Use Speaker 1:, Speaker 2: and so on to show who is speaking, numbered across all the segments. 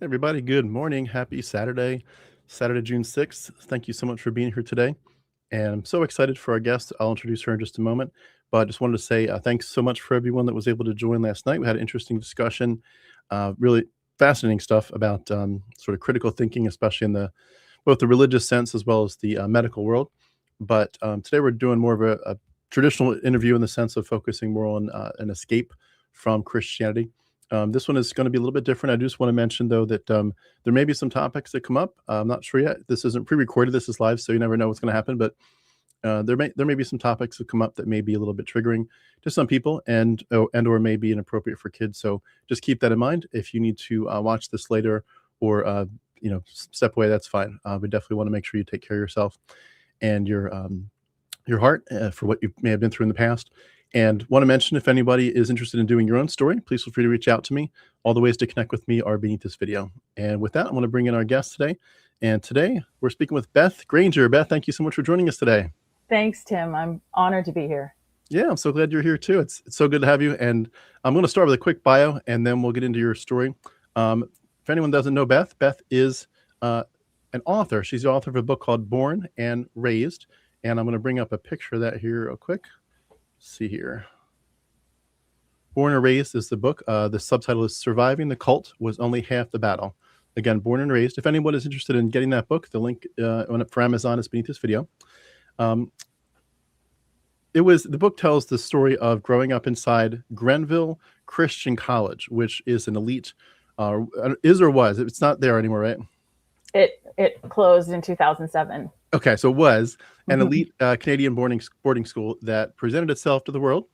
Speaker 1: Everybody, good morning. Happy Saturday, Saturday, June 6th. Thank you so much for being here today. And I'm so excited for our guest. I'll introduce her in just a moment. But I just wanted to say thanks so much for everyone that was able to join last night. We had an interesting discussion, really fascinating stuff about sort of critical thinking, especially in the both the religious sense as well as the medical world. But today we're doing more of a traditional interview in the sense of focusing more on an escape from Christianity. This one is going to be a little bit different. I just want to mention, though, that there may be some topics that come up. I'm not sure yet. This isn't pre-recorded. This is live, so you never know what's going to happen. But there may be some topics that come up that may be a little bit triggering to some people, and or may be inappropriate for kids. So just keep that in mind. If you need to watch this later or step away, that's fine. We definitely want to make sure you take care of yourself and your heart for what you may have been through in the past. And want to mention, if anybody is interested in doing your own story, please feel free to reach out to me. All the ways to connect with me are beneath this video. And with that, I want to bring in our guest today. And today we're speaking with Beth Granger. Beth, thank you so much for joining us today.
Speaker 2: Thanks, Tim. I'm honored to be here.
Speaker 1: Yeah, I'm so glad you're here too. It's so good to have you. And I'm going to start with a quick bio, and then we'll get into your story. If anyone doesn't know Beth, Beth is an author. She's the author of a book called Born and Razed. And I'm going to bring up a picture of that here real quick. See here. Born and Raised is the book. The subtitle is Surviving the Cult Was Only Half the Battle. Again, Born and Raised. If anyone is interested in getting that book, the link for Amazon is beneath this video. The book tells the story of growing up inside Grenville Christian College, which is an elite, is or was. It's not there anymore, right?
Speaker 2: It closed in 2007.
Speaker 1: Okay, so it was an elite Canadian boarding school that presented itself to the world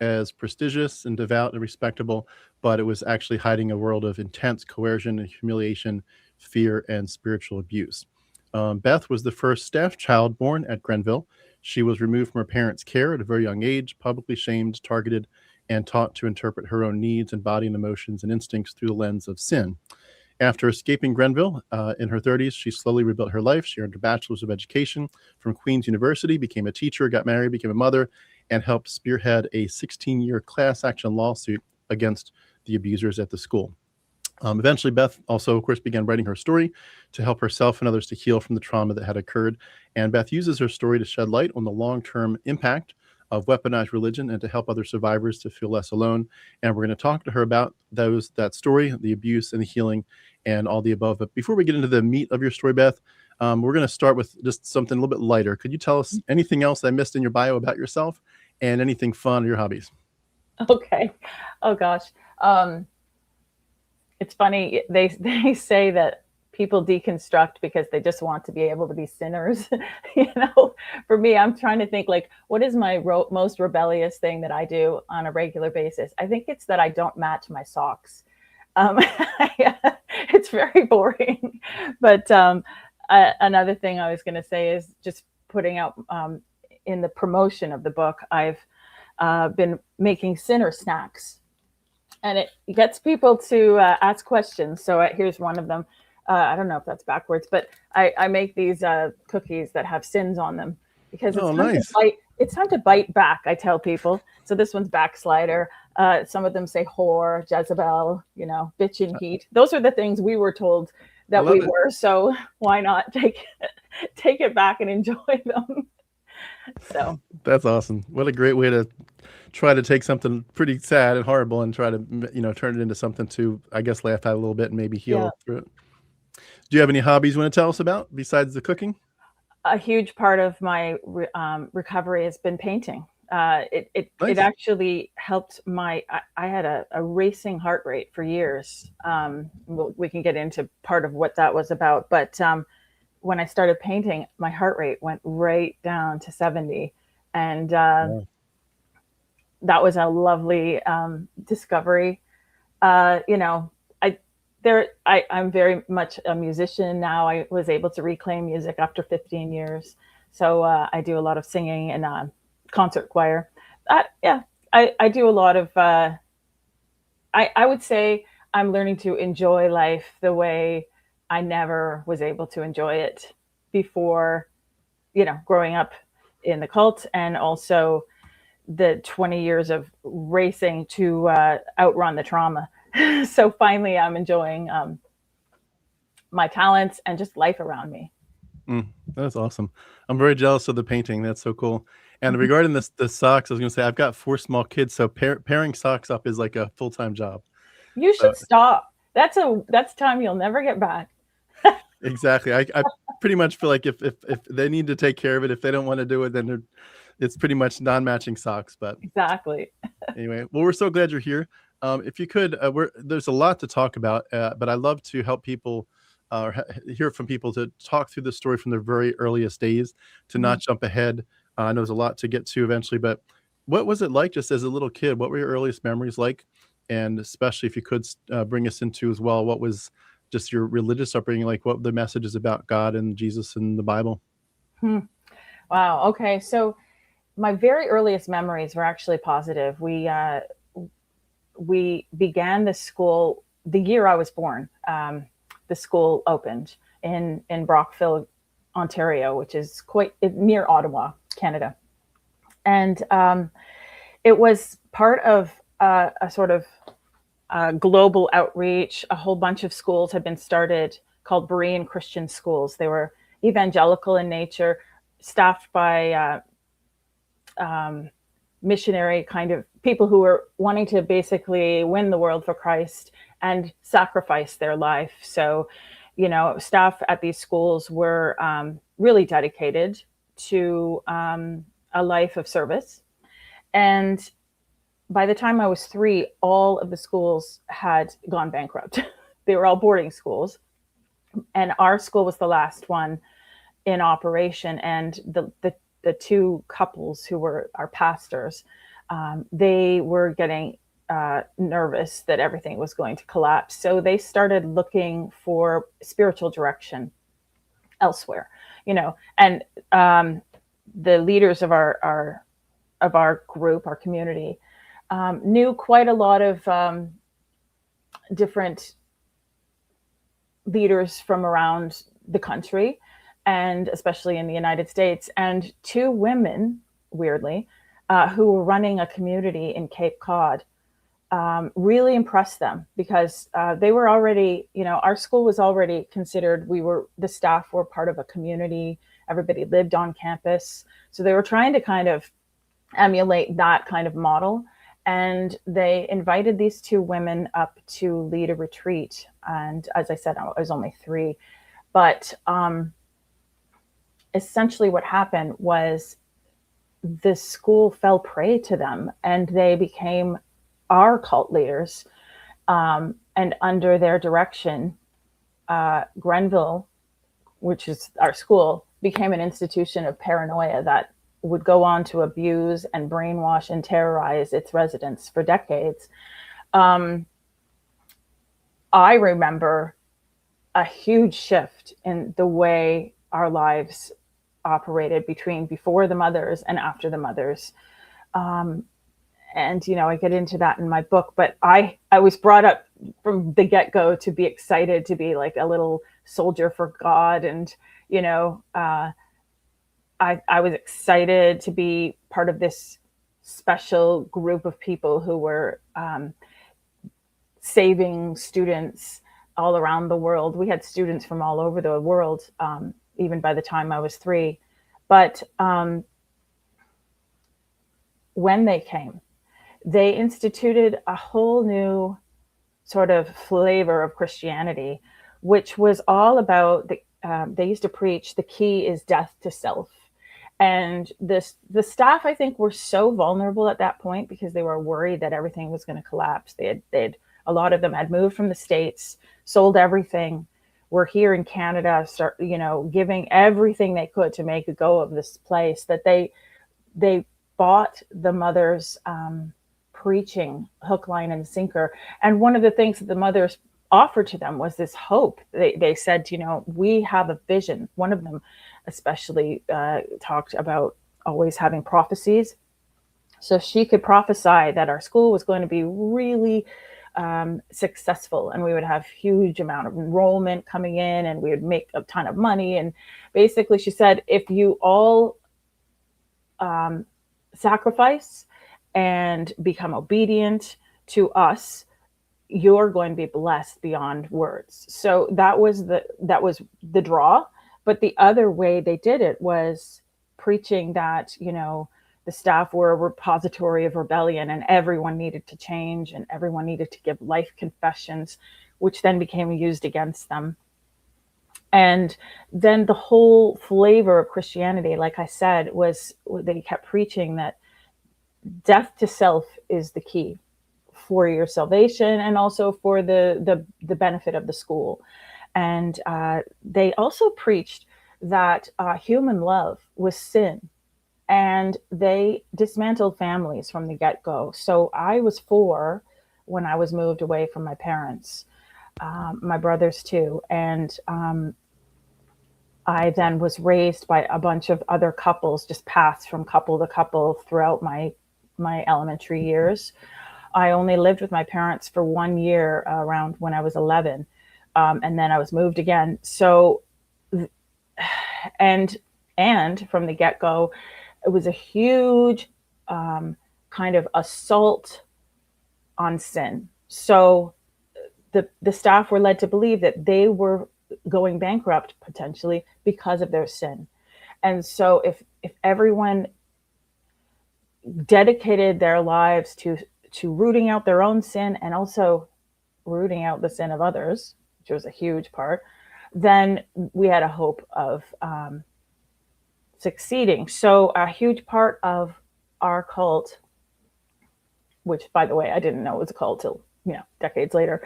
Speaker 1: as prestigious and devout and respectable, but it was actually hiding a world of intense coercion and humiliation, fear, and spiritual abuse. Beth was the first staff child born at Grenville. She was removed from her parents' care at a very young age, publicly shamed, targeted, and taught to interpret her own needs and body and emotions and instincts through the lens of sin. After escaping Grenville in her 30s, she slowly rebuilt her life. She earned a bachelor's of education from Queen's University, became a teacher, got married, became a mother, and helped spearhead a 16-year class action lawsuit against the abusers at the school. Eventually, Beth also, of course, began writing her story to help herself and others to heal from the trauma that had occurred. And Beth uses her story to shed light on the long-term impact of weaponized religion and to help other survivors to feel less alone. And we're going to talk to her about that story, the abuse and the healing and all the above. But before we get into the meat of your story, Beth, we're going to start with just something a little bit lighter. Could you tell us anything else I missed in your bio about yourself and anything fun or your hobbies?
Speaker 2: Okay. Oh, gosh. It's funny. They say that people deconstruct because they just want to be able to be sinners. For me, I'm trying to think, like, what is my most rebellious thing that I do on a regular basis? I think it's that I don't match my socks. It's very boring. But another thing I was going to say is just putting out in the promotion of the book, I've been making sinner snacks. And it gets people to ask questions. So here's one of them. I don't know if that's backwards, but I make these cookies that have sins on them because it's time to bite back, I tell people. So this one's backslider. Some of them say whore, Jezebel, bitch and heat. Those are the things we were told that we were. So why not take it back and enjoy them? So
Speaker 1: that's awesome. What a great way to try to take something pretty sad and horrible and try to, turn it into something to, I guess, laugh at a little bit and maybe heal through it. Do you have any hobbies you want to tell us about besides the cooking?
Speaker 2: A huge part of my recovery has been painting. It actually helped I had a racing heart rate for years. We can get into part of what that was about. But when I started painting, my heart rate went right down to 70. And that was a lovely discovery. I'm very much a musician now. I was able to reclaim music after 15 years. So I do a lot of singing and concert choir. I do a lot of, I would say I'm learning to enjoy life the way I never was able to enjoy it before, growing up in the cult, and also the 20 years of racing to outrun the trauma. So finally I'm enjoying my talents and just life around me.
Speaker 1: That's awesome. I'm very jealous of the painting. That's so cool. And regarding the socks, I was going to say I've got 4 small kids, so pairing socks up is like a full-time job.
Speaker 2: You should stop. That's time you'll never get back.
Speaker 1: Exactly. I pretty much feel like if they need to take care of it, if they don't want to do it, then it's pretty much non-matching socks. But
Speaker 2: exactly.
Speaker 1: Anyway, well, we're so glad you're here. If you could, there's a lot to talk about, but I love to help people hear from people to talk through the story from their very earliest days, to not jump ahead. I know there's a lot to get to eventually, but what was it like just as a little kid? What were your earliest memories like? And especially if you could bring us into as well, what was just your religious upbringing like? What the messages about God and Jesus and the Bible?
Speaker 2: Wow. Okay. So my very earliest memories were actually positive. We began the school the year I was born. The school opened in Brockville, Ontario, which is quite near Ottawa, Canada. And it was part of a sort of global outreach. A whole bunch of schools had been started called Berean Christian schools. They were evangelical in nature, staffed by missionary kind of people who were wanting to basically win the world for Christ and sacrifice their life. So, staff at these schools were really dedicated to a life of service. And by the time I was 3, all of the schools had gone bankrupt. They were all boarding schools. And our school was the last one in operation. And the 2 couples who were our pastors, they were getting nervous that everything was going to collapse. So they started looking for spiritual direction elsewhere, and the leaders of our group, our community, knew quite a lot of different leaders from around the country, and especially in the United States. And 2 women, weirdly, who were running a community in Cape Cod, really impressed them, because they were already, our school was already considered, the staff were part of a community. Everybody lived on campus. So they were trying to kind of emulate that kind of model. And they invited these 2 women up to lead a retreat. And as I said, I was only 3. But essentially what happened was the school fell prey to them, and they became our cult leaders. And under their direction, Grenville, which is our school, became an institution of paranoia that would go on to abuse and brainwash and terrorize its residents for decades. I remember a huge shift in the way our lives operated before the mothers and after the mothers. And, I get into that in my book, but I was brought up from the get-go to be excited to be like a little soldier for God. And, I was excited to be part of this special group of people who were saving students all around the world. We had students from all over the world, even by the time I was 3. But when they came, they instituted a whole new sort of flavor of Christianity, which was all about they used to preach, the key is death to self. And the staff, I think, were so vulnerable at that point because they were worried that everything was going to collapse. A lot of them had moved from the States, sold everything, were here in Canada, giving everything they could to make a go of this place, that they bought the mothers preaching hook, line, and sinker. And one of the things that the mothers offered to them was this hope. They said, we have a vision. One of them especially talked about always having prophecies. So she could prophesy that our school was going to be really successful, and we would have huge amount of enrollment coming in, and we would make a ton of money. And basically she said, if you all sacrifice and become obedient to us, you're going to be blessed beyond words. So that was the draw. But the other way they did it was preaching that, the staff were a repository of rebellion and everyone needed to change and everyone needed to give life confessions, which then became used against them. And then the whole flavor of Christianity, like I said, was they kept preaching that death to self is the key for your salvation and also for the benefit of the school. And they also preached that human love was sin, and they dismantled families from the get-go. So I was 4 when I was moved away from my parents, my brothers too, and I then was raised by a bunch of other couples, just passed from couple to couple throughout my elementary years. I only lived with my parents for 1 year around when I was 11. And then I was moved again. So, and from the get-go, it was a huge kind of assault on sin. So the staff were led to believe that they were going bankrupt potentially because of their sin. And so if everyone dedicated their lives to rooting out their own sin and also rooting out the sin of others, which was a huge part, then we had a hope of succeeding. So a huge part of our cult, which by the way, I didn't know it was a cult till, decades later,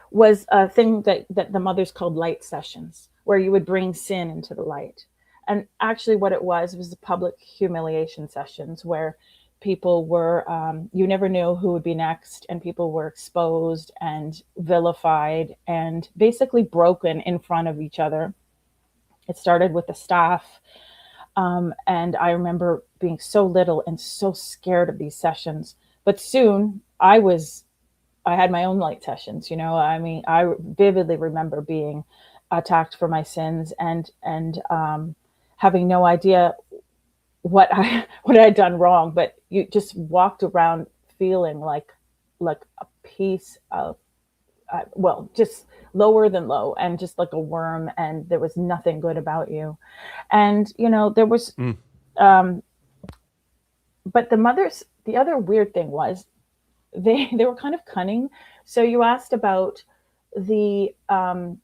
Speaker 2: was a thing that the mothers called light sessions, where you would bring sin into the light. And actually what it was the public humiliation sessions where people were, you never knew who would be next, and people were exposed and vilified and basically broken in front of each other. It started with the staff. And I remember being so little and so scared of these sessions. But soon I had my own light sessions, I vividly remember being attacked for my sins and having no idea what I had done wrong, but you just walked around feeling like a piece of, just lower than low and just like a worm, and there was nothing good about you. And, there was, but the mothers, the other weird thing was they were kind of cunning. So you asked about the, the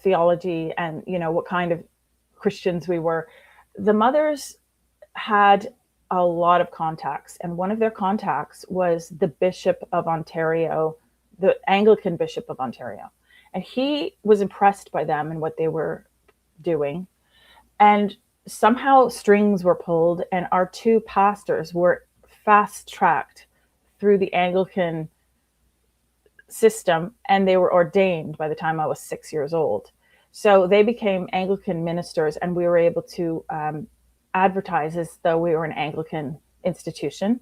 Speaker 2: theology and, what kind of Christians we were. The mothers had a lot of contacts, and one of their contacts was the Bishop of Ontario, the Anglican Bishop of Ontario. And he was impressed by them and what they were doing. And somehow strings were pulled, and our 2 pastors were fast-tracked through the Anglican system, and they were ordained by the time I was 6 years old. So they became Anglican ministers, and we were able to advertise as though we were an Anglican institution,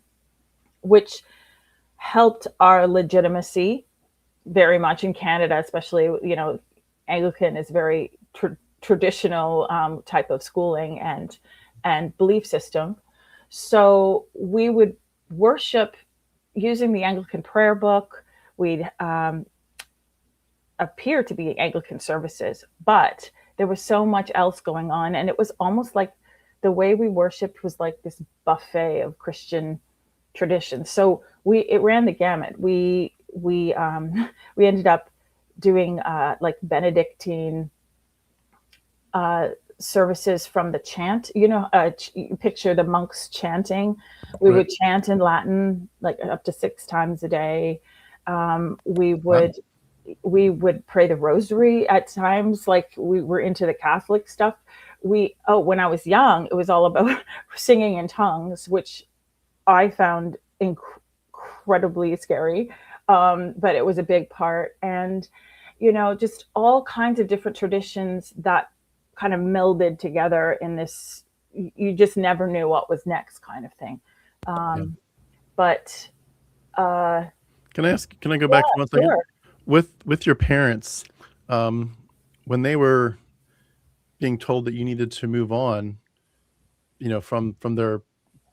Speaker 2: which helped our legitimacy very much in Canada, especially, Anglican is very traditional type of schooling and belief system. So we would worship using the Anglican prayer book. We'd appear to be Anglican services, but there was so much else going on. And it was almost like the way we worshiped was like this buffet of Christian traditions. So it ran the gamut. We ended up doing like Benedictine services from the chant. You picture the monks chanting. We would chant in Latin like up to 6 times a day. We would pray the rosary at times, like we were into the Catholic stuff. When I was young, it was all about singing in tongues, which I found incredibly scary. But it was a big part. And, just all kinds of different traditions that kind of melded together in this, you just never knew what was next kind of thing. But
Speaker 1: can I go back for 1 second?
Speaker 2: Sure.
Speaker 1: With your parents, when they were being told that you needed to move on, from their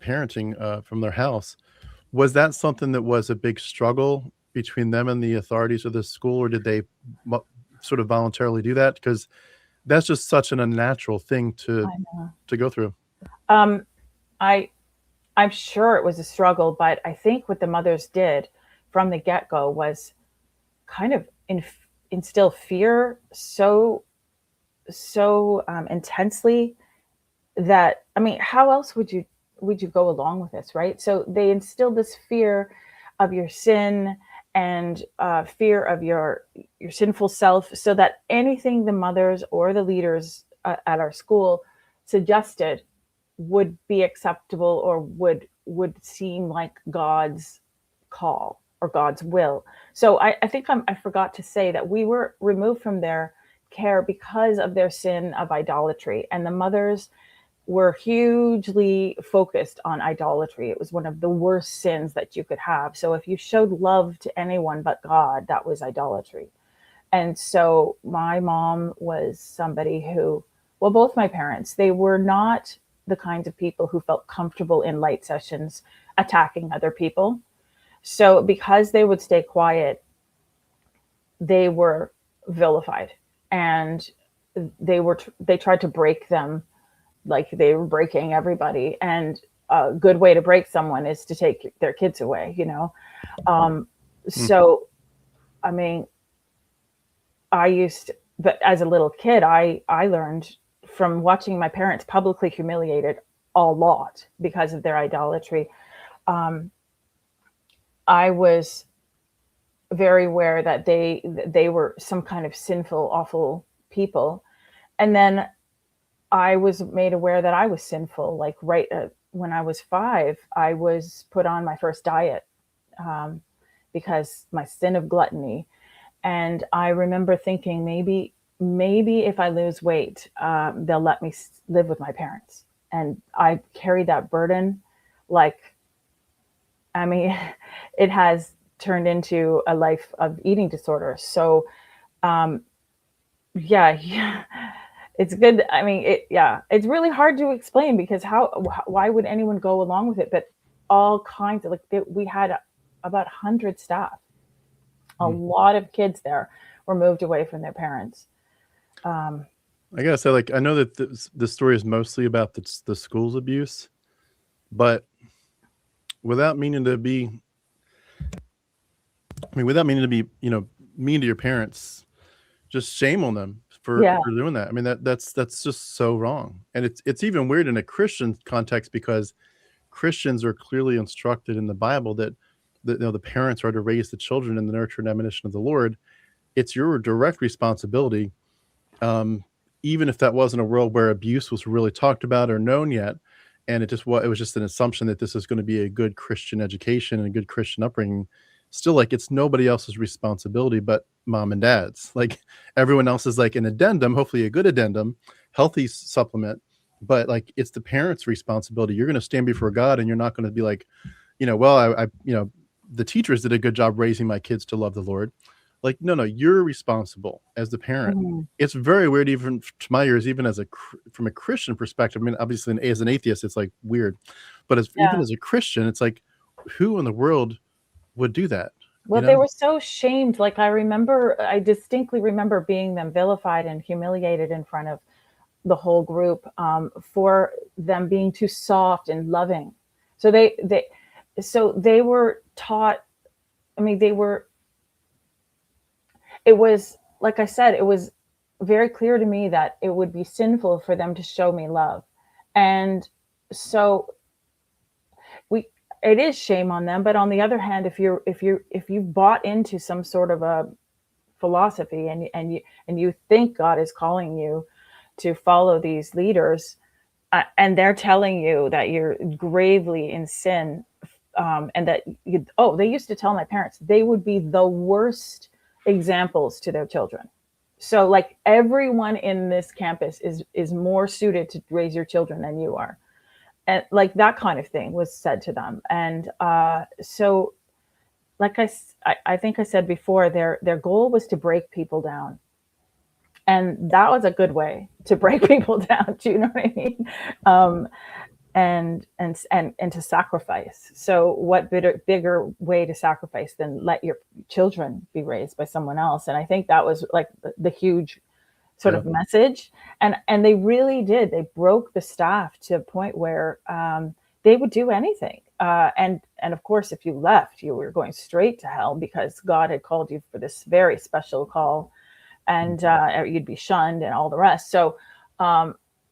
Speaker 1: parenting, from their house, Was that something that was a big struggle between them and the authorities of the school, or did they sort of voluntarily do that? Because that's just such an unnatural thing to go through.
Speaker 2: I'm sure it was a struggle, but I think what the mothers did from the get-go was kind of instill fear so intensely that, I mean, how else would you go along with this, right? So they instilled this fear of your sin and fear of your sinful self, so that anything the mothers or the leaders at our school suggested would be acceptable or would seem like God's call or God's will. So I think I forgot to say that we were removed from their care because of their sin of idolatry, and the mothers were hugely focused on idolatry. It was one of the worst sins that you could have. So if you showed love to anyone but God, that was idolatry. And so my mom was somebody who, well, both my parents, they were not the kinds of people who felt comfortable in light sessions attacking other people. So because they would stay quiet, they were vilified, and they tried to break them like they were breaking everybody. And a good way to break someone is to take their kids away, you know? So, I mean, but as a little kid, I learned from watching my parents publicly humiliated a lot because of their idolatry. I was very aware that they were some kind of sinful, awful people. And then I was made aware that I was sinful. Like when I was 5, I was put on my first diet because my sin of gluttony. And I remember thinking, maybe if I lose weight, they'll let me live with my parents. And I carried that burden. Like, I mean, it has turned into a life of eating disorders. So, yeah. It's good. I mean, it's really hard to explain, because why would anyone go along with it? But all kinds of, we had about 100 staff. A lot of kids there were moved away from their parents.
Speaker 1: I gotta say, like, I know that the story is mostly about the school's abuse, but without meaning to be, you know, mean to your parents, just shame on them for doing that. I mean, that's just so wrong. And it's even weird in a Christian context, because Christians are clearly instructed in the Bible that you know, the parents are to raise the children in the nurture and admonition of the Lord. It's your direct responsibility, even if that wasn't a world where abuse was really talked about or known yet, and it was just an assumption that this is going to be a good Christian education and a good Christian upbringing. Still, like, it's nobody else's responsibility but mom and dad's. Like, everyone else is like an addendum, hopefully a good addendum, healthy supplement, but like, it's the parents' responsibility. You're going to stand before God, and you're not going to be like, you know, well, I you know, the teachers did a good job raising my kids to love the Lord. Like, no, you're responsible as the parent. It's very weird, even to my ears, even from a Christian perspective. I mean, obviously, as an atheist, it's like weird, but even as a Christian, it's like, who in the world would do that?
Speaker 2: Well, they were so shamed. Like, I distinctly remember being them vilified and humiliated in front of the whole group for them being too soft and loving. So they were taught. I mean, it was, like I said, it was very clear to me that it would be sinful for them to show me love. And so it is shame on them. But on the other hand, if you bought into some sort of a philosophy and you think God is calling you to follow these leaders, and they're telling you that you're gravely in sin, and that they used to tell my parents they would be the worst examples to their children. So, like, everyone in this campus is more suited to raise your children than you are. And like, that kind of thing was said to them. And so, like I think I said before, their goal was to break people down. And that was a good way to break people down. Do you know what I mean? and to sacrifice. So what bigger way to sacrifice than let your children be raised by someone else? And I think that was like the huge sort of message. And they really did. They broke the staff to a point where they would do anything. And of course, if you left, you were going straight to hell because God had called you for this very special call, and you'd be shunned and all the rest. So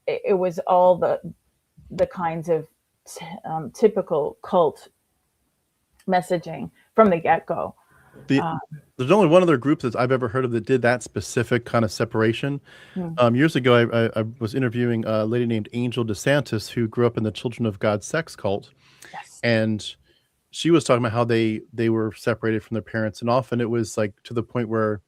Speaker 2: it was all the kinds of typical cult messaging from the get-go.
Speaker 1: There's only one other group that I've ever heard of that did that specific kind of separation. Years ago, I was interviewing a lady named Angel DeSantis who grew up in the Children of God sex cult.
Speaker 2: Yes.
Speaker 1: And she was talking about how they were separated from their parents. And often it was like to the point where,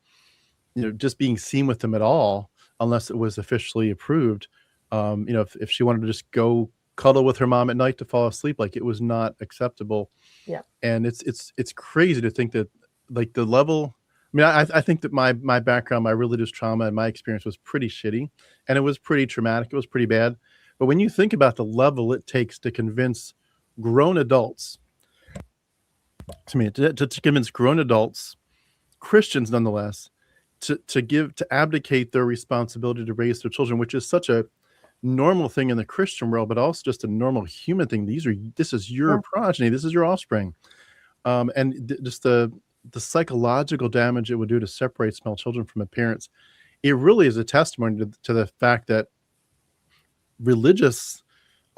Speaker 1: just being seen with them at all, unless it was officially approved, if she wanted to just go cuddle with her mom at night to fall asleep, like it was not acceptable.
Speaker 2: Yeah.
Speaker 1: And it's crazy to think that like the level, I mean, I think that my background, my religious trauma and my experience was pretty shitty and it was pretty traumatic. It was pretty bad. But when you think about the level it takes to convince grown adults, to convince grown adults, Christians nonetheless, to abdicate their responsibility to raise their children, which is such a normal thing in the Christian world, but also just a normal human thing. This is your progeny, this is your offspring, and just the psychological damage it would do to separate small children from their parents. It really is a testimony to the fact that religious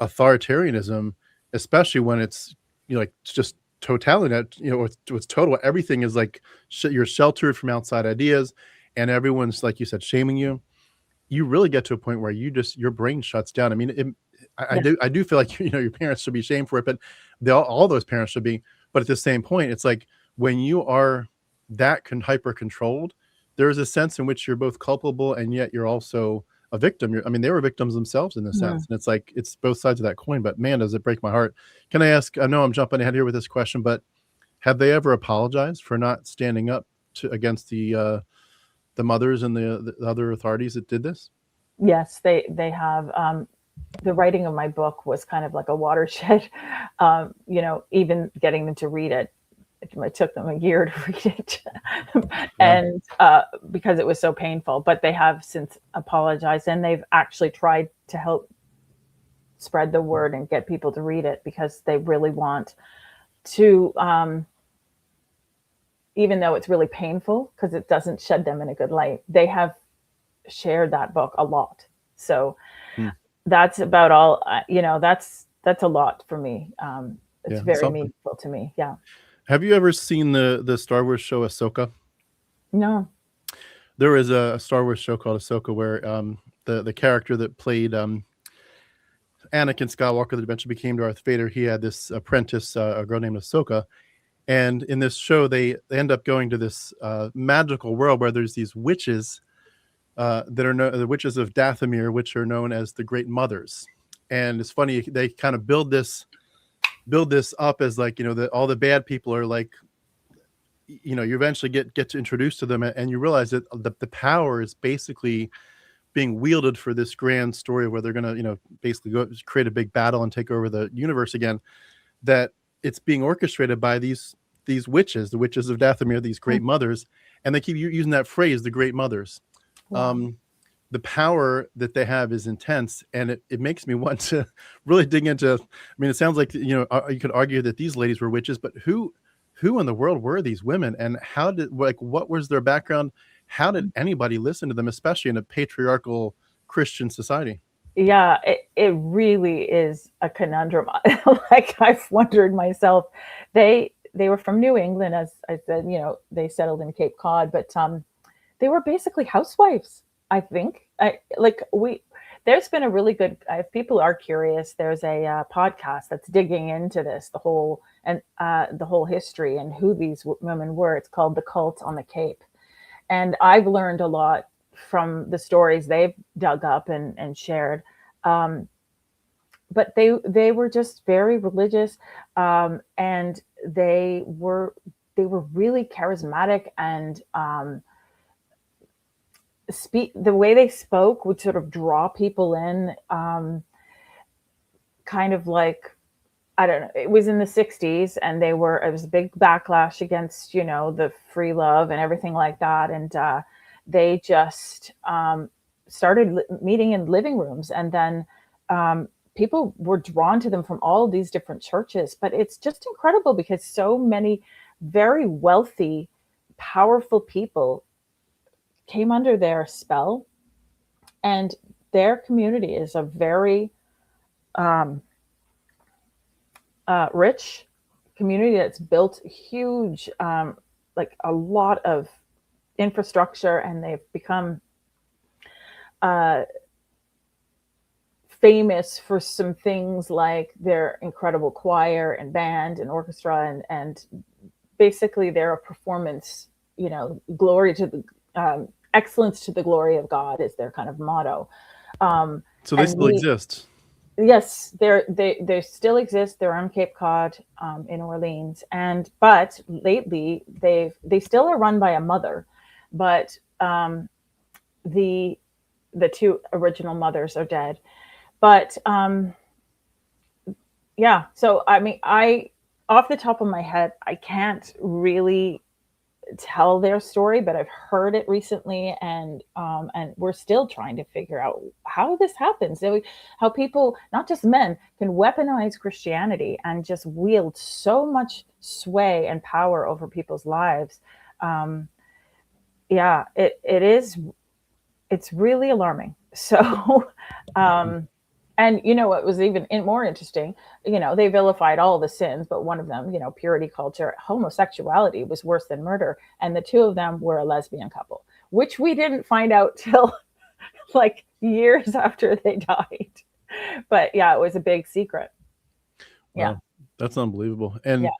Speaker 1: authoritarianism, especially when it's like just totality, it's total. Everything is like you're sheltered from outside ideas, and everyone's, like you said, shaming you. You really get to a point where your brain shuts down. I mean, I do feel like your parents should be shamed for it, but all those parents should be. But at the same point, it's like when you are that hyper controlled, there's a sense in which you're both culpable and yet you're also a victim. They were victims themselves in this sense, and it's like it's both sides of that coin. But man, does it break my heart. Can I ask? I know I'm jumping ahead here with this question, but have they ever apologized for not standing up against the mothers and the other authorities that did this?
Speaker 2: Yes, they have. The writing of my book was kind of like a watershed. Even getting them to read it, it took them a year to read it, and because it was so painful. But they have since apologized, and they've actually tried to help spread the word and get people to read it because they really want to. Even though it's really painful because it doesn't shed them in a good light, they have shared that book a lot. So that's about all. That's a lot for me. It's very meaningful to me. Yeah.
Speaker 1: Have you ever seen the Star Wars show Ahsoka?
Speaker 2: No.
Speaker 1: There is a Star Wars show called Ahsoka where the character that played Anakin Skywalker that eventually became Darth Vader, he had this apprentice, a girl named Ahsoka. And in this show, they end up going to this magical world where there's these witches that are the witches of Dathomir, which are known as the Great Mothers. And it's funny, they kind of build this up as like, that all the bad people are like, you eventually get to introduce to them, and you realize that the power is basically being wielded for this grand story where they're going to, basically go create a big battle and take over the universe again. That it's being orchestrated by these witches, the witches of Dathomir, these great mothers, and they keep using that phrase, the great mothers. Wow. The power that they have is intense, and it makes me want to really dig into. It sounds like you could argue that these ladies were witches, but who in the world were these women, and what was their background? How did anybody listen to them, especially in a patriarchal Christian society?
Speaker 2: Yeah, it really is a conundrum. Like I've wondered myself. They were from New England, as I said. They settled in Cape Cod, but they were basically housewives. I think. There's been a really good. If people are curious, there's a podcast that's digging into this, the whole history and who these women were. It's called The Cult on the Cape, and I've learned a lot from the stories they've dug up and shared. But they were just very religious, and they were really charismatic, and the way they spoke would sort of draw people in. kind of like, I don't know, it was in the 60s, and it was a big backlash against, the free love and everything like that. And they just started meeting in living rooms. And then people were drawn to them from all these different churches. But it's just incredible because so many very wealthy, powerful people came under their spell. And their community is a very rich community that's built huge, like a lot of infrastructure, and they've become famous for some things like their incredible choir and band and orchestra, and basically they're a performance, glory to the excellence to the glory of God is their kind of motto.
Speaker 1: So they still exist.
Speaker 2: Yes, they still exist. They're on Cape Cod, in Orleans, but lately they still are run by a mother, but the two original mothers are dead. But yeah, so I mean, off the top of my head, I can't really tell their story, but I've heard it recently, and we're still trying to figure out how this happens. How people, not just men, can weaponize Christianity and just wield so much sway and power over people's lives. Yeah, it's really alarming. So, and what was even more interesting, they vilified all the sins, but one of them, purity culture, homosexuality was worse than murder. And the two of them were a lesbian couple, which we didn't find out till like years after they died. But yeah, it was a big secret.
Speaker 1: Wow, yeah, that's unbelievable. And
Speaker 2: yeah.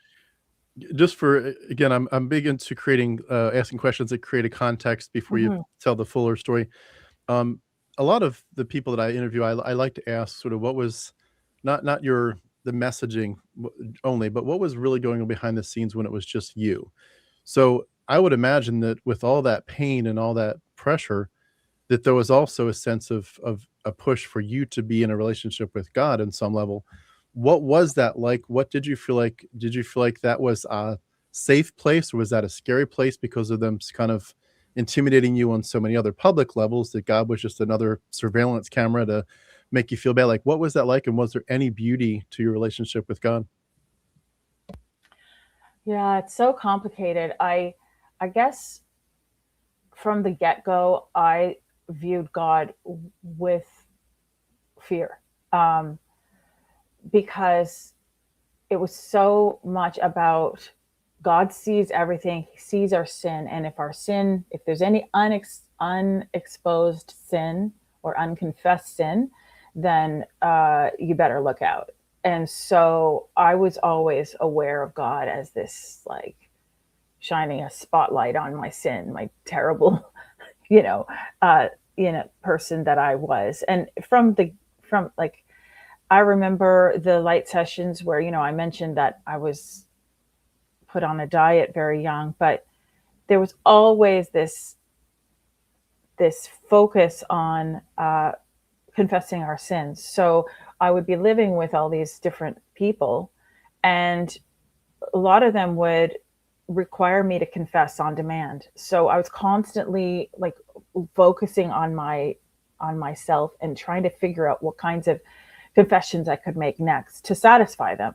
Speaker 1: Just for, again, I'm big into creating, asking questions that create a context before you tell the fuller story. A lot of the people that I interview, I like to ask sort of what was not the messaging only, but what was really going on behind the scenes when it was just you. So I would imagine that with all that pain and all that pressure, that there was also a sense of a push for you to be in a relationship with God in some level. What was that like? What did you feel like? Did you feel like that was a safe place, or was that a scary place because of them kind of intimidating you on so many other public levels, that God was just another surveillance camera to make you feel bad? Like, what was that like? And was there any beauty to your relationship with God?
Speaker 2: Yeah, it's so complicated. I guess from the get-go, I viewed God with fear, because it was so much about God sees everything. He sees our sin. And if there's any unexposed sin or unconfessed sin, then you better look out. And so I was always aware of God as this, like, shining a spotlight on my sin, my terrible, person that I was. And from like, I remember the light sessions where, I mentioned that I was put on a diet very young, but there was always this focus on confessing our sins. So I would be living with all these different people, and a lot of them would require me to confess on demand. So I was constantly like focusing on myself and trying to figure out what kinds of confessions I could make next to satisfy them.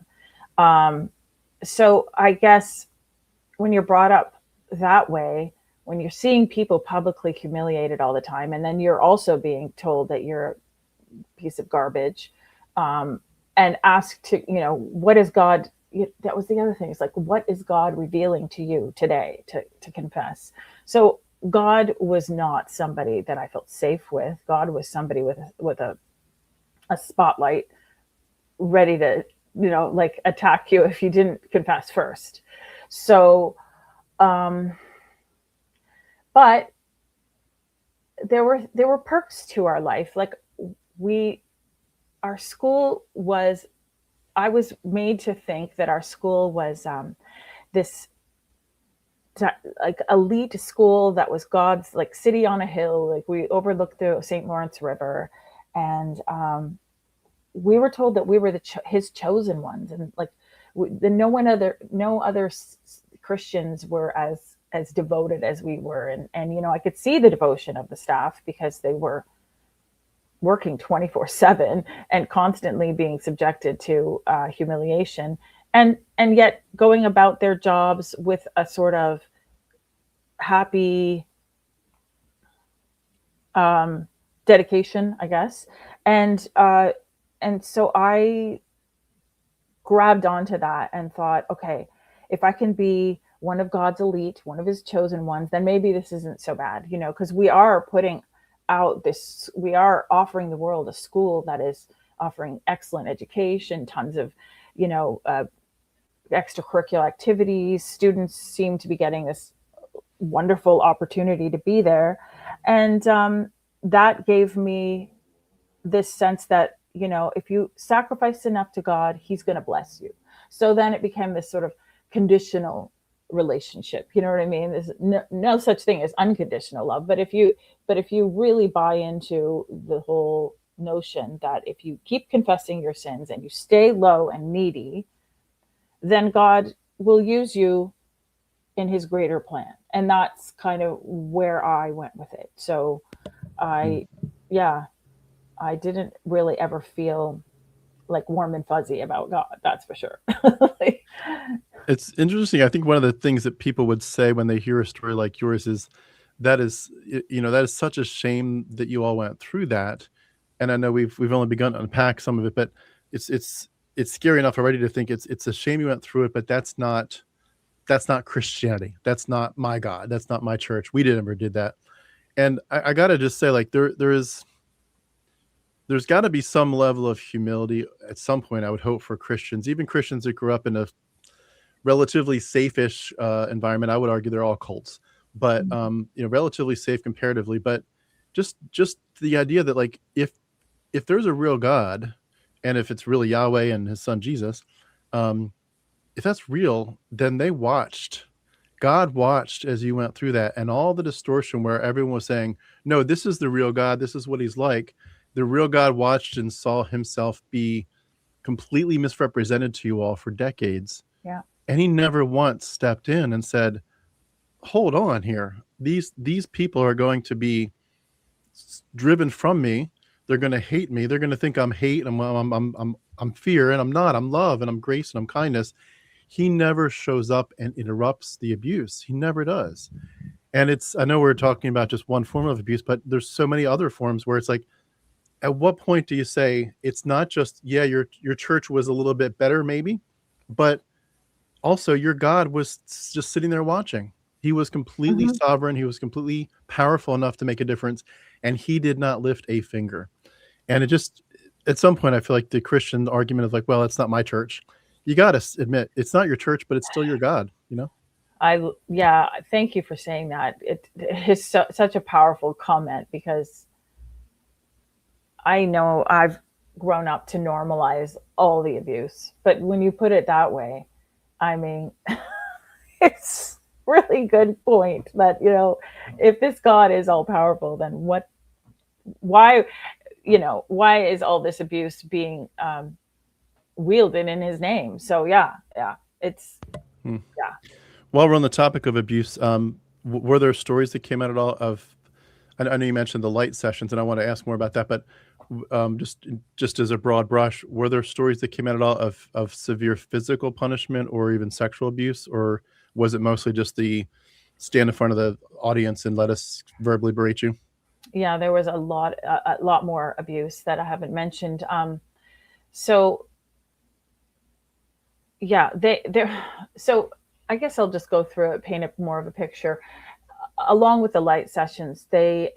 Speaker 2: So I guess when you're brought up that way, when you're seeing people publicly humiliated all the time, and then you're also being told that you're a piece of garbage, and asked to, what is God? That was the other thing. It's like, what is God revealing to you today to confess? So God was not somebody that I felt safe with. God was somebody with a spotlight ready to, like, attack you if you didn't confess first. So, but there were perks to our life. Like, our school was, I was made to think that our school was this like elite school that was God's, like, city on a hill. Like, we overlooked the St. Lawrence River, and we were told that we were his chosen ones, and like no other Christians were as devoted as we were, and I could see the devotion of the staff because they were working 24/7 and constantly being subjected to humiliation, and yet going about their jobs with a sort of happy dedication, I guess. And so I grabbed onto that and thought, okay, if I can be one of God's elite, one of his chosen ones, then maybe this isn't so bad, because we are offering the world a school that is offering excellent education, tons of, extracurricular activities. Students seem to be getting this wonderful opportunity to be there. And that gave me this sense that, if you sacrifice enough to God, he's going to bless you. So then it became this sort of conditional relationship. You know what I mean? There's no such thing as unconditional love. But if you really buy into the whole notion that if you keep confessing your sins and you stay low and needy, then God will use you in his greater plan. And that's kind of where I went with it. So I didn't really ever feel like warm and fuzzy about God. That's for sure.
Speaker 1: It's interesting. I think one of the things that people would say when they hear a story like yours is that is such a shame that you all went through that. And I know we've only begun to unpack some of it, but it's scary enough already to think it's a shame you went through it, but that's not Christianity. That's not my God. That's not my church. We never did that. And I gotta just say, like, there's got to be some level of humility at some point, I would hope, for Christians, even Christians that grew up in a relatively safe-ish environment. I would argue they're all cults, but relatively safe comparatively. But just the idea that, like, if there's a real God, and if it's really Yahweh and his son Jesus, if that's real, then God watched as you went through that, and all the distortion where everyone was saying, no, this is the real God, this is what he's like. The real God watched and saw himself be completely misrepresented to you all for decades.
Speaker 2: Yeah.
Speaker 1: And he never once stepped in and said, hold on here. These people are going to be driven from me. They're going to hate me. They're going to think I'm hate. I'm fear, and I'm not. I'm love, and I'm grace, and I'm kindness. He never shows up and interrupts the abuse. He never does. And I know we're talking about just one form of abuse, but there's so many other forms where it's like, at what point do you say it's not just, your church was a little bit better maybe, but also your God was just sitting there watching. He was completely sovereign. He was completely powerful enough to make a difference, and he did not lift a finger. And it just, at some point, I feel like the Christian argument of like, well, it's not my church. You got to admit it's not your church, but it's still your God,
Speaker 2: Thank you for saying that. It is such a powerful comment, because I know I've grown up to normalize all the abuse, but when you put it that way, I mean, it's really good point that, if this God is all powerful, then why is all this abuse being wielded in his name? So it's.
Speaker 1: While we're on the topic of abuse, were there stories that came out at all of, I know you mentioned the light sessions, and I want to ask more about that, but just as a broad brush, were there stories that came out at all of severe physical punishment or even sexual abuse, or was it mostly just the stand in front of the audience and let us verbally berate you?
Speaker 2: Yeah, there was a lot more abuse that I haven't mentioned. So I guess I'll just go through it, paint more of a picture. Along with the light sessions, they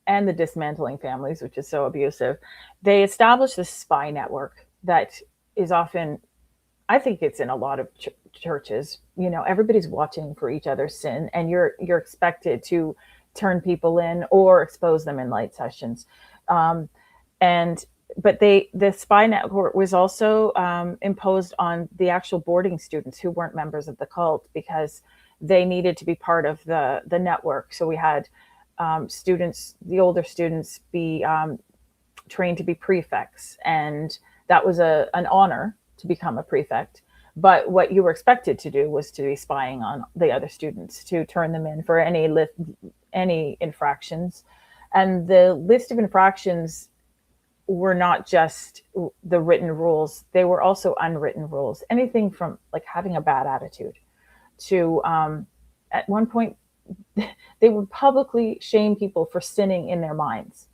Speaker 2: and the dismantling families, which is so abusive, they established this spy network that is often, I think it's in a lot of churches, everybody's watching for each other's sin, and you're expected to turn people in or expose them in light sessions. But the spy network was also imposed on the actual boarding students who weren't members of the cult, because they needed to be part of the network. So we had students, the older students, be trained to be prefects, and that was an honor to become a prefect. But what you were expected to do was to be spying on the other students, to turn them in for any infractions. And the list of infractions were not just the written rules, they were also unwritten rules. Anything from like having a bad attitude to, at one point, they would publicly shame people for sinning in their minds,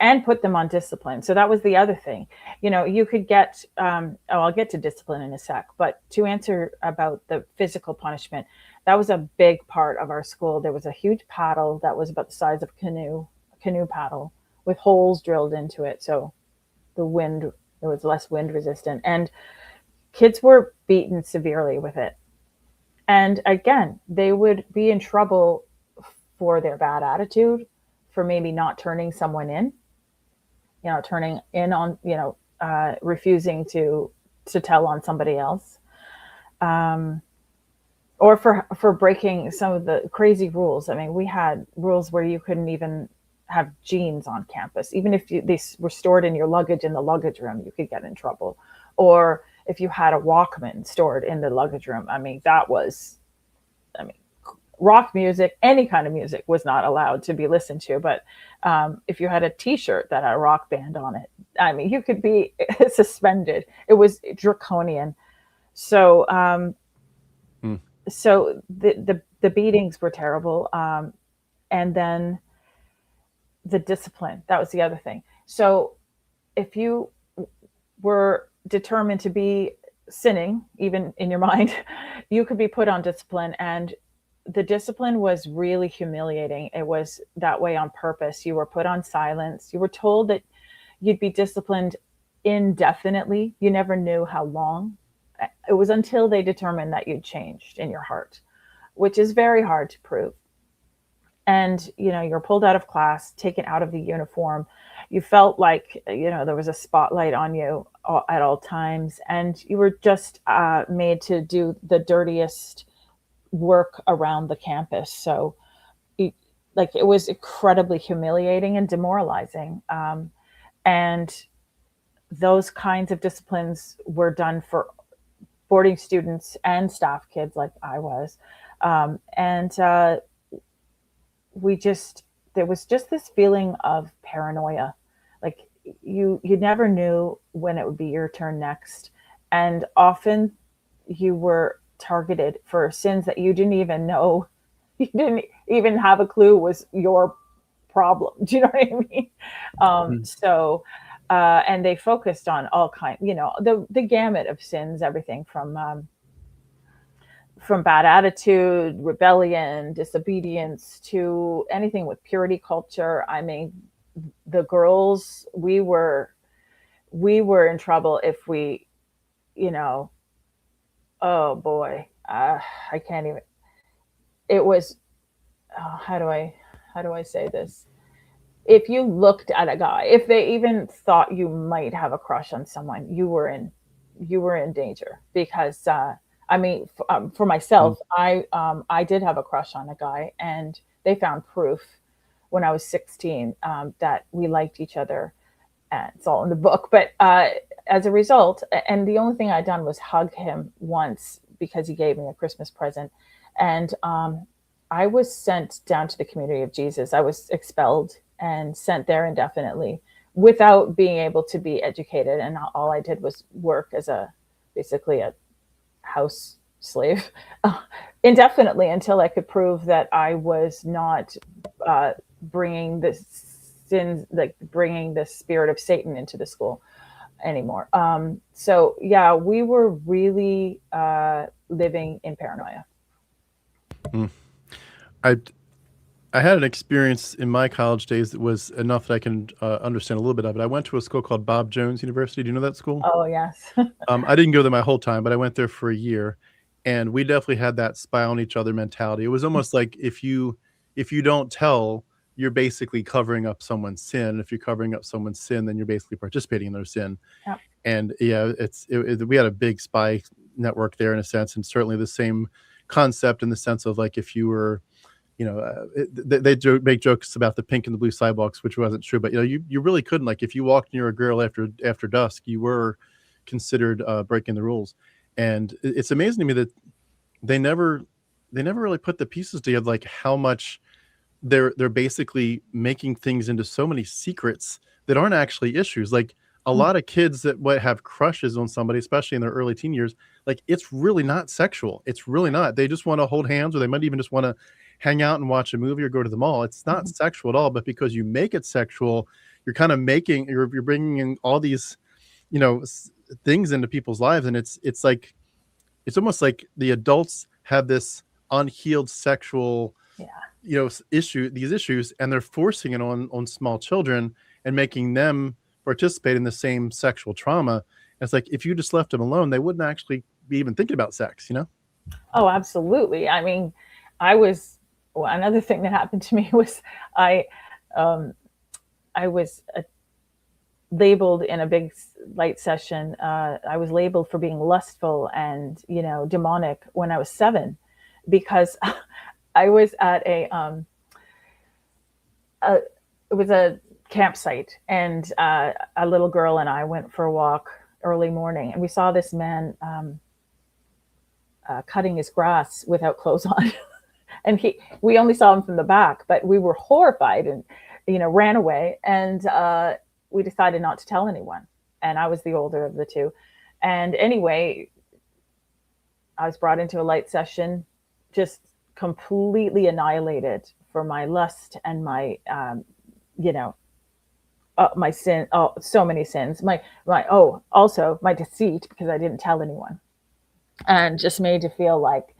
Speaker 2: and put them on discipline. So that was the other thing. You know, you could get, I'll get to discipline in a sec, but to answer about the physical punishment, that was a big part of our school. There was a huge paddle that was about the size of a canoe paddle with holes drilled into it. So there was less wind resistant, and kids were beaten severely with it. And again, they would be in trouble for their bad attitude, for maybe not turning someone in, turning in on, refusing to tell on somebody else, or for breaking some of the crazy rules. I mean, we had rules where you couldn't even have jeans on campus. Even if they were stored in your luggage in the luggage room, you could get in trouble. Or if you had a Walkman stored in the luggage room, rock music, any kind of music was not allowed to be listened to. But if you had a T-shirt that had a rock band on it, you could be suspended. It was draconian. So, so the beatings were terrible, and then the discipline. That was the other thing. So, if you were determined to be sinning, even in your mind, you could be put on discipline, and the discipline was really humiliating. It was that way on purpose. You were put on silence. You were told that you'd be disciplined indefinitely. You never knew how long. It was until they determined that you'd changed in your heart, which is very hard to prove. And, you're pulled out of class, taken out of the uniform. You felt like, there was a spotlight on you at all times. And you were just made to do the dirtiest work around the campus. So it was incredibly humiliating and demoralizing. And those kinds of disciplines were done for boarding students and staff kids like I was. There was just this feeling of paranoia. Like you never knew when it would be your turn next. And often you were targeted for sins that you didn't even know, you didn't even have a clue was your problem. Do you know what I mean? So, and they focused on all kinds, the gamut of sins, everything from bad attitude, rebellion, disobedience, to anything with purity culture. I mean, the girls, we were in trouble if we, oh boy, I can't even. It was, how do I say this? If you looked at a guy, if they even thought you might have a crush on someone, you were in danger. Because for myself, I did have a crush on a guy, and they found proof when I was 16 that we liked each other. And it's all in the book. But as a result, and the only thing I'd done was hug him once because he gave me a Christmas present. And I was sent down to the Community of Jesus. I was expelled and sent there indefinitely without being able to be educated. And all I did was work as basically a house slave indefinitely, until I could prove that I was not bringing the sins, like bringing the spirit of Satan into the school anymore. So yeah, we were really living in paranoia.
Speaker 1: I had an experience in my college days that was enough that I can understand a little bit of it. I went to a school called Bob Jones University. Do you know that school?
Speaker 2: Oh, yes.
Speaker 1: I didn't go there my whole time, but I went there for a year, and we definitely had that spy on each other mentality. It was almost like if you don't tell, you're basically covering up someone's sin. If you're covering up someone's sin, then you're basically participating in their sin.
Speaker 2: Yep.
Speaker 1: And yeah, we had a big spy network there in a sense, and certainly the same concept in the sense of like if you were make jokes about the pink and the blue sidewalks, which wasn't true, but you really couldn't, like, if you walked near a girl after dusk, you were considered breaking the rules. And it's amazing to me that they never really put the pieces together, like how much they're basically making things into so many secrets that aren't actually issues. Like a lot of kids that have crushes on somebody, especially in their early teen years, like it's really not sexual. It's really not. They just want to hold hands, or they might even just want to hang out and watch a movie or go to the mall. It's not sexual at all, but because you make it sexual, you're kind of you're bringing in all these, things into people's lives. And it's almost like the adults have this unhealed sexual, these issues, and they're forcing it on small children and making them participate in the same sexual trauma. And it's like, if you just left them alone, they wouldn't actually be even thinking about sex,
Speaker 2: Oh, absolutely. I mean, another thing that happened to me was I was labeled in a big light session. I was labeled for being lustful and, demonic when I was 7, because I was at it was a campsite, and a little girl and I went for a walk early morning, and we saw this man cutting his grass without clothes on. And we only saw him from the back, but we were horrified and, ran away. And we decided not to tell anyone. And I was the older of the two. And anyway, I was brought into a light session, just completely annihilated for my lust and my, my sin. Oh, so many sins. Also my deceit, because I didn't tell anyone, and just made to feel like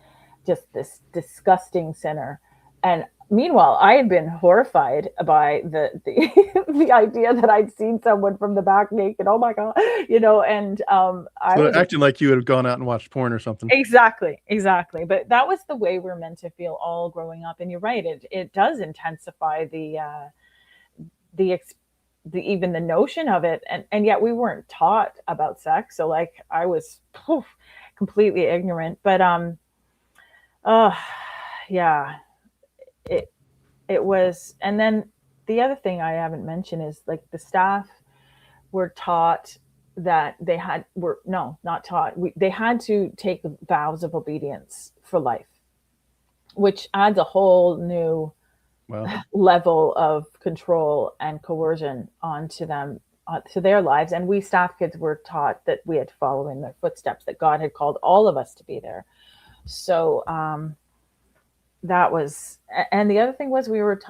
Speaker 2: just this disgusting sinner. And meanwhile, I had been horrified by the the idea that I'd seen someone from the back naked. Oh my God, and I was
Speaker 1: acting like you had gone out and watched porn or something.
Speaker 2: Exactly. But that was the way we're meant to feel all growing up. And you're right, it does intensify the even the notion of it, and yet we weren't taught about sex. So like I was completely ignorant. But yeah, it was. And then the other thing I haven't mentioned is, like, the staff were taught that they had to take vows of obedience for life, which adds a whole new level of control and coercion onto them, to their lives. And we staff kids were taught that we had to follow in their footsteps, that God had called all of us to be there. So that was, and the other thing was, we were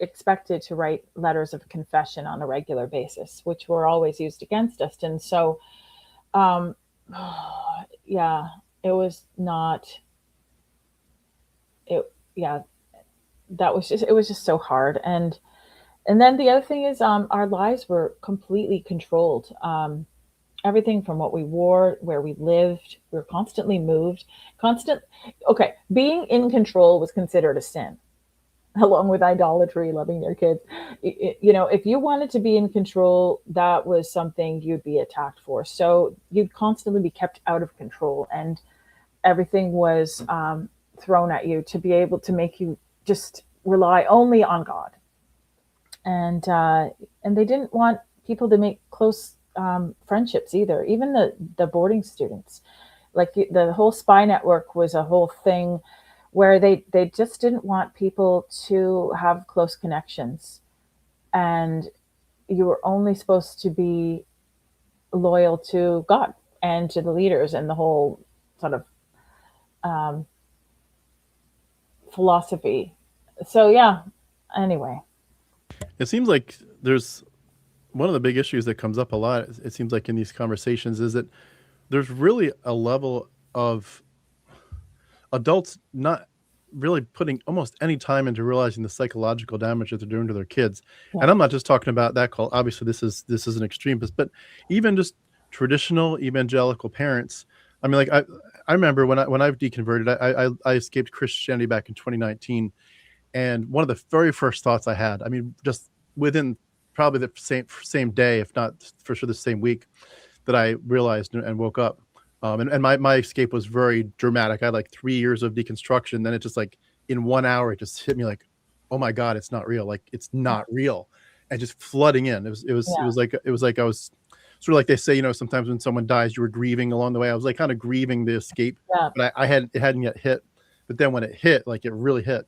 Speaker 2: expected to write letters of confession on a regular basis, which were always used against us. And so, yeah, it was not, that was just, it was just so hard. And then the other thing is, our lives were completely controlled. Everything from what we wore, where we lived, we were constantly moved, okay. Being in control was considered a sin, along with idolatry, loving your kids. If you wanted to be in control, that was something you'd be attacked for. So you'd constantly be kept out of control, and everything was thrown at you to be able to make you just rely only on God. And they didn't want people to make close friendships either. Even the boarding students, like the whole spy network was a whole thing where they just didn't want people to have close connections, and you were only supposed to be loyal to God and to the leaders, and the whole sort of philosophy. So yeah, anyway,
Speaker 1: it seems like there's one of the big issues that comes up a lot, it seems like, in these conversations, is that there's really a level of adults not really putting almost any time into realizing the psychological damage that they're doing to their kids. Yeah. And I'm not just talking about that call. Obviously, this is an extremist, but even just traditional evangelical parents. I mean, like I remember when I've deconverted, I escaped Christianity back in 2019, and one of the very first thoughts I had, I mean, just within probably the same day, if not for sure the same week, that I realized and woke up. And my escape was very dramatic. I had like 3 years of deconstruction. Then it just like in 1 hour, it just hit me like, oh my God, it's not real. Like, it's not real. And just flooding in. It was like I was sort of like they say, sometimes when someone dies, you were grieving along the way. I was like kind of grieving the escape, but it hadn't yet hit. But then when it hit, like it really hit.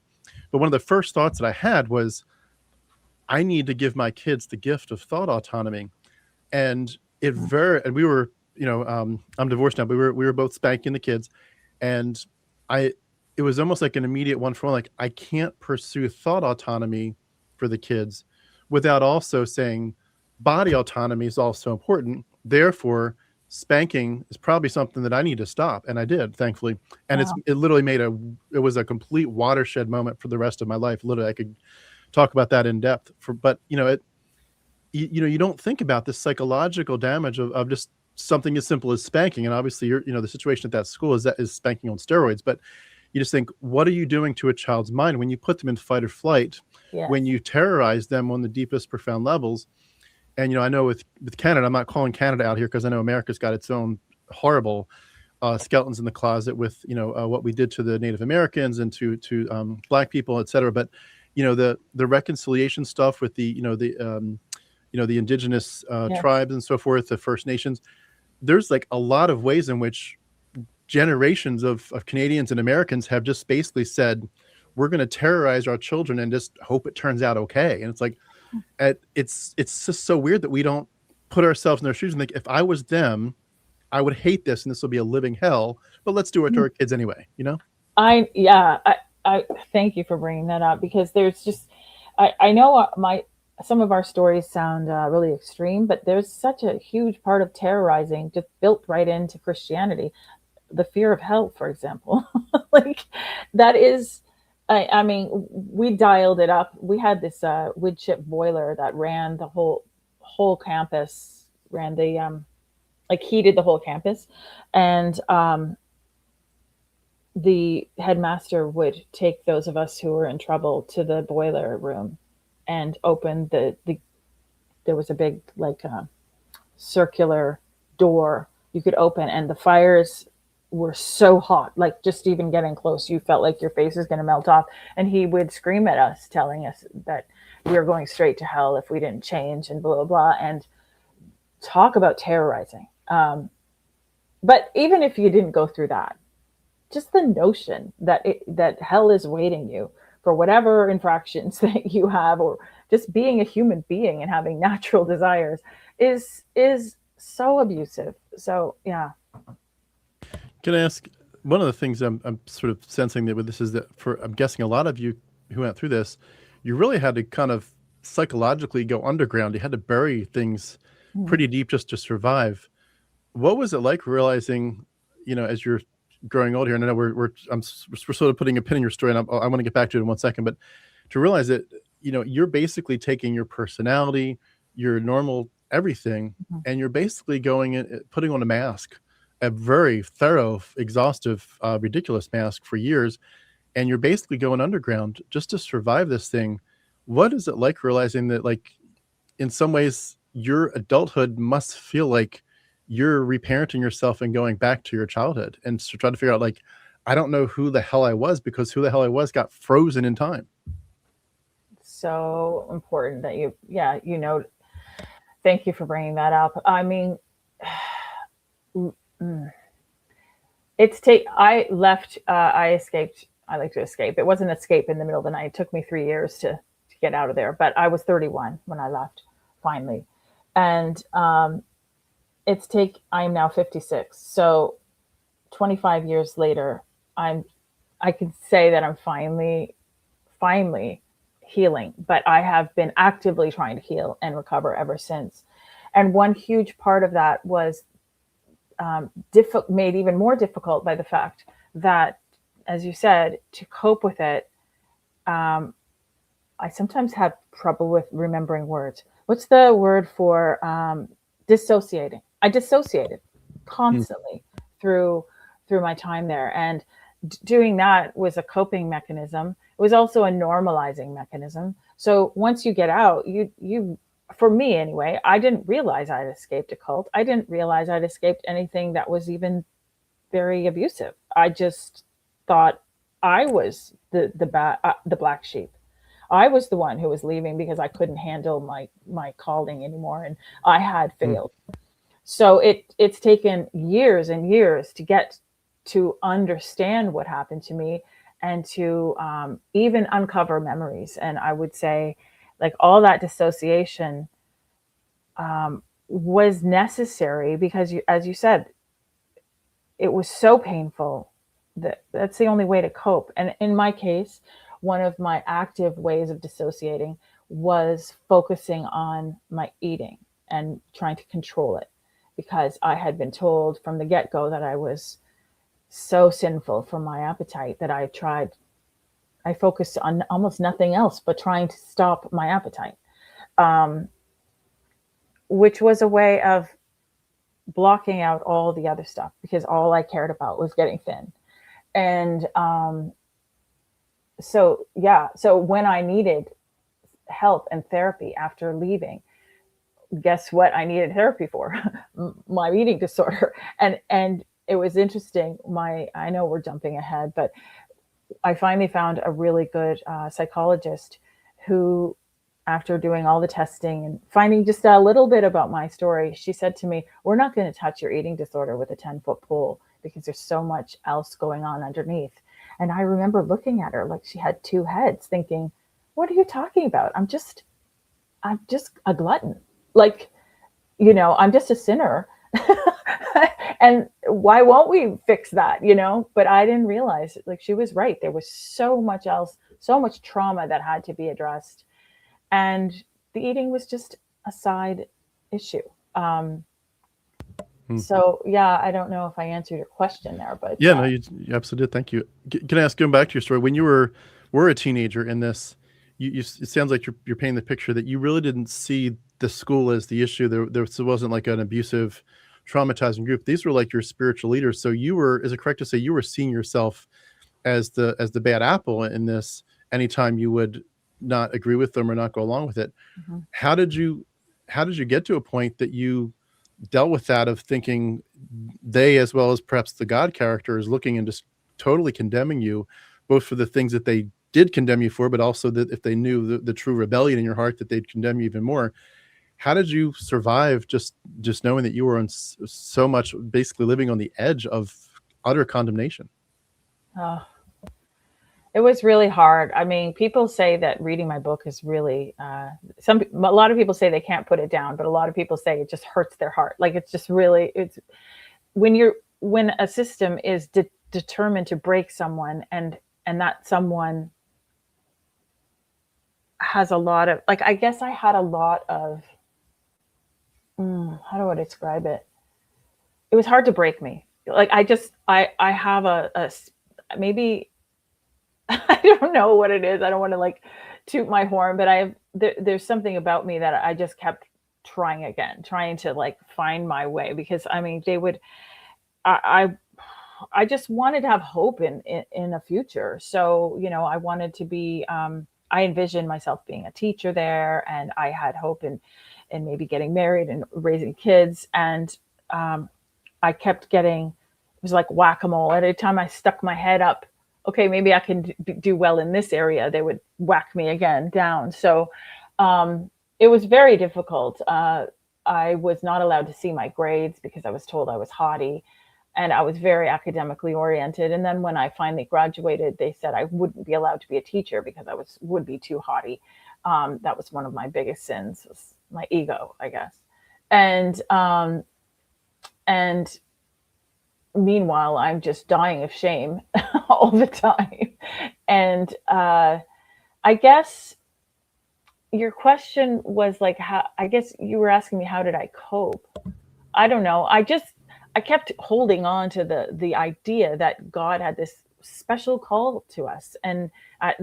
Speaker 1: But one of the first thoughts that I had was, I need to give my kids the gift of thought autonomy. And and we were, I'm divorced now, but we were both spanking the kids. And it was almost like an immediate one for one, like, I can't pursue thought autonomy for the kids without also saying body autonomy is also important. Therefore, spanking is probably something that I need to stop. And I did, thankfully. And it literally it was a complete watershed moment for the rest of my life. Literally, I could talk about that in depth but you don't think about the psychological damage of just something as simple as spanking. And obviously the situation at that school is spanking on steroids, but you just think, what are you doing to a child's mind when you put them in fight or flight, when you terrorize them on the deepest, profound levels? And, I know with Canada, I'm not calling Canada out here because I know America's got its own horrible skeletons in the closet with, what we did to the Native Americans and to Black people, et cetera. But, the reconciliation stuff with the indigenous tribes and so forth, the First Nations, there's like a lot of ways in which generations of Canadians and Americans have just basically said, we're going to terrorize our children and just hope it turns out okay. And it's like, it's just so weird that we don't put ourselves in their shoes and think, if I was them, I would hate this and this will be a living hell, but let's do it to our kids anyway,
Speaker 2: I thank you for bringing that up, because there's just, I know some of our stories sound really extreme, but there's such a huge part of terrorizing just built right into Christianity. The fear of hell, for example, like that is, I mean, we dialed it up. We had this wood chip boiler that ran the whole campus, ran the heated the whole campus, and the headmaster would take those of us who were in trouble to the boiler room and open there was a big circular door you could open, and the fires were so hot, like just even getting close, you felt like your face is going to melt off. And he would scream at us, telling us that we were going straight to hell if we didn't change, and blah, blah, blah. And talk about terrorizing. But even if you didn't go through that, just the notion that hell is waiting you for whatever infractions that you have, or just being a human being and having natural desires is so abusive. So, yeah.
Speaker 1: Can I ask, one of the things I'm sort of sensing that with this is that I'm guessing a lot of you who went through this, you really had to kind of psychologically go underground. You had to bury things pretty deep just to survive. What was it like realizing, as you're growing old here, and I know we're sort of putting a pin in your story, and I want to get back to it in 1 second, but to realize that, you're basically taking your personality, your normal everything, and you're basically going and putting on a mask, a very thorough, exhaustive, ridiculous mask for years, and you're basically going underground just to survive this thing. What is it like realizing that, like, in some ways, your adulthood must feel like you're reparenting yourself and going back to your childhood, and to try to figure out, like, I don't know who the hell I was, because who the hell I was got frozen in time.
Speaker 2: So important that thank you for bringing that up. I mean, I left, I escaped. I like to escape. It wasn't escape in the middle of the night. It took me 3 years to get out of there, but I was 31 when I left finally. And, I'm now 56. So 25 years later, I can say that I'm finally healing, but I have been actively trying to heal and recover ever since. And one huge part of that was made even more difficult by the fact that, as you said, to cope with it, I sometimes have trouble with remembering words. What's the word for dissociating? I dissociated constantly through my time there, and doing that was a coping mechanism. It was also a normalizing mechanism. So once you get out, you for me anyway, I didn't realize I'd escaped a cult. I didn't realize I'd escaped anything that was even very abusive. I just thought I was the black sheep. I was the one who was leaving because I couldn't handle my calling anymore, and I had
Speaker 1: Mm.
Speaker 2: failed. So it's taken years and years to get to understand what happened to me, and to even uncover memories. And I would say, like, all that dissociation was necessary because, as you said, it was so painful that that's the only way to cope. And in my case, one of my active ways of dissociating was focusing on my eating and trying to control it, because I had been told from the get-go that I was so sinful for my appetite that I focused on almost nothing else but trying to stop my appetite, which was a way of blocking out all the other stuff, because all I cared about was getting thin. And so when I needed help and therapy after leaving, guess what I needed therapy for? My eating disorder. And it was interesting. I know we're jumping ahead, but I finally found a really good psychologist who, after doing all the testing and finding just a little bit about my story, she said to me, "We're not going to touch your eating disorder with a 10-foot pole, because there's so much else going on underneath." And I remember looking at her like she had two heads, thinking, "What are you talking about? I'm just a glutton. Like, I'm just a sinner." And why won't we fix that? But I didn't realize, like, she was right. There was so much else, so much trauma that had to be addressed. And the eating was just a side issue. So yeah, I don't know if I answered your question there, but
Speaker 1: Yeah, no, you absolutely did. Thank you. Can I ask, going back to your story, when you were a teenager in this, it sounds like you're painting the picture that you really didn't see the school as the issue. There wasn't like an abusive, traumatizing group. These were like your spiritual leaders. So is it correct to say you were seeing yourself as the bad apple in this? Anytime you would not agree with them or not go along with it, how did you get to a point that you dealt with that, of thinking they, as well as perhaps the God character, is looking and just totally condemning you, both for the things that they did condemn you for, but also that if they knew the true rebellion in your heart, that they'd condemn you even more? How did you survive just knowing that you were on so much, basically living on the edge of utter condemnation?
Speaker 2: It was really hard. I mean, people say that reading my book is really, a lot of people say they can't put it down, but a lot of people say it just hurts their heart. Like, it's just really, when a system is determined to break someone, and that someone has a lot of, like, I guess I had a lot of, how do I describe it? It was hard to break me. Like, I have maybe, I don't know what it is. I don't want to, like, toot my horn, but there's something about me that I just kept trying again, trying to, like, find my way, because I mean, I just wanted to have hope in a future. So, I wanted to be, I envisioned myself being a teacher there, and I had hope in maybe getting married and raising kids. And I kept getting, it was like whack-a-mole. Every time I stuck my head up, okay, maybe I can do well in this area, they would whack me again down. So it was very difficult. I was not allowed to see my grades because I was told I was haughty, and I was very academically oriented. And then when I finally graduated, they said I wouldn't be allowed to be a teacher because I would be too haughty. That was one of my biggest sins, was my ego, I guess. And meanwhile, I'm just dying of shame all the time. And I guess your question was like, I guess you were asking me, how did I cope? I don't know. I kept holding on to the idea that God had this special call to us. And I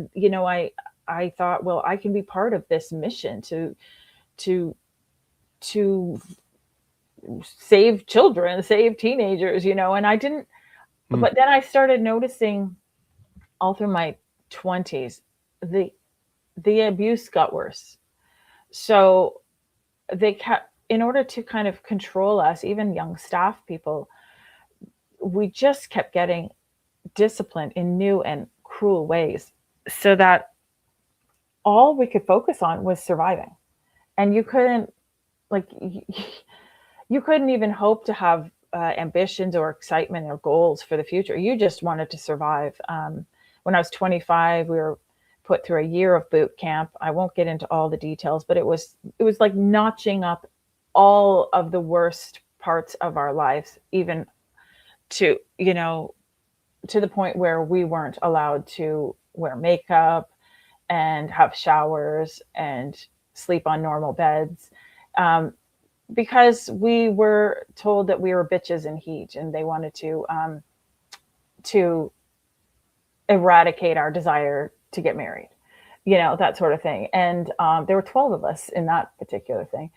Speaker 2: thought, well, I can be part of this mission to save children, save teenagers, and I didn't, but then I started noticing all through my 20s, the abuse got worse. So they kept, in order to kind of control us, even young staff people, we just kept getting disciplined in new and cruel ways, so that all we could focus on was surviving. And you couldn't, like, you couldn't even hope to have ambitions or excitement or goals for the future. You just wanted to survive. When I was 25, we were put through a year of boot camp. I won't get into all the details, but it was like notching up all of the worst parts of our lives, even to, you know, to the point where we weren't allowed to wear makeup and have showers and sleep on normal beds, because we were told that we were bitches in heat, and they wanted to eradicate our desire to get married, you know, that sort of thing. And there were 12 of us in that particular thing.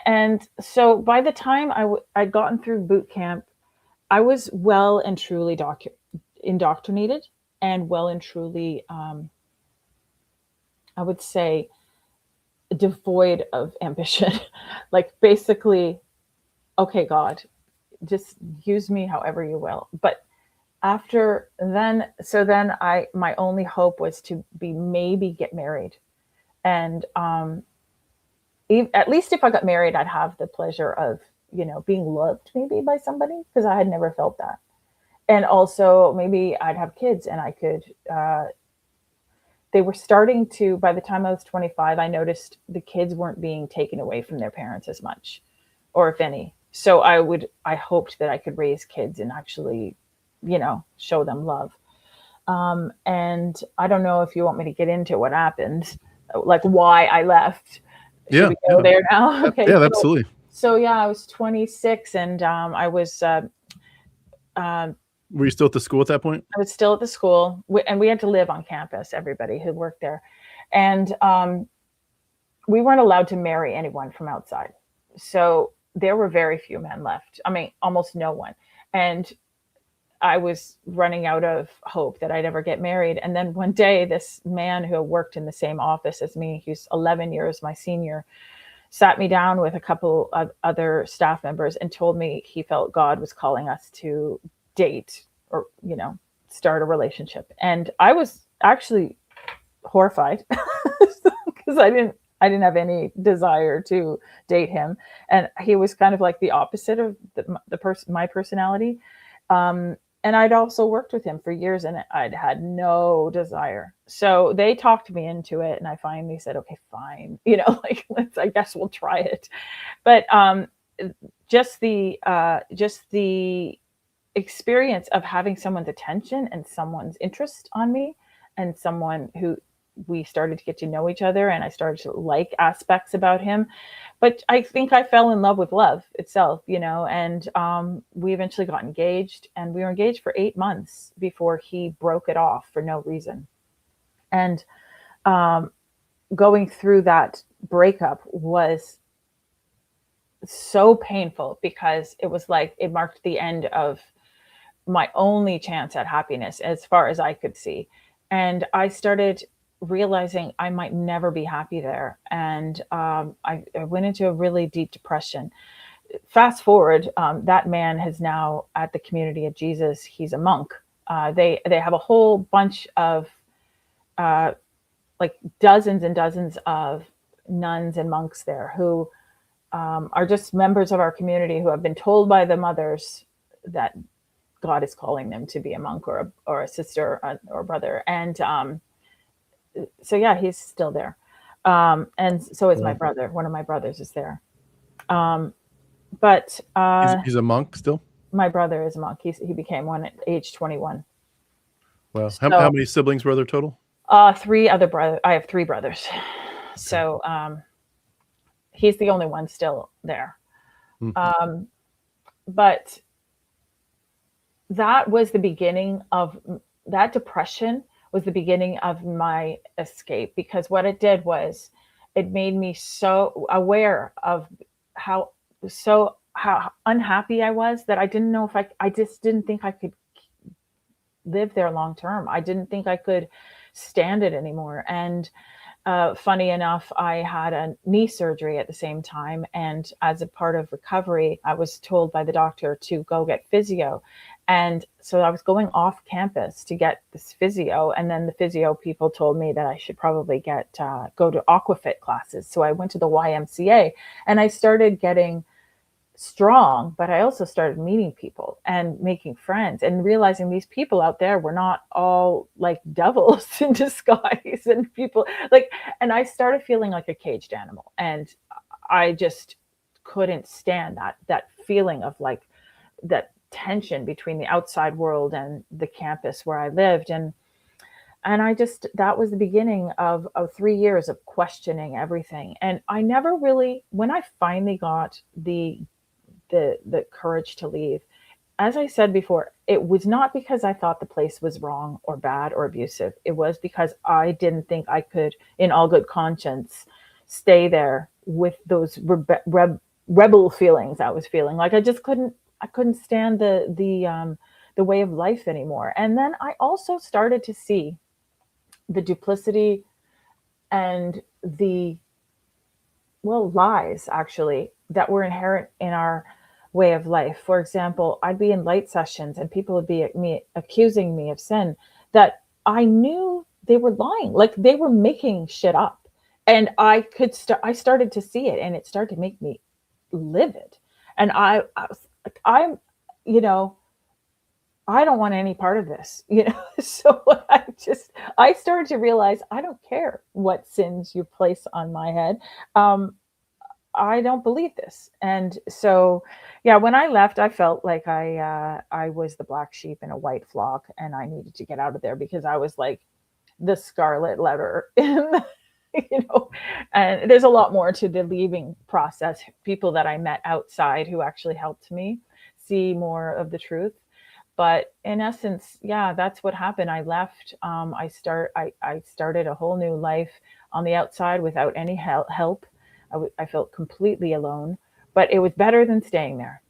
Speaker 2: And so by the time I'd gotten through boot camp, I was well and truly indoctrinated, and well and truly, I would say, devoid of ambition. Like, basically, okay, God, just use me however you will. But after then, my only hope was to maybe get married. And at least if I got married, I'd have the pleasure of, you know, being loved maybe by somebody, because I had never felt that. And also maybe I'd have kids, and I could, they were starting to, by the time I was 25, I noticed the kids weren't being taken away from their parents as much, or if any. So I hoped that I could raise kids and actually, you know, show them love. And I don't know if you want me to get into what happened, like why I left. Should we go there now? Okay.
Speaker 1: Yeah, absolutely.
Speaker 2: So yeah, I was 26, and I was.
Speaker 1: Were you still at the school at that point?
Speaker 2: I was still at the school, and we had to live on campus, everybody who worked there. And we weren't allowed to marry anyone from outside. So there were very few men left. I mean, almost no one. And I was running out of hope that I'd ever get married. And then one day, this man who worked in the same office as me, who's 11 years my senior, sat me down with a couple of other staff members and told me he felt God was calling us to date, or, you know, start a relationship. And I was actually horrified because I didn't have any desire to date him. And he was kind of like the opposite of my personality. And I'd also worked with him for years, and I'd had no desire. So they talked me into it, and I finally said, okay, fine. You know, like, I guess we'll try it. But just the experience of having someone's attention and someone's interest on me, and someone who we started to get to know each other, and I started to like aspects about him. But I think I fell in love with love itself, you know, and we eventually got engaged, and we were engaged for 8 months before he broke it off for no reason. And going through that breakup was so painful, because it was like it marked the end of my only chance at happiness as far as I could see. And I started realizing I might never be happy there. And I went into a really deep depression. Fast forward, that man is now at the Community of Jesus. He's a monk. They have a whole bunch of like dozens and dozens of nuns and monks there who are just members of our community, who have been told by the mothers that God is calling them to be a monk or a sister or brother. And so yeah, he's still there. And so is my brother. One of my brothers is there. But
Speaker 1: he's a monk still?
Speaker 2: My brother is a monk. He became one at age 21.
Speaker 1: Well, so, how many siblings were there total?
Speaker 2: 3 other brothers. I have 3 brothers. So he's the only one still there. Mm-hmm. But that was the beginning of that depression, was the beginning of my escape, because what it did was it made me so aware of how unhappy I was, that I didn't know if I just didn't think I could live there long term. I didn't think I could stand it anymore. And funny enough, I had a knee surgery at the same time. And as a part of recovery, I was told by the doctor to go get physio. And so I was going off campus to get this physio, and then the physio people told me that I should probably go to aquafit classes. So I went to the YMCA, and I started getting strong, but I also started meeting people and making friends and realizing these people out there were not all like devils in disguise and people like, and I started feeling like a caged animal, and I just couldn't stand that feeling of like that tension between the outside world and the campus where I lived. And I just, that was the beginning of 3 years of questioning everything. And I never really, when I finally got the courage to leave, as I said before, it was not because I thought the place was wrong or bad or abusive. It was because I didn't think I could, in all good conscience, stay there with those rebel feelings I was feeling. Like I couldn't stand the way of life anymore. And then I also started to see the duplicity and the, well, lies actually that were inherent in our way of life. For example, I'd be in light sessions and people would be accusing me of sin that I knew they were lying, like they were making shit up. And I started to see it, and it started to make me livid. And I'm, you know, I don't want any part of this, you know. So I started to realize I don't care what sins you place on my head. I don't believe this. And so, yeah, when I left, I felt like I was the black sheep in a white flock, and I needed to get out of there because I was like the scarlet letter in you know. And there's a lot more to the leaving process. People that I met outside who actually helped me see more of the truth. But in essence, yeah, that's what happened. I left. I started a whole new life on the outside without any help. I felt completely alone, but it was better than staying there.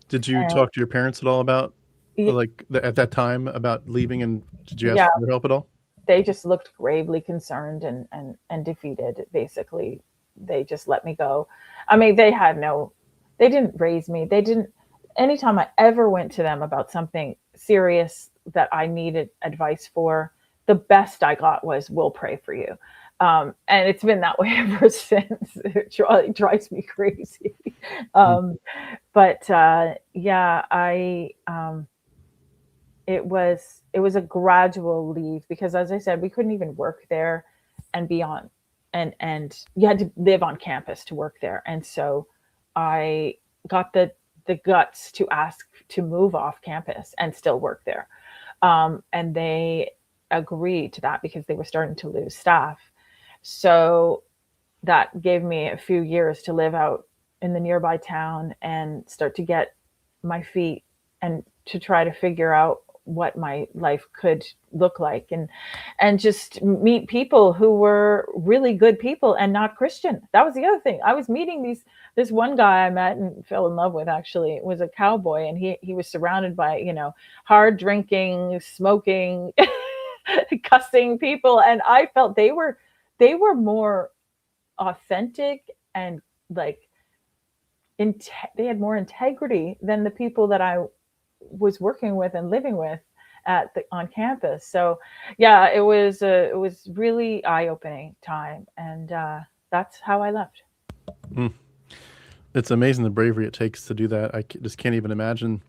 Speaker 1: Did you
Speaker 2: And
Speaker 1: talk to your parents at all about, like, at that time about leaving, and did you ask
Speaker 2: yeah,
Speaker 1: for their help at all?
Speaker 2: they just looked gravely concerned and defeated. Basically, they just let me go. I mean, they didn't raise me. They didn't. Anytime I ever went to them about something serious that I needed advice for, the best I got was, "We'll pray for you." And it's been that way ever since. It drives me crazy.
Speaker 1: Mm.
Speaker 2: But yeah, it was a gradual leave because, as I said, we couldn't even work there and be on, and you had to live on campus to work there. And so I got the guts to ask to move off campus and still work there. And they agreed to that because they were starting to lose staff. So that gave me a few years to live out in the nearby town and start to get my feet and to try to figure out what my life could look like, and just meet people who were really good people and not Christian. That was the other thing. I was meeting this one guy I met and fell in love with, actually, was a cowboy, and he was surrounded by, you know, hard drinking, smoking, cussing people, and I felt they were more authentic and like they had more integrity than the people that I was working with and living with on campus. So yeah, it was really eye-opening time, and that's how I left.
Speaker 1: Mm. It's amazing the bravery it takes to do that. Just can't even imagine,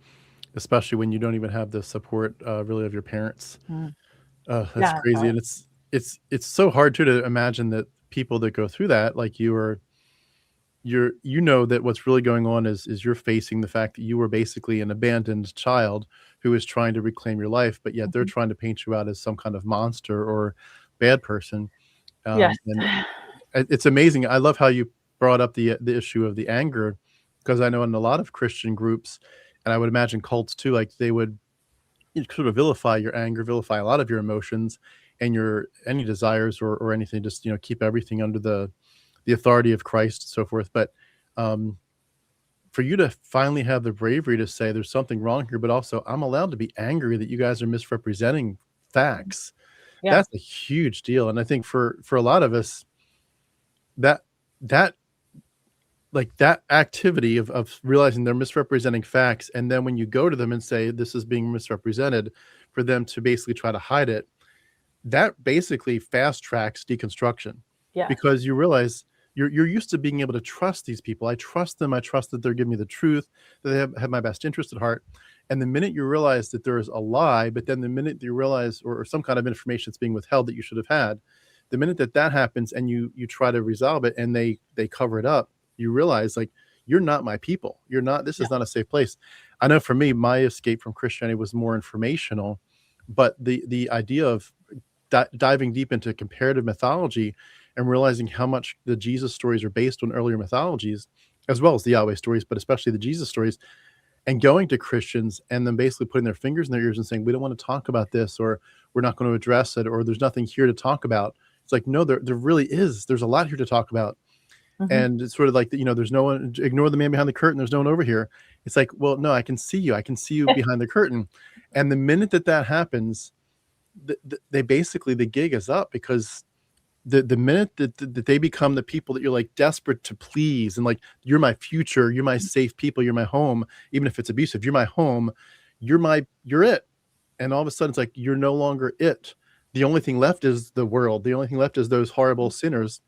Speaker 1: especially when you don't even have the support really of your parents. That's
Speaker 2: Yeah,
Speaker 1: crazy, and it's so hard too to imagine that people that go through that, like you know that what's really going on is you're facing the fact that you were basically an abandoned child who is trying to reclaim your life, but yet they're trying to paint you out as some kind of monster or bad person.
Speaker 2: yes,
Speaker 1: And it's amazing. I love how you brought up the issue of the anger, because I know in a lot of Christian groups, and I would imagine cults too, like they would sort of vilify your anger, vilify a lot of your emotions and your any desires or anything. Just keep everything under the authority of Christ and so forth. But um, for you to finally have the bravery to say there's something wrong here, but also I'm allowed to be angry that you guys are misrepresenting facts.
Speaker 2: yeah,
Speaker 1: That's a huge deal. And I think for a lot of us, that that like that activity of realizing they're misrepresenting facts, and then when you go to them and say this is being misrepresented, for them to basically try to hide it, that basically fast tracks deconstruction,
Speaker 2: Yeah.
Speaker 1: because you realize you're used to being able to trust these people. I trust them. I trust that they're giving me the truth, that they have my best interest at heart. And the minute you realize that there is a lie, but then the minute you realize, or some kind of information that's being withheld that you should have had, the minute that that happens and you try to resolve it and they cover it up, you realize, like, you're not my people. You're not. This
Speaker 2: Yeah.
Speaker 1: is not a safe place. I know for me, my escape from Christianity was more informational, but the idea of diving deep into comparative mythology and realizing how much the Jesus stories are based on earlier mythologies, as well as the Yahweh stories, but especially the Jesus stories, and going to Christians and then basically putting their fingers in their ears and saying, we don't want to talk about this, or we're not going to address it, or there's nothing here to talk about. It's like, no, there really is. There's a lot here to talk about.
Speaker 2: Mm-hmm.
Speaker 1: And it's sort of like, there's no one, ignore the man behind the curtain. There's no one over here. It's like, well, no, I can see you. I can see you behind the curtain. And the minute that that happens, they basically, the gig is up, because the minute that they become the people that you're like desperate to please, and like, you're my future, you're my safe people, you're my home, even if it's abusive, you're my home, you're it. And all of a sudden it's like, you're no longer it. The only thing left is the world. The only thing left is those horrible sinners.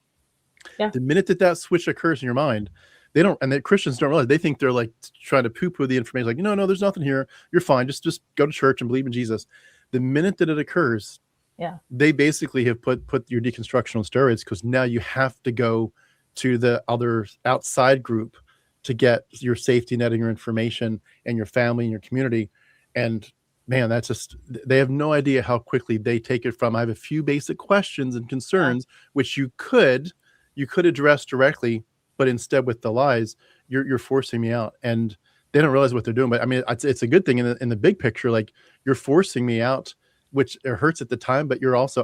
Speaker 2: Yeah.
Speaker 1: The minute that switch occurs in your mind, they don't, and the Christians don't realize, they think they're like trying to poo-poo the information, like, no, there's nothing here, you're fine, just go to church and believe in Jesus. The minute that it occurs,
Speaker 2: Yeah.
Speaker 1: they basically have put your deconstruction on steroids, because now you have to go to the other outside group to get your safety net and your information and your family and your community. And man, that's just, they have no idea how quickly they take it from, I have a few basic questions and concerns, which you could address directly, but instead with the lies, you're forcing me out. And they don't realize what they're doing. But I mean, it's a good thing in the big picture. Like, you're forcing me out, which it hurts at the time, but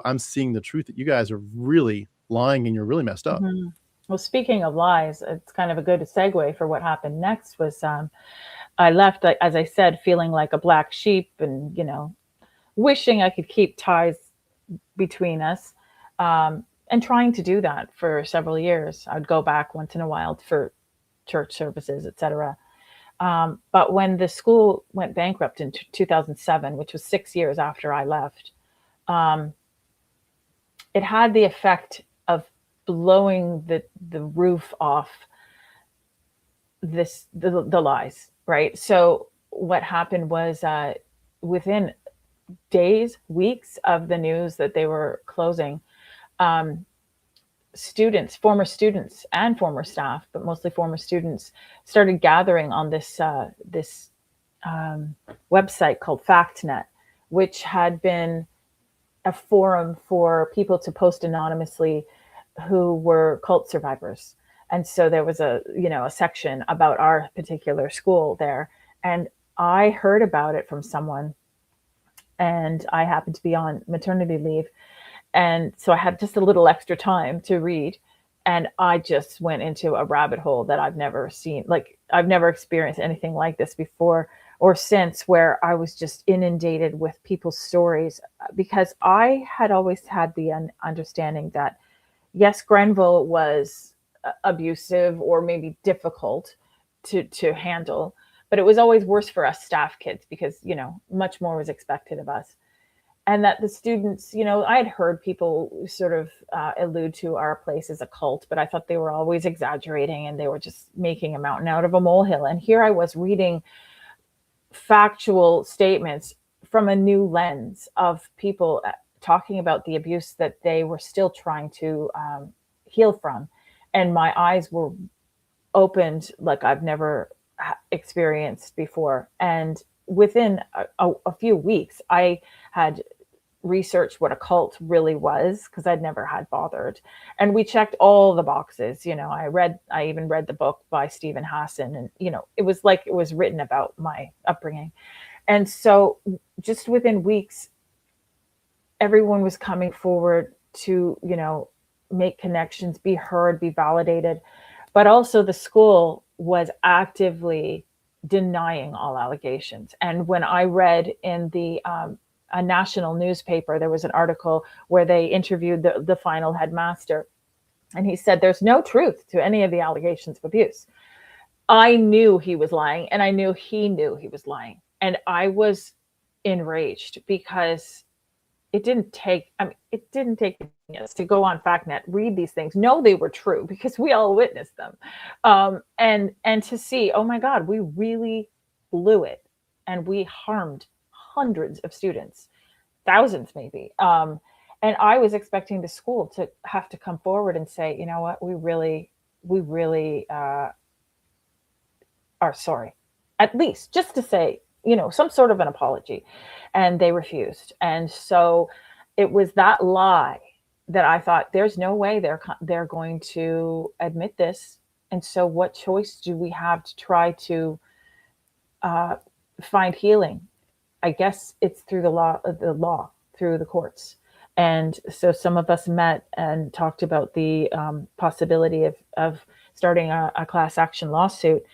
Speaker 1: I'm seeing the truth that you guys are really lying and you're really messed up.
Speaker 2: Mm-hmm. Well, speaking of lies, it's kind of a good segue for what happened next. Was I left, as I said, feeling like a black sheep, and wishing I could keep ties between us, and trying to do that for several years. I'd go back once in a while for church services, etc. But when the school went bankrupt in 2007, which was 6 years after I left, it had the effect of blowing the roof off the lies, right? So what happened was, within days, weeks of the news that they were closing, former students and former staff, but mostly former students, started gathering on this website called FactNet, which had been a forum for people to post anonymously who were cult survivors. And so there was a section about our particular school there. And I heard about it from someone, and I happened to be on maternity leave. And so I had just a little extra time to read. And I just went into a rabbit hole that I've never seen. Like, I've never experienced anything like this before or since, where I was just inundated with people's stories, because I had always had the understanding that, yes, Grenville was abusive or maybe difficult to handle, but it was always worse for us staff kids, because, much more was expected of us. And that the students, I had heard people sort of allude to our place as a cult, but I thought they were always exaggerating and they were just making a mountain out of a molehill. And here I was reading factual statements from a new lens of people talking about the abuse that they were still trying to heal from. And my eyes were opened like I've never experienced before. And within a few weeks, I had researched what a cult really was, because I'd never had bothered. And we checked all the boxes. I even read the book by Stephen Hassan, and, it was like it was written about my upbringing. And so just within weeks, everyone was coming forward to, make connections, be heard, be validated. But also the school was actively denying all allegations. And when I read in a national newspaper, there was an article where they interviewed the final headmaster, And he said, there's no truth to any of the allegations of abuse. I knew he was lying, and I knew he was lying. And I was enraged because it didn't take us to go on FactNet, read these things, know they were true because we all witnessed them. And to see, oh my God, we really blew it. And we harmed hundreds of students, thousands maybe. And I was expecting the school to have to come forward and say, you know what, we really are sorry. At least just to say, some sort of an apology. And they refused. And so it was that lie that I thought, there's no way they're going to admit this. And so what choice do we have to try to find healing? I guess it's through the law, through the courts. And so some of us met and talked about the possibility of starting a class action lawsuit.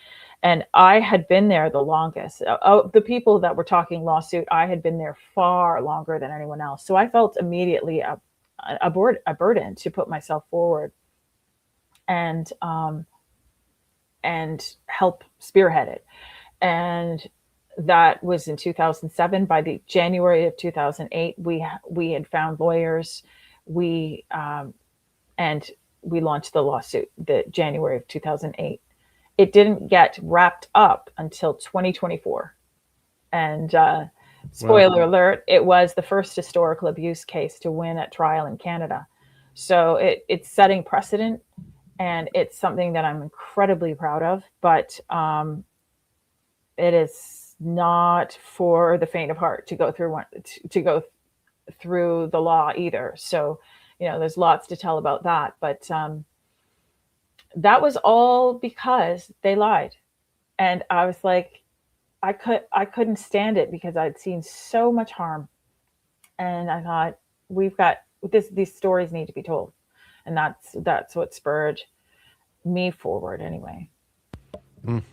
Speaker 2: And I had been there the longest. The people that were talking lawsuit, I had been there far longer than anyone else. So I felt immediately a burden to put myself forward and help spearhead it. And that was in 2007. By the January of 2008, we had found lawyers. And we launched the lawsuit the January of 2008. It didn't get wrapped up until 2024. And spoiler alert, it was the first historical abuse case to win at trial in Canada. So it's setting precedent, and it's something that I'm incredibly proud of. But it is not for the faint of heart to go through the law either. So, there's lots to tell about that. But that was all because they lied. And I was like, I couldn't stand it because I'd seen so much harm. And I thought, we've got these stories need to be told. And that's what spurred me forward anyway.
Speaker 1: Mm.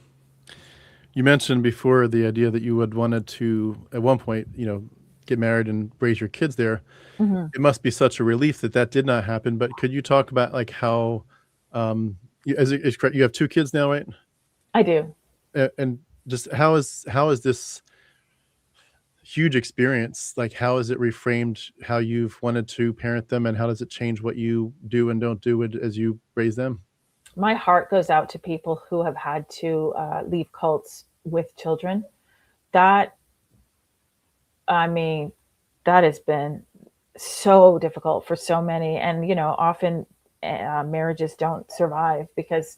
Speaker 1: You mentioned before the idea that you had wanted to, at one point, get married and raise your kids there. Mm-hmm. It must be such a relief that did not happen. But could you talk about like how, is correct, you have 2 kids now, right?
Speaker 2: I do.
Speaker 1: And just how is this huge experience, like how is it reframed how you've wanted to parent them, and how does it change what you do and don't do as you raise them?
Speaker 2: My heart goes out to people who have had to leave cults with children. That has been so difficult for so many. And, often marriages don't survive because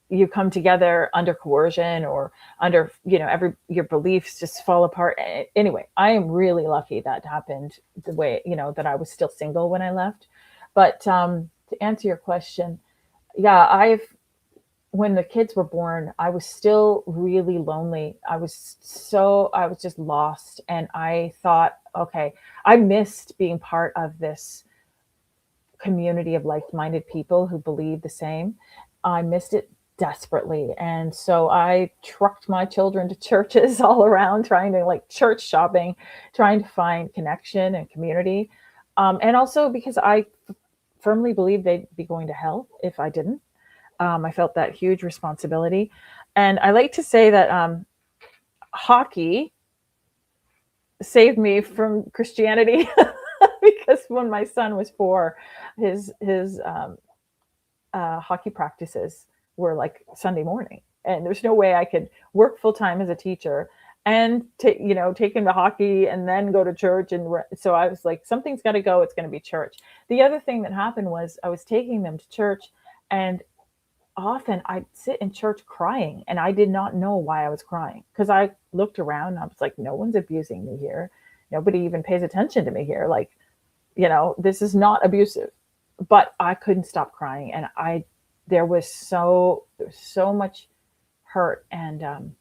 Speaker 2: you come together under coercion or under, your beliefs just fall apart. Anyway, I am really lucky that happened the way, that I was still single when I left. But to answer your question, yeah, when the kids were born, I was still really lonely. I was just lost. And I thought, okay, I missed being part of this community of like-minded people who believe the same. I missed it desperately. And so I trucked my children to churches all around, trying to church shopping, trying to find connection and community. And also because I firmly believed they'd be going to hell if I didn't. I felt that huge responsibility. And I like to say that hockey saved me from Christianity because when my son was 4, his hockey practices were like Sunday morning, and there's no way I could work full time as a teacher and take him to hockey and then go to church. And so I was like, something's got to go. It's going to be church. The other thing that happened was I was taking them to church, and often I'd sit in church crying, and I did not know why I was crying because I looked around and I was like, no one's abusing me here. Nobody even pays attention to me here. This is not abusive. But I couldn't stop crying, and there was so much hurt and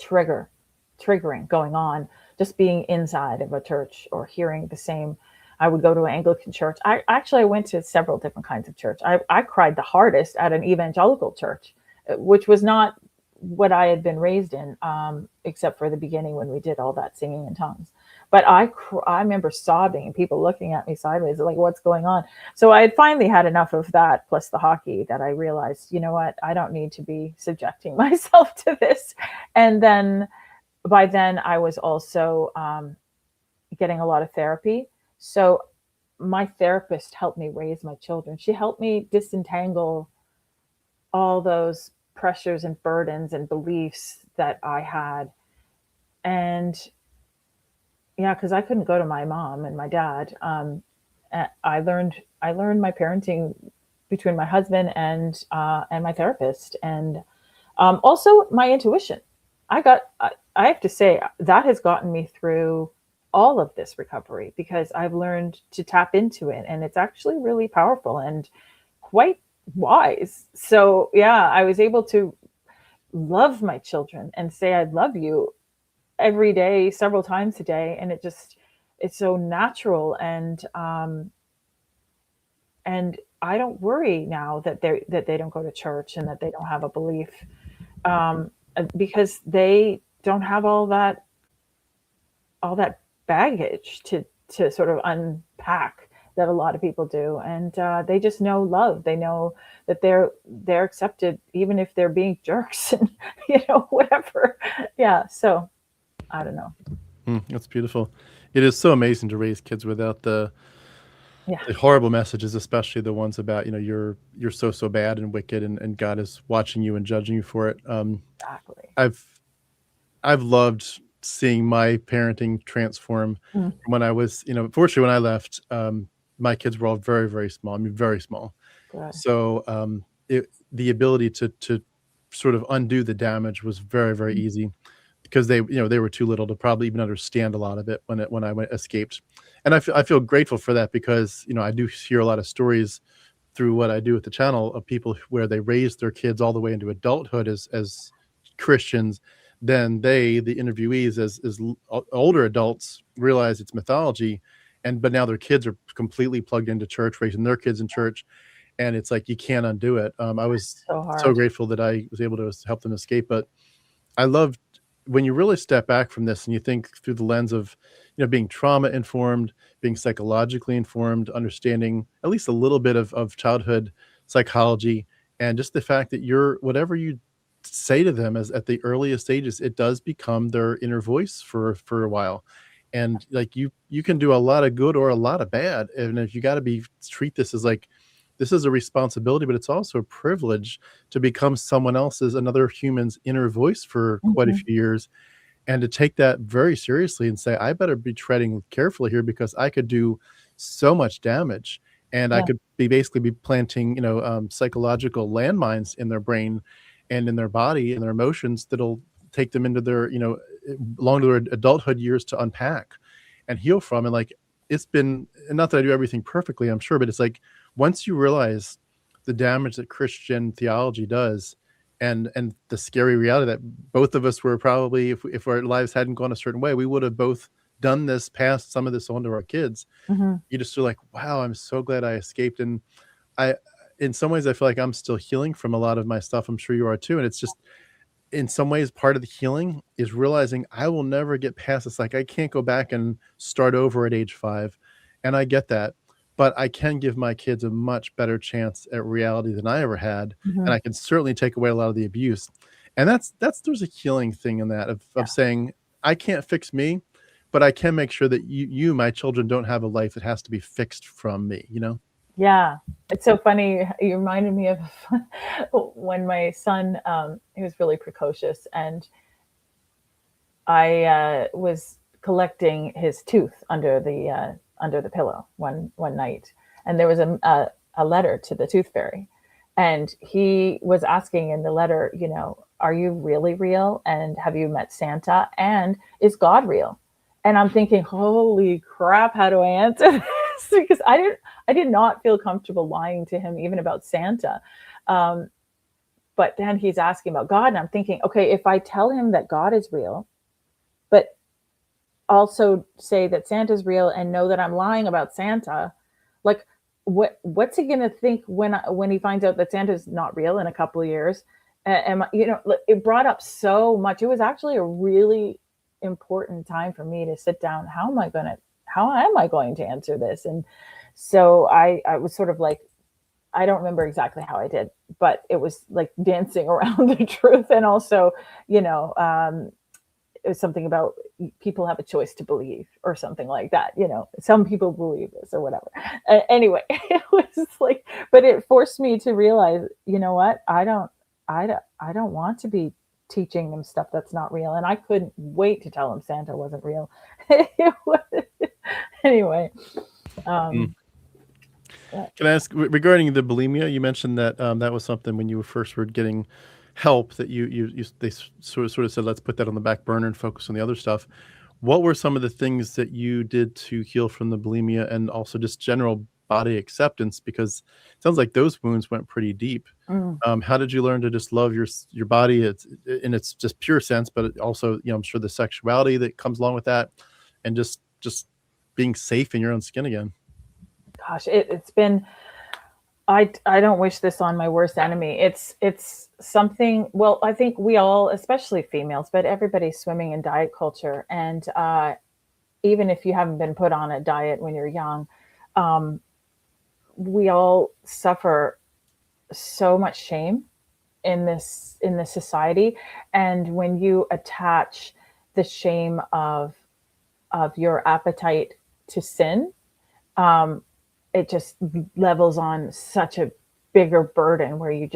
Speaker 2: triggering going on just being inside of a church or hearing the same. I would go to an Anglican church. I went to several different kinds of church. I cried the hardest at an evangelical church, which was not what I had been raised in, except for the beginning when we did all that singing in tongues. But I remember sobbing and people looking at me sideways, like, what's going on? So I had finally had enough of that, plus the hockey, that I realized, you know what, I don't need to be subjecting myself to this. And then by then I was also getting a lot of therapy. So my therapist helped me raise my children. She helped me disentangle all those pressures and burdens and beliefs that I had. And yeah, because I couldn't go to my mom and my dad. I learned my parenting between my husband and my therapist, and also my intuition. I have to say that has gotten me through all of this recovery, because I've learned to tap into it, and it's actually really powerful and quite wise. So yeah, I was able to love my children and say I love you every day, several times a day, and it's so natural. And I don't worry now that they don't go to church and that they don't have a belief, because they don't have all that baggage to sort of unpack that a lot of people do. And they just know love. They know that they're accepted, even if they're being jerks and whatever. Yeah. So I don't know.
Speaker 1: That's beautiful. It is so amazing to raise kids without the horrible messages, especially the ones about, you're so bad and wicked, and God is watching you and judging you for it.
Speaker 2: Exactly.
Speaker 1: I've loved seeing my parenting transform from when I was, fortunately when I left, my kids were all very, very small. I mean, very small.
Speaker 2: Good.
Speaker 1: So the ability to sort of undo the damage was very, very easy, because they were too little to probably even understand a lot of it when I escaped. And I feel grateful for that, because, I do hear a lot of stories through what I do with the channel of people where they raised their kids all the way into adulthood as Christians. Then the interviewees, as older adults, realize it's mythology, but now their kids are completely plugged into church, raising their kids in church, and it's like you can't undo it. I was so grateful that I was able to help them escape. But I loved when you really step back from this and you think through the lens of, being trauma informed, being psychologically informed, understanding at least a little bit of childhood psychology, and just the fact that whatever you say to them as at the earliest stages, it does become their inner voice for a while. And like you can do a lot of good or a lot of bad. And if you got to treat this as like, this is a responsibility, but it's also a privilege to become another human's inner voice for quite a few years. And to take that very seriously and say, I better be treading carefully here, because I could do so much damage, and I could basically be planting, psychological landmines in their brain and in their body and their emotions that'll take them into their, long to their adulthood years to unpack and heal from. And like, it's been, not that I do everything perfectly, I'm sure, but it's like, once you realize the damage that Christian theology does, and the scary reality that both of us were probably, if our lives hadn't gone a certain way, we would have both done this, passed some of this on to our kids. You just feel like, wow, I'm so glad I escaped. And in some ways, I feel like I'm still healing from a lot of my stuff. I'm sure you are too. And it's just, in some ways, part of the healing is realizing I will never get past this. Like, I can't go back and start over at age 5. And I get that. But I can give my kids a much better chance at reality than I ever had. And I can certainly take away a lot of the abuse. And there's a healing thing in that of saying, I can't fix me, but I can make sure that you, my children, don't have a life that has to be fixed from me,
Speaker 2: Yeah. It's so funny. You reminded me of when my son, he was really precocious, and I was collecting his tooth under the pillow one night, and there was a letter to the tooth fairy, and he was asking in the letter, are you really real, and have you met Santa, and is God real? And I'm thinking, holy crap, how do I answer this? Because I did not feel comfortable lying to him even about Santa. But then he's asking about God, and I'm thinking, okay, if I tell him that God is real, but also say that Santa's real and know that I'm lying about Santa, like what's he gonna think when he finds out that Santa's not real in a couple of years? And it brought up so much. It was actually a really important time for me to sit down. How am I going to answer this? And so I was sort of like, I don't remember exactly how I did, but it was like dancing around the truth. And also, it was something about people have a choice to believe or something like that. Some people believe this or whatever. Anyway, it was like, but it forced me to realize, you know what? I don't want to be teaching them stuff that's not real. And I couldn't wait to tell them Santa wasn't real. Anyway.
Speaker 1: Can I ask regarding the bulimia? You mentioned that that was something when you first were getting help that they sort of said, let's put that on the back burner and focus on the other stuff. What were some of the things that you did to heal from the bulimia and also just general body acceptance? Because it sounds like those wounds went pretty deep. How did you learn to just love your body in its just pure sense, but also, I'm sure the sexuality that comes along with that, and just being safe in your own skin again?
Speaker 2: Gosh, it's been, I don't wish this on my worst enemy. It's something, well, I think we all, especially females, but everybody's swimming in diet culture. And even if you haven't been put on a diet when you're young, we all suffer so much shame in this society. And when you attach the shame of your appetite to sin, it just levels on such a bigger burden where you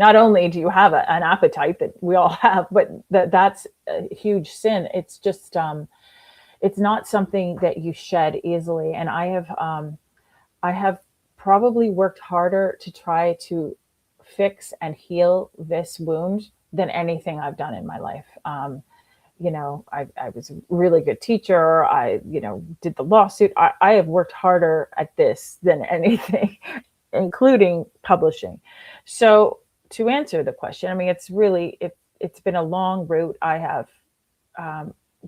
Speaker 2: not only do you have an appetite that we all have, but that's a huge sin. It's just, it's not something that you shed easily. And I have probably worked harder to try to fix and heal this wound than anything I've done in my life. I was a really good teacher. I did the lawsuit. I have worked harder at this than anything, including publishing. So to answer the question, I mean, it's been a long route. I have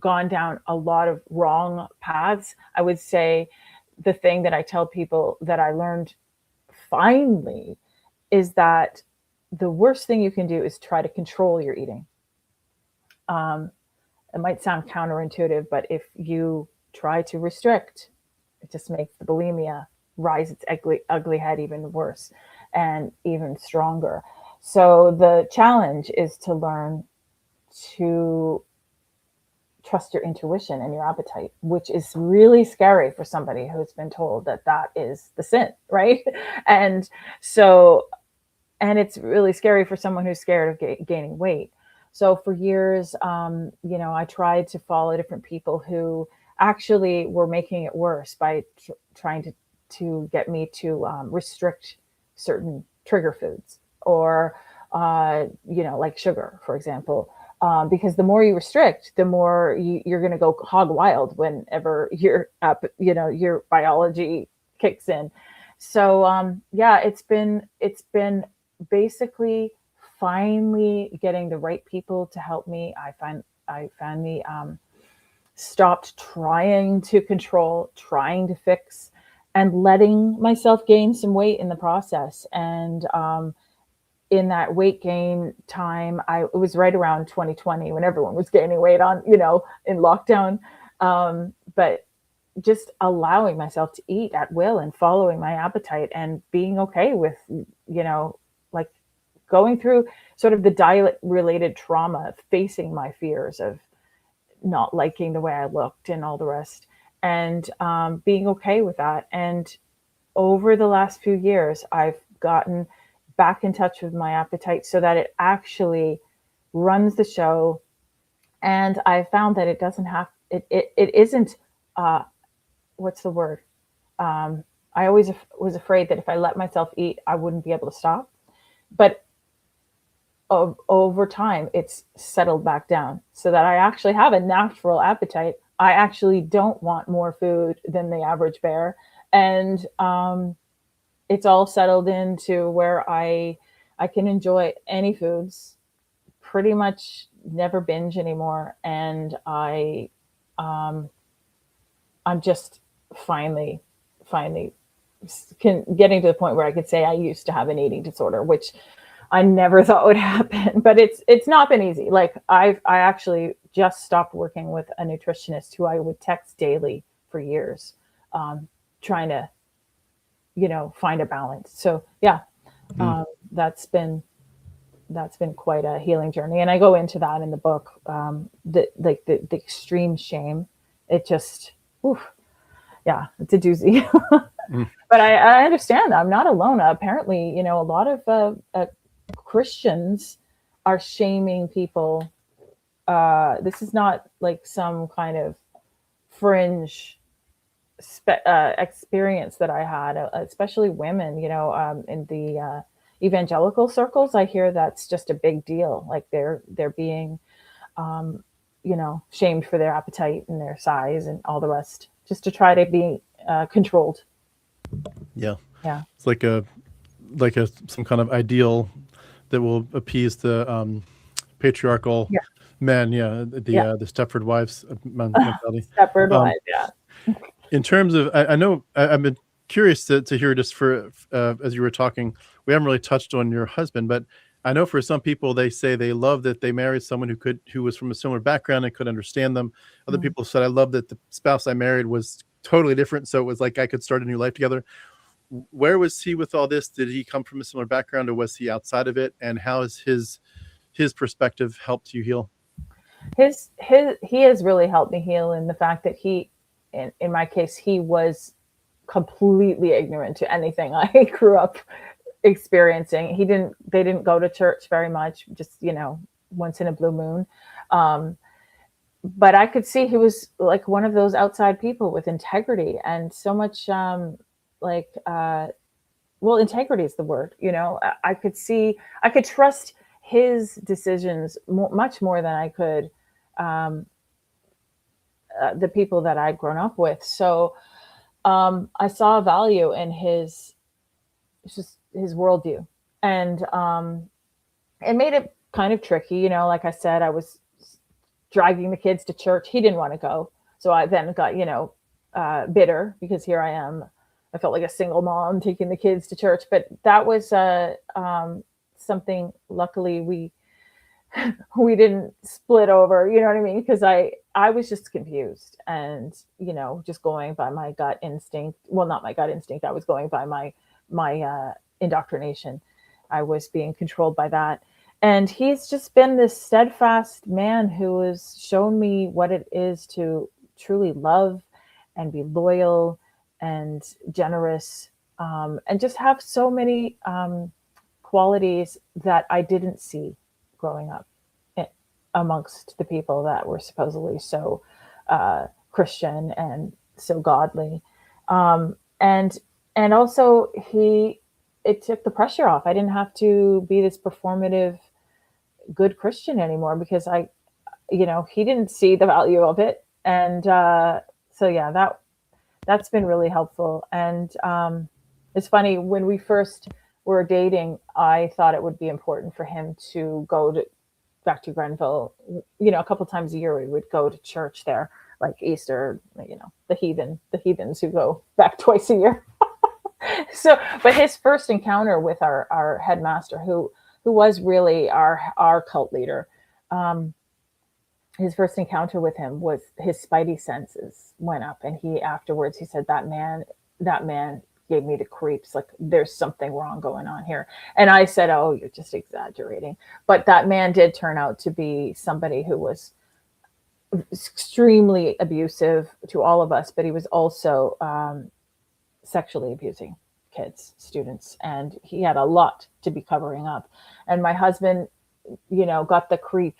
Speaker 2: gone down a lot of wrong paths. I would say the thing that I tell people that I learned finally is that the worst thing you can do is try to control your eating. It might sound counterintuitive, but if you try to restrict, it just makes the bulimia rise its ugly head even worse and even stronger. So the challenge is to learn to trust your intuition and your appetite, which is really scary for somebody who's been told that is the sin, right? And it's really scary for someone who's scared of gaining weight. So for years, I tried to follow different people who actually were making it worse by trying to get me to restrict certain trigger foods or, like sugar, for example, because the more you restrict, the more you're going to go hog wild whenever your biology kicks in. So, it's been basically finally getting the right people to help me. I finally stopped trying to control, trying to fix, and letting myself gain some weight in the process. And in that weight gain time, it was right around 2020 when everyone was gaining weight in lockdown. But just allowing myself to eat at will and following my appetite and being okay with, like going through sort of the diet related trauma, facing my fears of not liking the way I looked and all the rest, and being okay with that. And over the last few years, I've gotten back in touch with my appetite so that it actually runs the show. And I found that it doesn't have, it isn't, what's the word? I always was afraid that if I let myself eat, I wouldn't be able to stop. But over time, it's settled back down so that I actually have a natural appetite. I actually don't want more food than the average bear. And it's all settled into where I can enjoy any foods, pretty much never binge anymore. And I'm just finally getting to the point where I could say I used to have an eating disorder, which I never thought would happen, but it's not been easy. Like I actually just stopped working with a nutritionist who I would text daily for years, trying to, find a balance. So yeah,
Speaker 1: Mm.
Speaker 2: that's been quite a healing journey, and I go into that in the book. The extreme shame, it just, oof, yeah, it's a doozy.
Speaker 1: Mm.
Speaker 2: But I understand. I'm not alone. Apparently, a lot of Christians are shaming people. This is not like some kind of fringe experience that I had, especially women. In the evangelical circles, I hear that's just a big deal. Like they're being, um, shamed for their appetite and their size and all the rest, just to try to be controlled.
Speaker 1: Yeah.
Speaker 2: Yeah.
Speaker 1: It's like a some kind of ideal that will appease the patriarchal
Speaker 2: Yeah.
Speaker 1: men. Yeah,
Speaker 2: Yeah.
Speaker 1: the Stepford wives mentality.
Speaker 2: Stepford
Speaker 1: Um,
Speaker 2: wives. Yeah.
Speaker 1: in terms of, I know I've been curious to hear just for as you were talking, we haven't really touched on your husband, but I know for some people they say they love that they married someone who was from a similar background and could understand them. Other
Speaker 2: Mm.
Speaker 1: people said I love that the spouse I married was totally different, so it was like I could start a new life together. Where was he with all this? Did he come from a similar background, or was he outside of it? And how has his perspective helped you heal?
Speaker 2: His he has really helped me heal in the fact that in my case, he was completely ignorant to anything I grew up experiencing. They didn't go to church very much, just, once in a blue moon. Um, but I could see he was like one of those outside people with integrity and so much, like, well, integrity is the word. I could see, I could trust his decisions much more than I could, um, the people that I'd grown up with. So I saw value in his worldview, and it made it kind of tricky. Like I said, I was dragging the kids to church. He didn't want to go, so I then got bitter because here I am. I felt like a single mom taking the kids to church, but that was something. Luckily, we didn't split over. You know what I mean? Because I was just confused and just going by my gut instinct. Well, not my gut instinct. I was going by my indoctrination. I was being controlled by that. And he's just been this steadfast man who has shown me what it is to truly love and be loyal and generous, and just have so many qualities that I didn't see growing up amongst the people that were supposedly so Christian and so godly. And also it took the pressure off. I didn't have to be this performative good Christian anymore because he didn't see the value of it. And so yeah, that's been really helpful. And it's funny, when we first were dating, I thought it would be important for him to go back to Grenville. A couple times a year we would go to church there, like Easter. The heathens who go back twice a year. So, but his first encounter with our headmaster, who was really our cult leader, his first encounter with him was his spidey senses went up, and he said that man gave me the creeps. Like there's something wrong going on here. And I said, oh, you're just exaggerating. But that man did turn out to be somebody who was extremely abusive to all of us, but he was also sexually abusing kids, students, and he had a lot to be covering up. And my husband, got the creep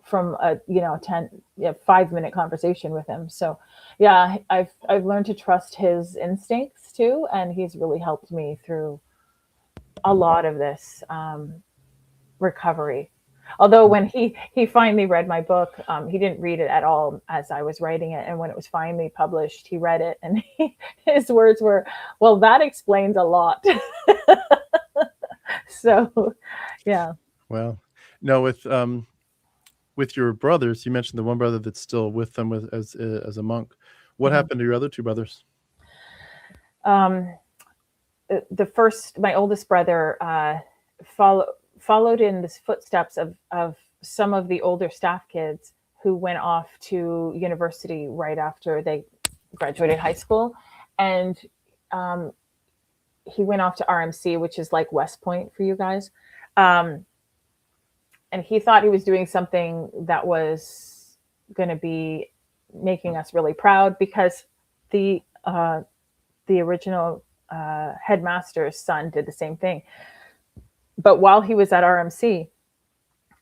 Speaker 2: from a 5-minute conversation with him. So yeah, I've learned to trust his instincts too, and he's really helped me through a lot of this recovery. Although when he finally read my book, he didn't read it at all as I was writing it, and when it was finally published, he read it, and his words were, "Well, that explains a lot." So, yeah.
Speaker 1: Well, no, with your brothers, you mentioned the one brother that's still with them as a monk. What
Speaker 2: Mhm.
Speaker 1: happened to your other two brothers?
Speaker 2: Um, my oldest brother followed in the footsteps of some of the older staff kids who went off to university right after they graduated high school. And he went off to RMC, which is like West Point for you guys. And he thought he was doing something that was going to be making us really proud, because the original headmaster's son did the same thing. But while he was at RMC,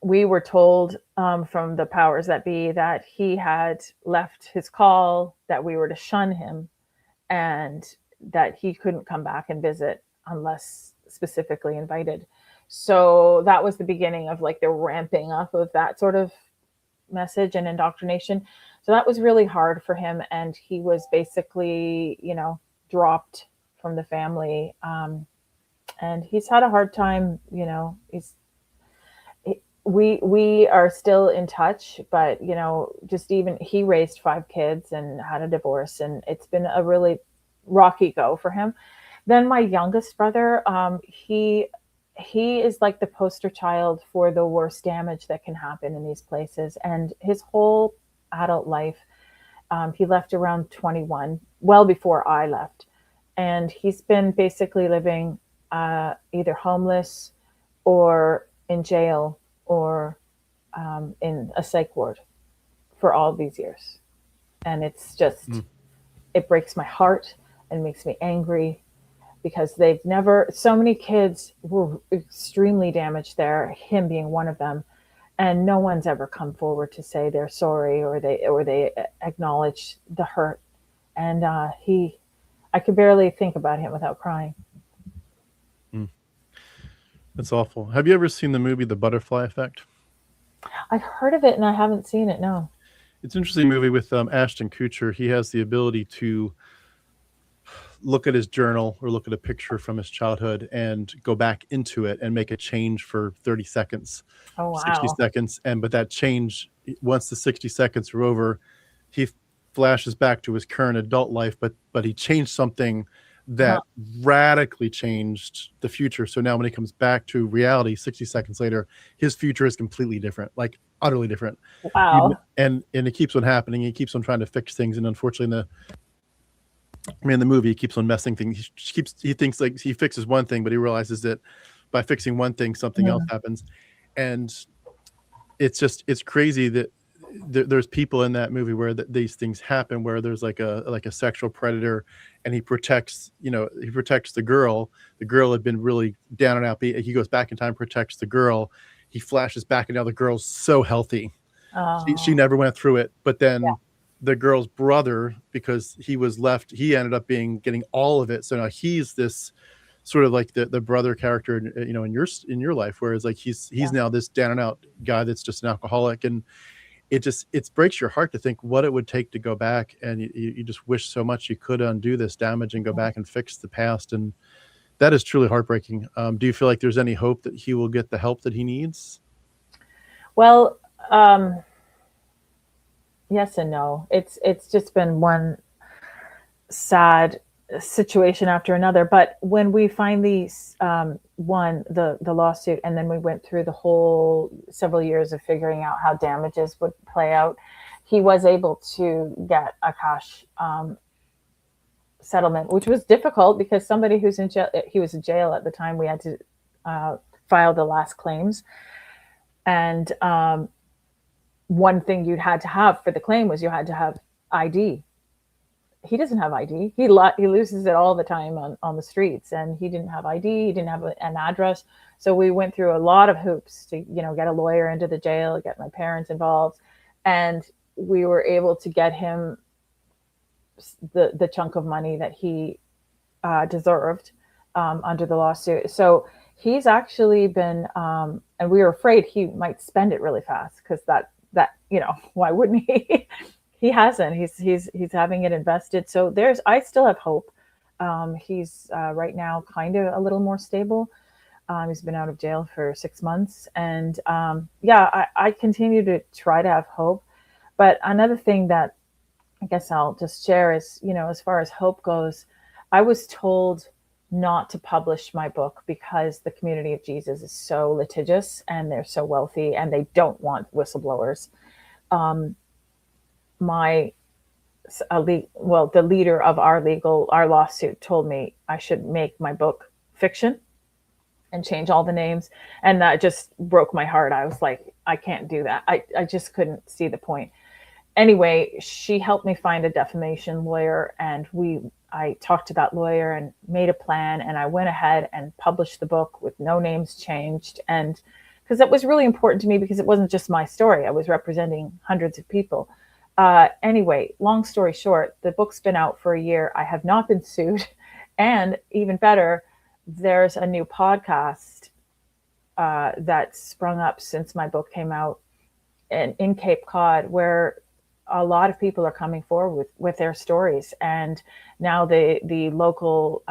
Speaker 2: we were told from the powers that be that he had left his call, that we were to shun him, and that he couldn't come back and visit unless specifically invited. So that was the beginning of like the ramping up of that sort of message and indoctrination. So that was really hard for him. And he was basically, dropped from the family. And he's had a hard time, we are still in touch, but, just even he raised 5 kids and had a divorce, and it's been a really rocky go for him. Then my youngest brother, he is like the poster child for the worst damage that can happen in these places. And his whole adult life, he left around 21, well before I left. And he's been basically living either homeless or in jail or in a psych ward for all these years. And it's just, it breaks my heart and makes me angry, because so many kids were extremely damaged there, him being one of them. And no one's ever come forward to say they're sorry, or they acknowledge the hurt. And I could barely think about him without crying.
Speaker 1: That's awful. Have you ever seen the movie The Butterfly Effect?
Speaker 2: I've heard of it and I haven't seen it, no.
Speaker 1: It's an interesting movie with Ashton Kutcher. He has the ability to look at his journal or look at a picture from his childhood and go back into it and make a change for 30 seconds, 60 seconds. But that change, once the 60 seconds are over, he flashes back to his current adult life, but he changed something that radically changed the future. So now when he comes back to reality 60 seconds later, his future is completely different, like utterly different.
Speaker 2: Wow.
Speaker 1: And it keeps on happening. He keeps on trying to fix things. And unfortunately, in the movie, he keeps on messing things. He thinks like he fixes one thing, but he realizes that by fixing one thing, something else happens. And it's crazy that there's people in that movie where these things happen, where there's like a sexual predator, and he protects the girl. The girl had been really down and out. He goes back in time, protects the girl. He flashes back, and now the girl's so healthy. She never went through it. But then the girl's brother, because he was left, he ended up getting all of it. So now he's this sort of like the brother character, in your life, whereas like he's now this down and out guy that's just an alcoholic. And it breaks your heart to think what it would take to go back, and you just wish so much you could undo this damage and go back and fix the past. And that is truly heartbreaking. Do you feel like there's any hope that he will get the help that he needs?
Speaker 2: Well, yes and no. It's just been one sad situation after another. But when we finally won the lawsuit, and then we went through the whole several years of figuring out how damages would play out, he was able to get a cash settlement, which was difficult because somebody who's in jail, he was in jail at the time, we had to file the last claims. And one thing you'd had to have for the claim was you had to have ID. He doesn't have ID. He loses it all the time on the streets, and he didn't have ID. He didn't have an address. So we went through a lot of hoops to, get a lawyer into the jail, get my parents involved. And we were able to get him the chunk of money that he deserved under the lawsuit. So he's actually been, and we were afraid he might spend it really fast, because that why wouldn't he? He hasn't. He's having it invested. So I still have hope. He's right now kind of a little more stable. He's been out of jail for 6 months, and I continue to try to have hope. But another thing that I guess I'll just share is, as far as hope goes, I was told not to publish my book because the community of Jesus is so litigious and they're so wealthy and they don't want whistleblowers. The leader of our lawsuit told me I should make my book fiction and change all the names. And that just broke my heart. I was like, I can't do that. I just couldn't see the point. Anyway, she helped me find a defamation lawyer, and I talked to that lawyer and made a plan, and I went ahead and published the book with no names changed. And because that was really important to me, because it wasn't just my story. I was representing hundreds of people. Anyway, long story short, the book's been out for a year. I have not been sued. And even better, there's a new podcast that sprung up since my book came out in Cape Cod, where a lot of people are coming forward with their stories. And now the local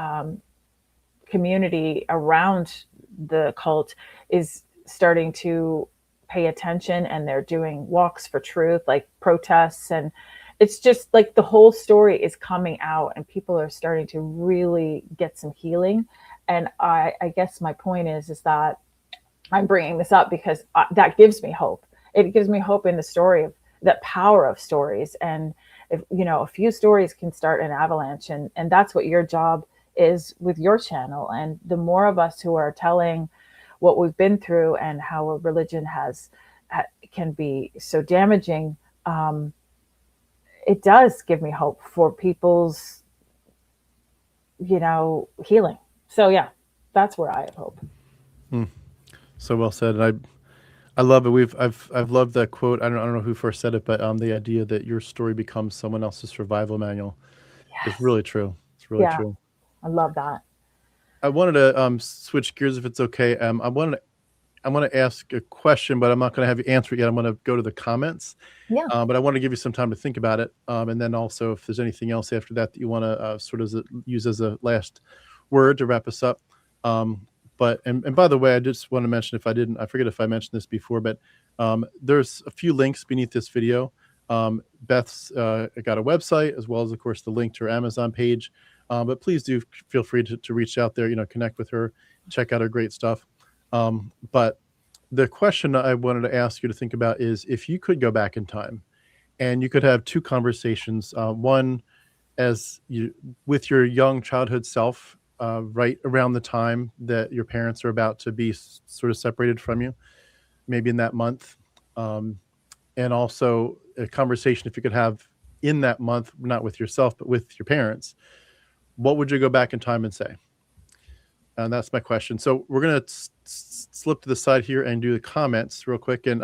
Speaker 2: community around the cult is starting to pay attention, and they're doing walks for truth, like protests. And it's just like the whole story is coming out and people are starting to really get some healing. And I guess my point is that I'm bringing this up because that gives me hope. It gives me hope in the story of the power of stories. And if, a few stories can start an avalanche, and that's what your job is with your channel. And the more of us who are telling what we've been through and how a religion can be so damaging, it does give me hope for people's, healing. So yeah, that's where I have hope.
Speaker 1: So well said. And I love it. I've loved that quote. I don't know who first said it, but the idea that your story becomes someone else's survival manual is really true. It's really true.
Speaker 2: I love that.
Speaker 1: I wanted to switch gears if it's okay. I want to ask a question, but I'm not going to have you answer it yet. I'm going to go to the comments.
Speaker 2: Yeah.
Speaker 1: But I want to give you some time to think about it. And then also, if there's anything else after that you want to sort of use as a last word to wrap us up. But by the way, I just want to mention, I forget if I mentioned this before, but there's a few links beneath this video. Beth's got a website, as well as, of course, the link to her Amazon page. But please do feel free to reach out there, connect with her, check out her great stuff. But the question I wanted to ask you to think about is, if you could go back in time and you could have two conversations, one with your young childhood self, right around the time that your parents are about to be sort of separated from you, maybe in that month. And also a conversation, if you could have in that month, not with yourself, but with your parents, what would you go back in time and say? And that's my question. So we're going to slip to the side here and do the comments real quick. And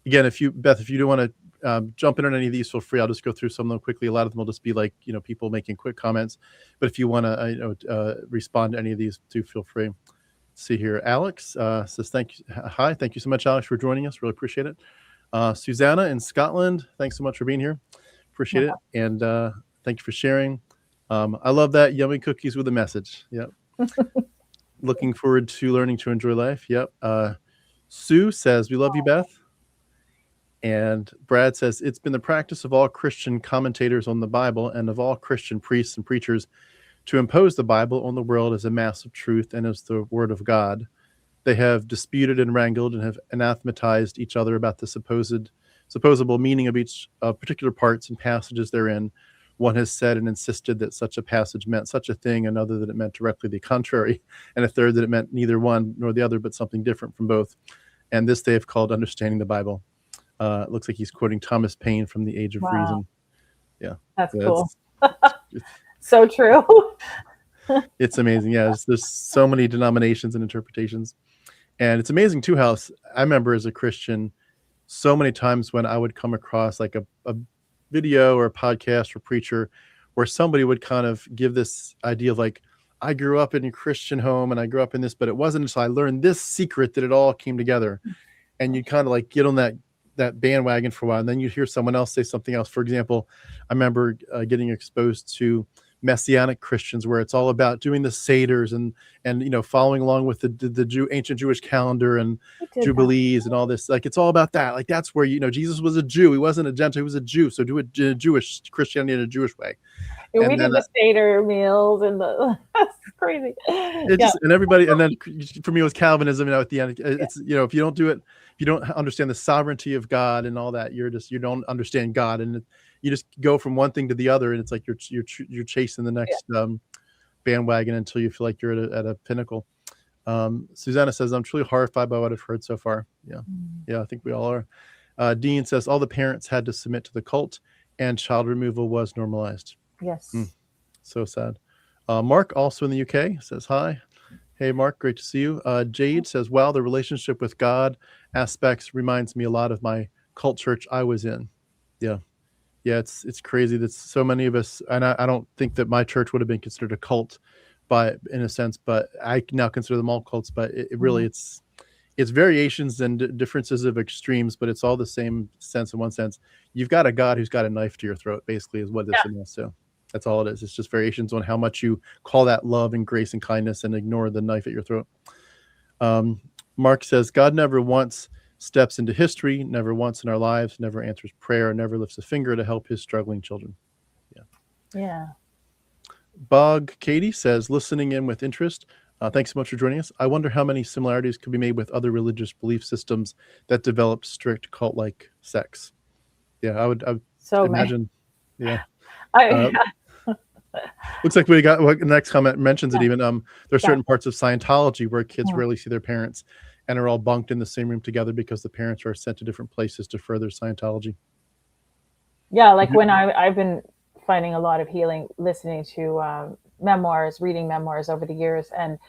Speaker 1: again, Beth, if you do want to jump in on any of these, feel free. I'll just go through some of them quickly. A lot of them will just be like, people making quick comments. But if you want to respond to any of these, do feel free. Let's see here. Alex says, hi. Thank you so much, Alex, for joining us. Really appreciate it. Susanna in Scotland, thanks so much for being here. Appreciate it. And thank you for sharing. I love that. Yummy cookies with a message. Yep. Looking forward to learning to enjoy life. Yep. Sue says, we love you, Beth. And Brad says, it's been the practice of all Christian commentators on the Bible and of all Christian priests and preachers to impose the Bible on the world as a mass of truth and as the word of God. They have disputed and wrangled and have anathematized each other about the supposable meaning of each particular parts and passages therein. One has said and insisted that such a passage meant such a thing, another that it meant directly the contrary, and a third that it meant neither one nor the other, but something different from both. And this they have called understanding the Bible. It looks like he's quoting Thomas Paine from The Age of Reason. Yeah.
Speaker 2: That's cool. So true.
Speaker 1: It's amazing. Yeah. There's so many denominations and interpretations. And it's amazing too how I remember as a Christian, so many times when I would come across like a video or a podcast or preacher where somebody would kind of give this idea of like, I grew up in a Christian home and I grew up in this, but it wasn't until I learned this secret that it all came together. And you kind of like get on that bandwagon for a while, and then you hear someone else say something else. For example, I remember getting exposed to Messianic Christians, where it's all about doing the seders and following along with the ancient Jewish calendar and jubilees and all this. Like, it's all about that. Like, that's where Jesus was a Jew. He wasn't a Gentile. He was a Jew. So do it Jewish Christianity in a Jewish way.
Speaker 2: And we did the Seder meals and that's crazy.
Speaker 1: And everybody, and then for me it was Calvinism. At the end, it's if you don't do it, if you don't understand the sovereignty of God and all that, you don't understand God, and you just go from one thing to the other, and it's like you're chasing the next bandwagon until you feel like you're at a pinnacle. Susanna says, I'm truly horrified by what I've heard so far. I think we all are. Dean says, all the parents had to submit to the cult and child removal was normalized.
Speaker 2: Yes.
Speaker 1: So sad. Mark, also in the UK, says hi. Hey, Mark, great to see you. Jade says, wow, the relationship with God aspects reminds me a lot of my cult church I was in. Yeah, it's crazy that so many of us, and I don't think that my church would have been considered a cult in a sense, but I now consider them all cults, but it really, it's variations and differences of extremes, but it's all the same sense in one sense. You've got a God who's got a knife to your throat, basically, is what this is. So that's all it is. It's just variations on how much you call that love and grace and kindness and ignore the knife at your throat. Mark says, God never once steps into history, never once in our lives, never answers prayer, never lifts a finger to help his struggling children.
Speaker 2: Yeah.
Speaker 1: Bog Katie says, listening in with interest. Thanks so much for joining us. I wonder how many similarities could be made with other religious belief systems that develop strict cult-like sects. Yeah, I would
Speaker 2: so
Speaker 1: imagine. Many. Looks like we got the next comment mentions it even. There's certain parts of Scientology where kids rarely see their parents and are all bunked in the same room together because the parents are sent to different places to further Scientology.
Speaker 2: Yeah, like when I've been finding a lot of healing listening to reading memoirs over the years, and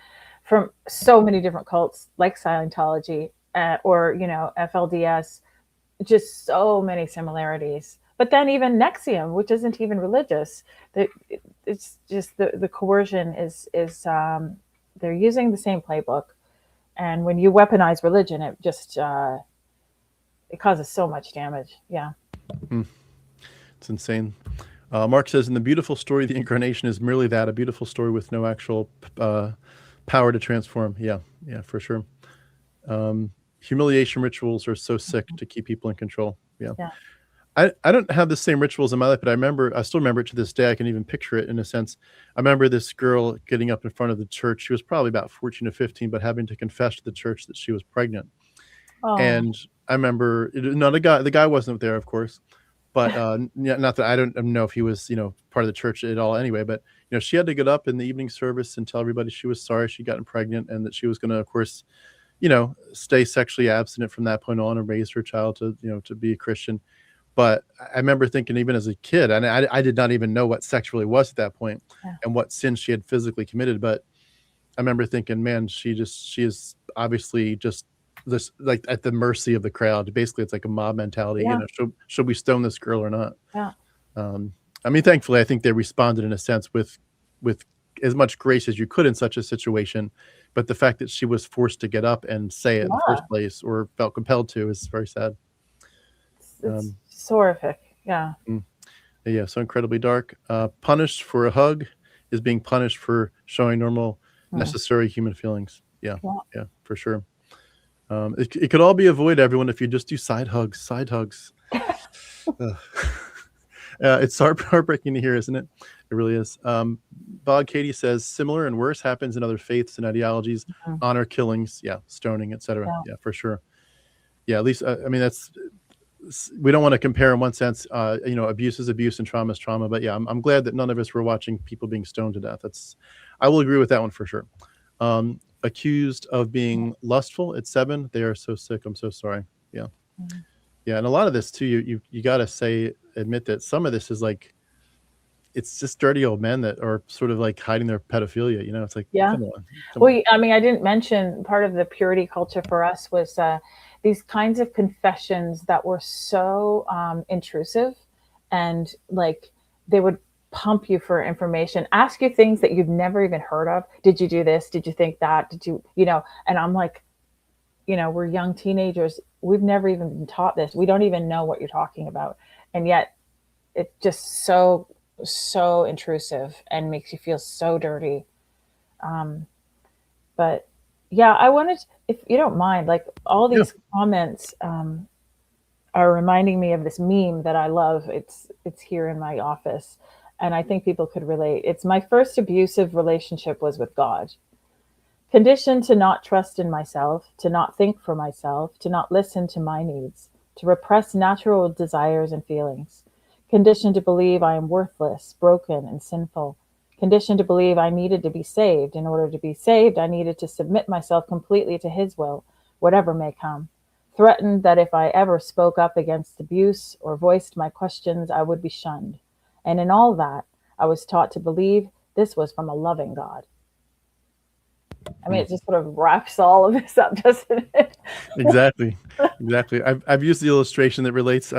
Speaker 2: from so many different cults like Scientology or FLDS, just so many similarities. But then even NXIVM, which isn't even religious, it's just the coercion is they're using the same playbook, and when you weaponize religion, it just it causes so much damage. Yeah,
Speaker 1: it's insane. Mark says, in the beautiful story, the incarnation is merely that, a beautiful story with no actual power to transform. Yeah, for sure. Humiliation rituals are so sick to keep people in control. Yeah. I don't have the same rituals in my life, but I still remember it to this day. I can even picture it in a sense. I remember this girl getting up in front of the church. She was probably about 14 or 15, but having to confess to the church that she was pregnant. Oh. And I remember, the guy wasn't there, of course, but not that I don't know if he was, part of the church at all anyway, but, she had to get up in the evening service and tell everybody she was sorry she'd gotten pregnant and that she was going to, of course, stay sexually abstinent from that point on and raise her child to be a Christian. But I remember thinking, even as a kid, and I did not even know what sex really was at that point and what sin she had physically committed. But I remember thinking, man, she is obviously just this, like, at the mercy of the crowd. Basically, it's like a mob mentality. Should we stone this girl or not? Thankfully, I think they responded in a sense with as much grace as you could in such a situation. But the fact that she was forced to get up and say it in the first place, or felt compelled to, is very sad.
Speaker 2: It's so horrific. Yeah.
Speaker 1: Yeah. So incredibly dark. Punished for a hug is being punished for showing normal, necessary human feelings. Yeah, for sure. It could all be avoided, everyone, if you just do side hugs. It's heartbreaking to hear, isn't it? It really is. Bob Katie says, similar and worse happens in other faiths and ideologies, honor killings, stoning, etc. Yeah, for sure. Yeah, at least, we don't want to compare in one sense, abuse is abuse and trauma is trauma, but yeah, I'm glad that none of us were watching people being stoned to death. I will agree with that one for sure. Accused of being lustful at 7, they are so sick. I'm so sorry. Yeah. Yeah. And a lot of this too, you got to admit that some of this is like, it's just dirty old men that are sort of like hiding their pedophilia. It's like, come on.
Speaker 2: Well, I didn't mention part of the purity culture for us was these kinds of confessions that were so intrusive, and like they would pump you for information, ask you things that you've never even heard of. Did you do this? Did you think that? Did you, and I'm like, we're young teenagers. We've never even been taught this. We don't even know what you're talking about. And yet it's just so so intrusive and makes you feel so dirty. But yeah, I wanted, if you don't mind, like all
Speaker 1: Yeah.
Speaker 2: these comments are reminding me of this meme that I love. It's here in my office, and I think people could relate. It's my first abusive relationship was with God. Conditioned to not trust in myself, to not think for myself, to not listen to my needs, to repress natural desires and feelings. Conditioned to believe I am worthless, broken, and sinful. Conditioned to believe I needed to be saved. In order to be saved, I needed to submit myself completely to His will, whatever may come. Threatened that if I ever spoke up against abuse or voiced my questions, I would be shunned. And in all that, I was taught to believe this was from a loving God. I mean, it just sort of wraps all of this up, doesn't it?
Speaker 1: Exactly. Exactly. I've used the illustration that relates.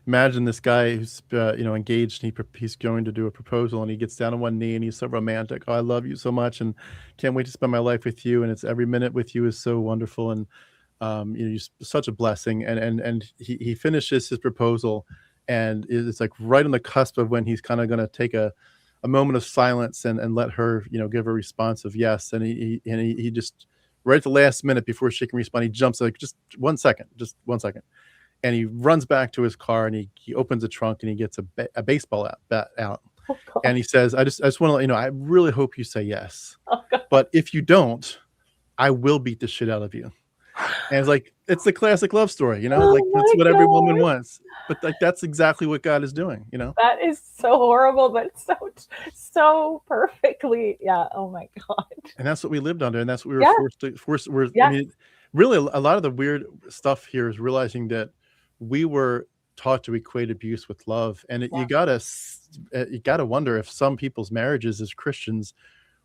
Speaker 1: Imagine this guy who's engaged, and he's going to do a proposal, and he gets down on one knee and he's so romantic. Oh, I love you so much, and can't wait to spend my life with you. And it's every minute with you is so wonderful, and you're such a blessing. And he finishes his proposal, and it's like right on the cusp of when he's kind of going to take a moment of silence and let her, give a response of yes. And he just right at the last minute before she can respond, he jumps like just 1 second, and he runs back to his car, and he opens the trunk, and he gets a baseball bat out,
Speaker 2: Oh, God.
Speaker 1: and he says, I just want to let you know, I really hope you say yes,
Speaker 2: Oh, God.
Speaker 1: but if you don't, I will beat the shit out of you. And it's like, it's the classic love story,
Speaker 2: Oh
Speaker 1: like that's
Speaker 2: my
Speaker 1: what every woman
Speaker 2: God.
Speaker 1: wants. But like that's exactly what God is doing,
Speaker 2: That is so horrible, but so perfectly. Yeah. Oh my God.
Speaker 1: And that's what we lived under, and that's what we were
Speaker 2: Yeah.
Speaker 1: I
Speaker 2: Yeah.
Speaker 1: mean, really a lot of the weird stuff here is realizing that we were taught to equate abuse with love, and
Speaker 2: Yeah.
Speaker 1: you gotta wonder if some people's marriages as Christians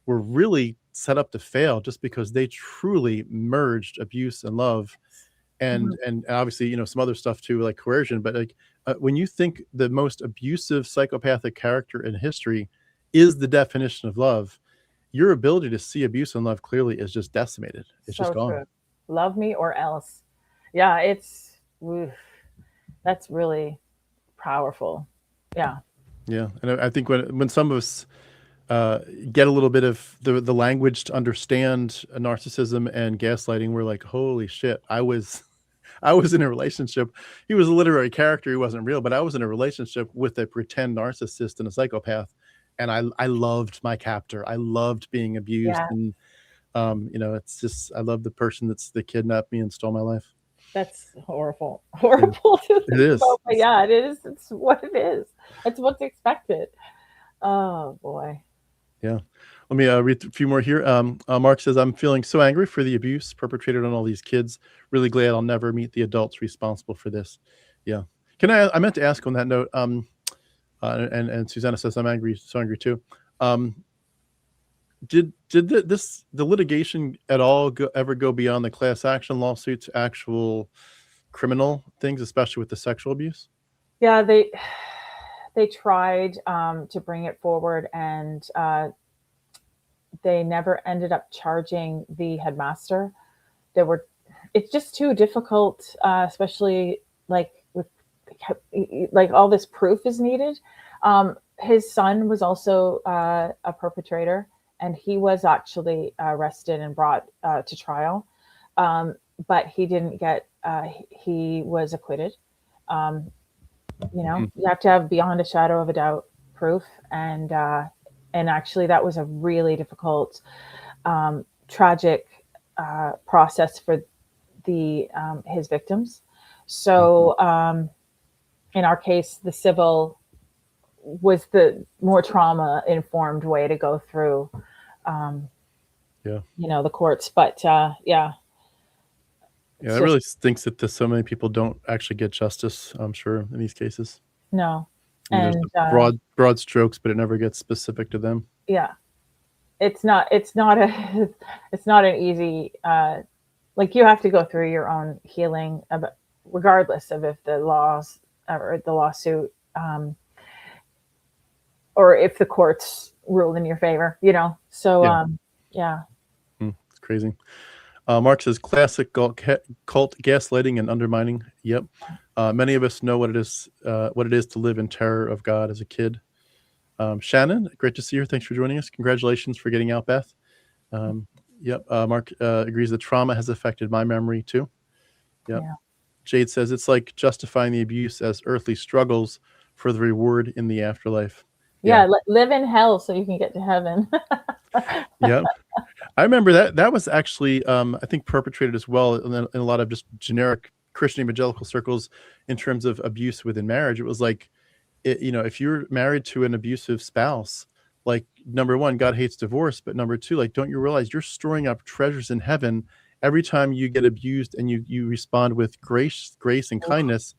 Speaker 1: were really set up to fail just because they truly merged abuse and love,
Speaker 2: Mhm.
Speaker 1: and obviously, some other stuff too, like coercion. But like when you think the most abusive psychopathic character in history is the definition of love, your ability to see abuse and love clearly is just decimated. It's just
Speaker 2: So
Speaker 1: gone.
Speaker 2: true. Love me or else. Yeah. Oof, that's really powerful. Yeah.
Speaker 1: Yeah, and I think when some of us get a little bit of the language to understand narcissism and gaslighting, we're like, holy shit, I was I was in a relationship. He was a literary character. He wasn't real, but I was in a relationship with a pretend narcissist and a psychopath. And I loved my captor. I loved being abused.
Speaker 2: Yeah.
Speaker 1: And, it's just, I love the person that kidnapped me and stole my life.
Speaker 2: That's horrible.
Speaker 1: Yeah,
Speaker 2: Horrible to
Speaker 1: it
Speaker 2: think
Speaker 1: is.
Speaker 2: about. But yeah, it is. It's what it is. It's what's expected. Oh boy.
Speaker 1: Yeah. Let me read a few more here. Mark says, I'm feeling so angry for the abuse perpetrated on all these kids. Really glad I'll never meet the adults responsible for this. Yeah. I meant to ask on that note, and Susanna says, I'm angry, so angry too. Did the litigation at all ever go beyond the class action lawsuit to actual criminal things, especially with the sexual abuse?
Speaker 2: Yeah, they tried to bring it forward, and they never ended up charging the headmaster. It's just too difficult, especially like with like all this proof is needed. His son was also a perpetrator, and he was actually arrested and brought to trial, but he didn't get. He was acquitted. Um, you have to have beyond a shadow of a doubt proof, and actually that was a really difficult, tragic process for the his victims. So in our case, the civil was the more trauma informed way to go through
Speaker 1: Yeah.
Speaker 2: the courts. But yeah,
Speaker 1: Yeah, it really stinks that so many people don't actually get justice, I'm sure, in these cases.
Speaker 2: no.
Speaker 1: I mean, there's
Speaker 2: And
Speaker 1: the broad strokes, but it never gets specific to them.
Speaker 2: yeah, it's not a it's not an easy, like you have to go through your own healing regardless of if the laws or the lawsuit, or if the courts rule in your favor, so yeah.
Speaker 1: It's crazy. Mark says, classic cult gaslighting and undermining. Yep. Many of us know what it is to live in terror of God as a kid. Shannon, great to see you. Thanks for joining us. Congratulations for getting out, Beth. Yep. Mark agrees that trauma has affected my memory too. Yep.
Speaker 2: Yeah.
Speaker 1: Jade says it's like justifying the abuse as earthly struggles for the reward in the afterlife.
Speaker 2: Yeah, live in hell so you can get to heaven.
Speaker 1: Yep. I remember that was actually, I think, perpetrated as well in a lot of just generic Christian evangelical circles in terms of abuse within marriage. It was like, if you're married to an abusive spouse, like, number one, God hates divorce, but number two, like, don't you realize you're storing up treasures in heaven every time you get abused and you respond with grace and kindness?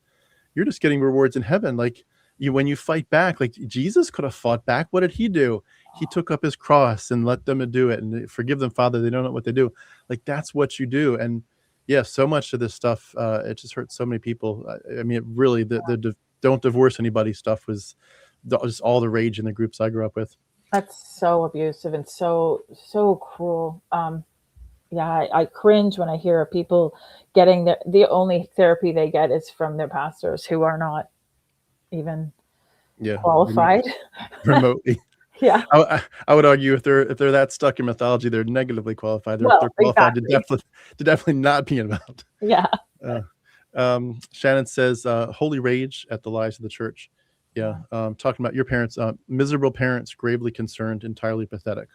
Speaker 1: You're just getting rewards in heaven. Like, when you fight back, like Jesus could have fought back. What did he do? He took up his cross and let them do it and forgive them, Father. They don't know what they do. Like, that's what you do. And yeah, so much of this stuff, it just hurts so many people. I mean, it really, the don't divorce anybody stuff was just all the rage in the groups I grew up with.
Speaker 2: That's so abusive and so cruel. Yeah, I cringe when I hear of people getting the only therapy they get is from their pastors who are not even qualified
Speaker 1: remotely.
Speaker 2: Yeah,
Speaker 1: I would argue if they're that stuck in mythology, they're negatively qualified. They're qualified to definitely not be involved.
Speaker 2: Yeah.
Speaker 1: Shannon says, holy rage at the lies of the church. Yeah. Talking about your parents, miserable parents, gravely concerned, entirely pathetic.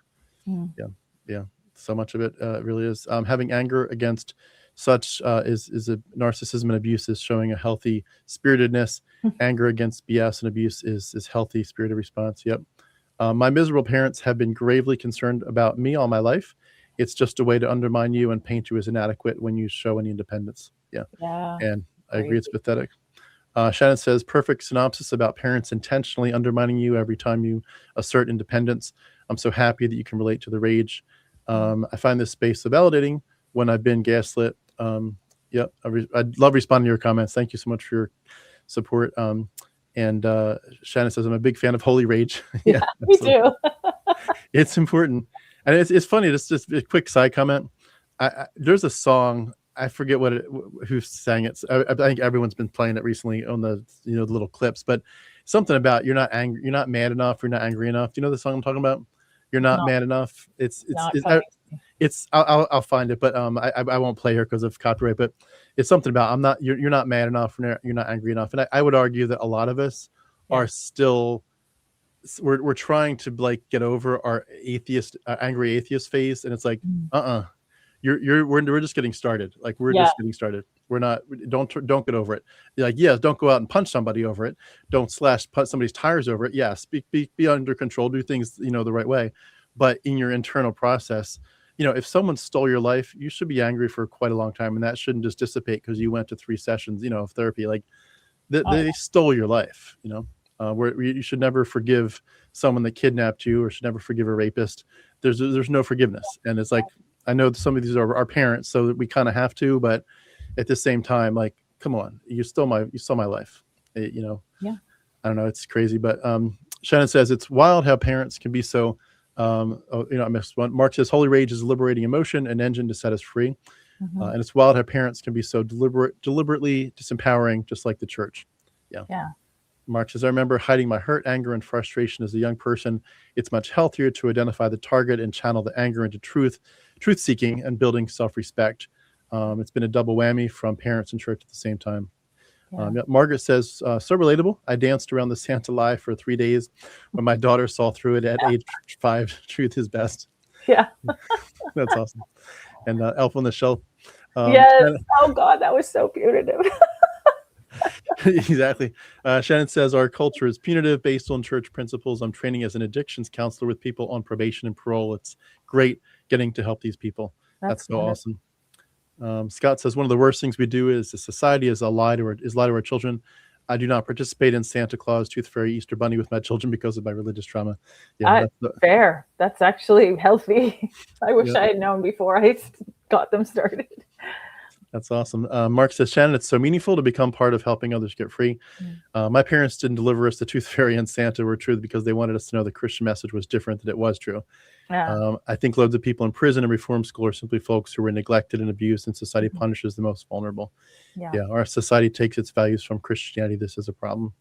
Speaker 1: Yeah. So much of it really is. Having anger against such is a narcissism and abuse is showing a healthy spiritedness. Anger against BS and abuse is healthy spirited response. Yep. My miserable parents have been gravely concerned about me all my life. It's just a way to undermine you and paint you as inadequate when you show any independence. Yeah. And I agree, it's pathetic. Shannon says, perfect synopsis about parents intentionally undermining you every time you assert independence. I'm so happy that you can relate to the rage. I find this space so validating when I've been gaslit. Yep. I love responding to your comments. Thank you so much for your support. And Shannon says, I'm a big fan of holy rage.
Speaker 2: Yeah, me too.
Speaker 1: It's important. And it's funny, just a quick side comment. There's a song, I forget who sang it. I think everyone's been playing it recently on the the little clips, but something about you're not angry, you're not mad enough, you're not angry enough. Do you know the song I'm talking about? You're not mad enough. I'll find it, but I won't play her because of copyright. But it's something about you're not mad enough, you're not angry enough. And I would argue that a lot of us are still we're trying to like get over our angry atheist phase, and it's like we're just getting started. Like we're just getting started. We're not. Don't get over it. Like, yes, don't go out and punch somebody over it. Don't put somebody's tires over it. Yes, be under control. Do things the right way. But in your internal process, if someone stole your life, you should be angry for quite a long time, and that shouldn't just dissipate because you went to 3 sessions, of therapy. Like they stole your life. Where you should never forgive someone that kidnapped you, or should never forgive a rapist. There's no forgiveness, and it's like, I know some of these are our parents, so we kind of have to, but at the same time, like, come on, you stole my life. Yeah. I don't know, it's crazy, but Shannon says it's wild how parents can be so. I missed one. Mark says holy rage is a liberating emotion, an engine to set us free, and it's wild how parents can be so deliberately disempowering, just like the church. Yeah. Mark says, I remember hiding my hurt, anger, and frustration as a young person. It's much healthier to identify the target and channel the anger into truth-seeking and building self-respect. It's been a double whammy from parents and church at the same time. Margaret says, so relatable. I danced around the Santa lie for 3 days when my daughter saw through it at age 5. Truth is best.
Speaker 2: Yeah.
Speaker 1: That's awesome. And Elf on the Shelf.
Speaker 2: Yes. Oh, God, that was so punitive.
Speaker 1: Exactly. Shannon says our culture is punitive based on church principles. I'm training as an addictions counselor with people on probation and parole. It's great getting to help these people. That's so awesome. Scott says one of the worst things we do as a society is lie to our children. I do not participate in Santa Claus, Tooth Fairy, Easter Bunny with my children because of my religious trauma. Yeah,
Speaker 2: fair. That's actually healthy. I wish I had known before I got them started.
Speaker 1: That's awesome. Mark says, Shannon, it's so meaningful to become part of helping others get free. My parents didn't deliver us the Tooth Fairy and Santa were true because they wanted us to know the Christian message was different, than it was true. I think loads of people in prison and reform school are simply folks who were neglected and abused, and society punishes the most vulnerable. Our society takes its values from Christianity. This is a problem.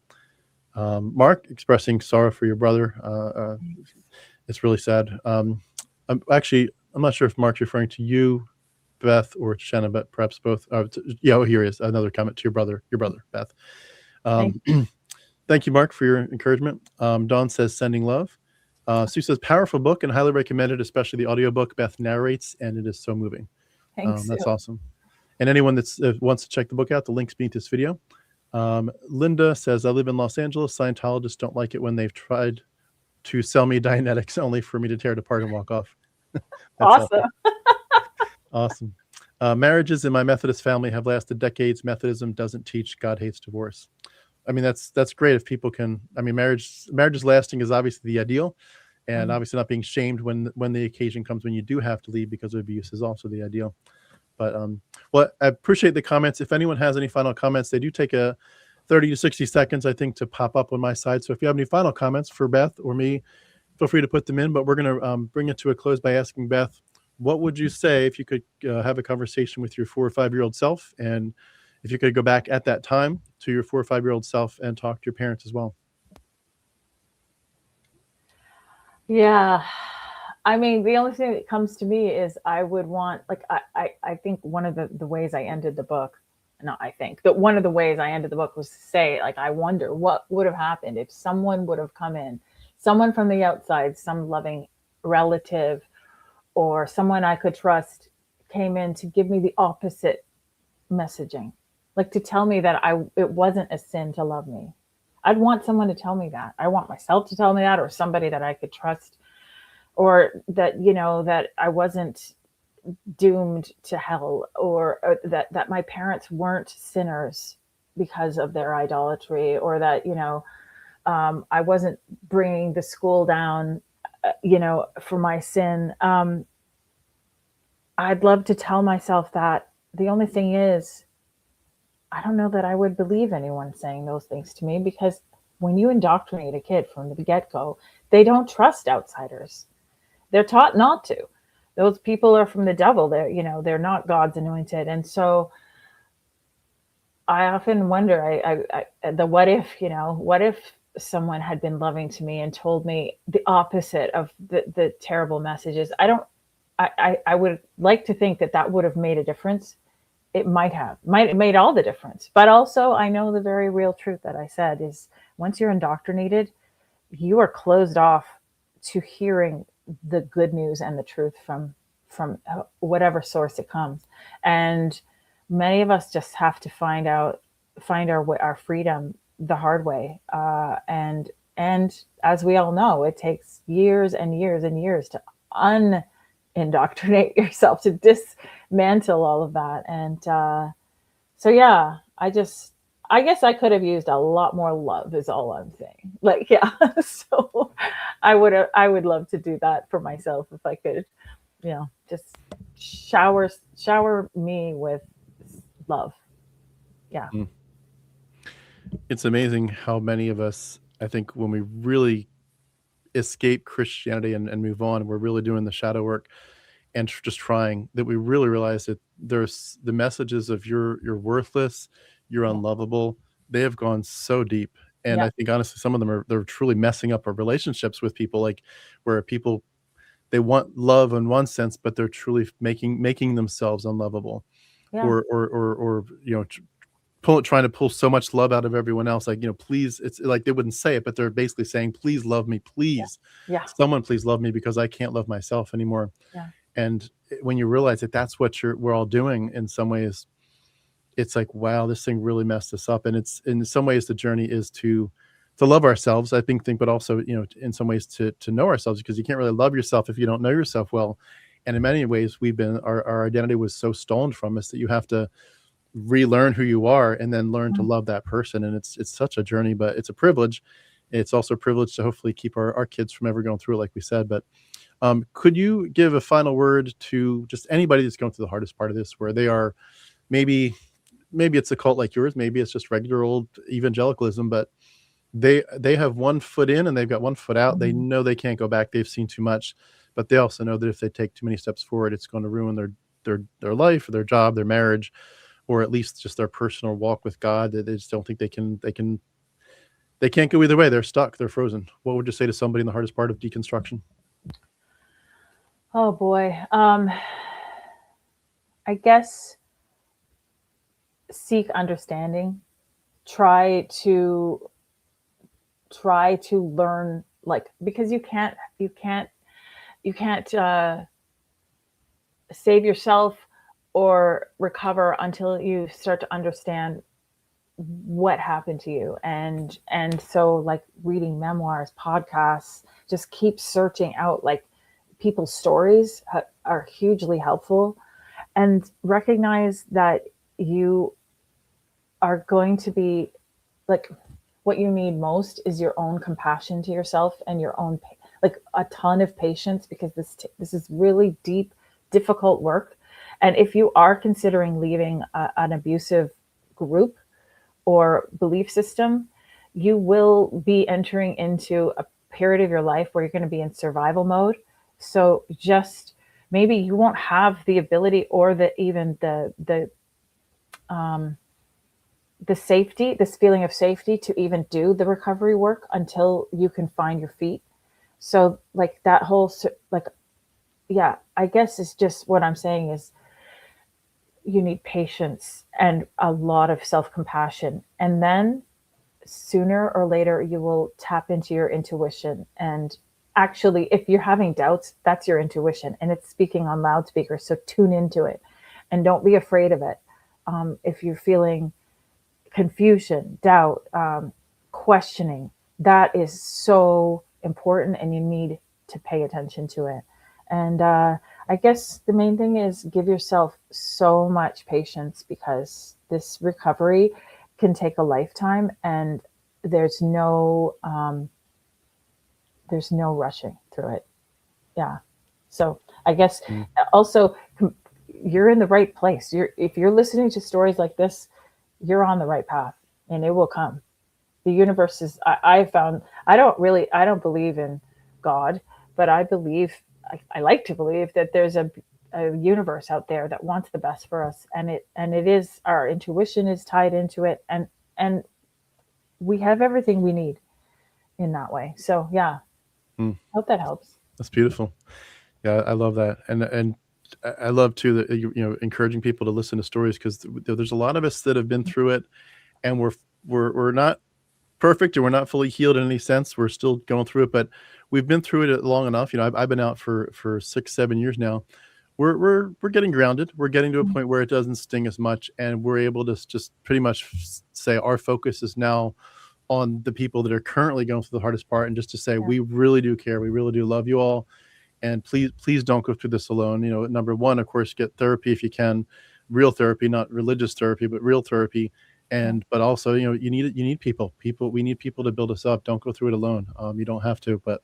Speaker 1: Mark expressing sorrow for your brother. It's really sad. I'm not sure if Mark's referring to you, Beth, or Shanna, but perhaps both. Yeah, here he is. Another comment to your brother, Beth. Thank you, Mark, for your encouragement. Dawn says, sending love. Sue says, powerful book and highly recommended, especially the audiobook. Beth narrates, and it is so moving.
Speaker 2: Thanks.
Speaker 1: That's awesome. And anyone that wants to check the book out, the link's beneath this video. Linda says, I live in Los Angeles. Scientologists don't like it when they've tried to sell me Dianetics only for me to tear it apart and walk off.
Speaker 2: Awesome.
Speaker 1: Awesome. Marriages in my Methodist family have lasted decades. Methodism doesn't teach God hates divorce. I mean, that's great if people can. I mean, marriage is lasting is obviously the ideal, and obviously not being shamed when the occasion comes when you do have to leave because of abuse is also the ideal. But well, I appreciate the comments. If anyone has any final comments, they do take a 30 to 60 seconds, I think, to pop up on my side. So if you have any final comments for Beth or me, feel free to put them in. But we're going to bring it to a close by asking Beth, what would you say if you could have a conversation with your 4 or 5-year-old self, and if you could go back at that time to your 4 or 5-year-old self and talk to your parents as well?
Speaker 2: Yeah. I mean, the only thing that comes to me is I would want, like, I think one of the ways I ended the book, one of the ways I ended the book was to say, like, I wonder what would have happened if someone would have come in, someone from the outside, some loving relative or someone I could trust came in to give me the opposite messaging, like to tell me that it wasn't a sin to love me. I'd want someone to tell me that. I want myself to tell me that, or somebody that I could trust, or that, that I wasn't doomed to hell, or that my parents weren't sinners because of their idolatry, or that, I wasn't bringing the school down, for my sin. I'd love to tell myself that. The only thing is, I don't know that I would believe anyone saying those things to me, because when you indoctrinate a kid from the get-go, they don't trust outsiders. They're taught not to. Those people are from the devil. They're not God's anointed. And so I often wonder, what if someone had been loving to me and told me the opposite of the terrible messages? I would like to think that would have made a difference. It might have made all the difference. But also, I know the very real truth that I said is, once you're indoctrinated, you are closed off to hearing the good news and the truth from whatever source it comes. And many of us just have to find our freedom the hard way. And as we all know, it takes years and years and years to indoctrinate yourself, to dismantle all of that. And so yeah, I guess I could have used a lot more love, is all I'm saying. Like, yeah. So I would love to do that for myself if I could, just shower me with love. Yeah.
Speaker 1: It's amazing how many of us, I think, when we really escape Christianity and move on, we're really doing the shadow work and just trying, that we really realize that there's the messages of you're worthless, you're unlovable. They have gone so deep. And I think, honestly, some of them they're truly messing up our relationships with people, like where people, they want love in one sense, but they're truly making themselves unlovable, or trying to pull so much love out of everyone else. Like, please, it's like they wouldn't say it, but they're basically saying, please love me, please.
Speaker 2: Yeah.
Speaker 1: Someone please love me, because I can't love myself anymore.
Speaker 2: Yeah.
Speaker 1: And when you realize that that's what we're all doing in some ways, it's like, wow, this thing really messed us up. And it's, in some ways, the journey is to love ourselves, I think, but also, in some ways to know ourselves, because you can't really love yourself if you don't know yourself well. And in many ways, our identity was so stolen from us that you have to relearn who you are and then learn to love that person. And it's such a journey, but it's a privilege. It's also a privilege to hopefully keep our kids from ever going through it, like we said. But could you give a final word to just anybody that's going through the hardest part of this, where they are, maybe it's a cult like yours, maybe it's just regular old evangelicalism, but they have one foot in and they've got one foot out. They know they can't go back. They've seen too much, but they also know that if they take too many steps forward, it's going to ruin their life, or their job, their marriage, or at least just their personal walk with God. That they just don't think they they can't go either way. They're stuck. They're frozen. What would you say to somebody in the hardest part of deconstruction?
Speaker 2: Oh boy. I guess seek understanding. Try to learn, like, because you can't save yourself or recover until you start to understand what happened to you. And so, like, reading memoirs, podcasts, just keep searching out, like, people's stories are hugely helpful. And recognize that you are going to be, like, what you need most is your own compassion to yourself and your own, like, a ton of patience, because this is really deep, difficult work. And if you are considering leaving an abusive group or belief system, you will be entering into a period of your life where you're going to be in survival mode. So just maybe you won't have the ability or the safety, this feeling of safety, to even do the recovery work until you can find your feet. So, like, that whole, like, yeah, I guess it's just, what I'm saying is, you need patience and a lot of self-compassion. And then sooner or later, you will tap into your intuition. And actually, if you're having doubts, that's your intuition, and it's speaking on loudspeaker. So tune into it and don't be afraid of it. If you're feeling confusion, doubt, questioning, that is so important, and you need to pay attention to it. And I guess the main thing is give yourself so much patience, because this recovery can take a lifetime, and there's no rushing through it. Yeah. So I guess also, you're in the right place. If you're listening to stories like this, you're on the right path, and it will come. The universe is, I found, I don't believe in God, but I like to believe that there's a universe out there that wants the best for us. And it is, our intuition is tied into it. And we have everything we need in that way. So yeah, hope that helps.
Speaker 1: That's beautiful. Yeah, I love that. And I love too that encouraging people to listen to stories, because there's a lot of us that have been through it, and we're not perfect, and we're not fully healed in any sense. We're still going through it, but we've been through it long enough. I've been out for 6-7 years now. We're getting grounded. We're getting to a point where it doesn't sting as much, and we're able to just pretty much say our focus is now on the people that are currently going through the hardest part, and just to say, we really do care. We really do love you all. And please don't go through this alone. Number one, of course, get therapy if you can, real therapy, not religious therapy, but real therapy. But also, you need people. We need people to build us up. Don't go through it alone. You don't have to. But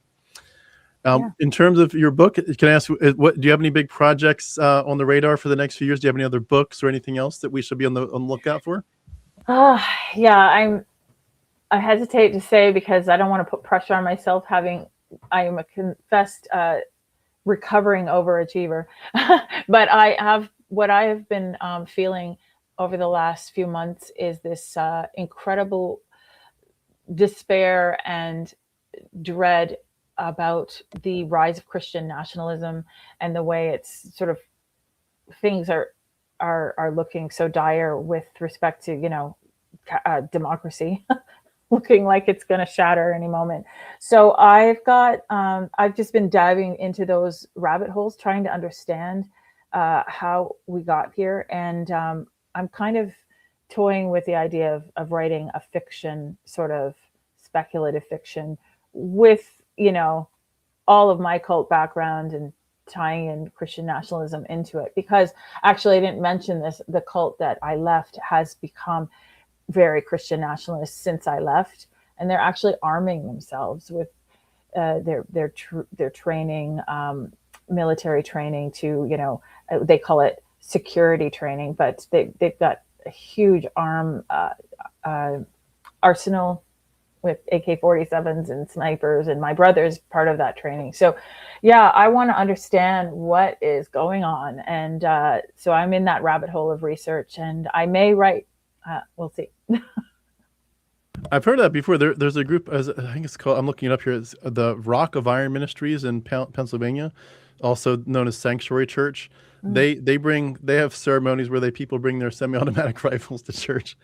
Speaker 1: in terms of your book, can I ask, what do you have any big projects on the radar for the next few years? Do you have any other books or anything else that we should be on the lookout for?
Speaker 2: Yeah, I hesitate to say, because I don't want to put pressure on myself. I am a confessed recovering overachiever, but what I have been feeling over the last few months is this incredible despair and dread about the rise of Christian nationalism, and the way it's sort of, things are looking so dire with respect to democracy. Looking like it's going to shatter any moment. So I've just been diving into those rabbit holes, trying to understand how we got here. And I'm kind of toying with the idea of writing a fiction, sort of speculative fiction, with, all of my cult background, and tying in Christian nationalism into it. Because actually, I didn't mention this, the cult that I left has become very Christian nationalist since I left, and they're actually arming themselves with their training, military training, to they call it security training, but they've got a huge arsenal with AK-47s and snipers, and my brother's part of that training. So yeah, I want to understand what is going on, and so I'm in that rabbit hole of research, and I may write. We'll see.
Speaker 1: I've heard that before. There's a group, as I think it's called, I'm looking it up here, it's the Rock of Iron Ministries in Pennsylvania, also known as Sanctuary Church.
Speaker 2: Mm.
Speaker 1: They have ceremonies where people bring their semi-automatic rifles to church.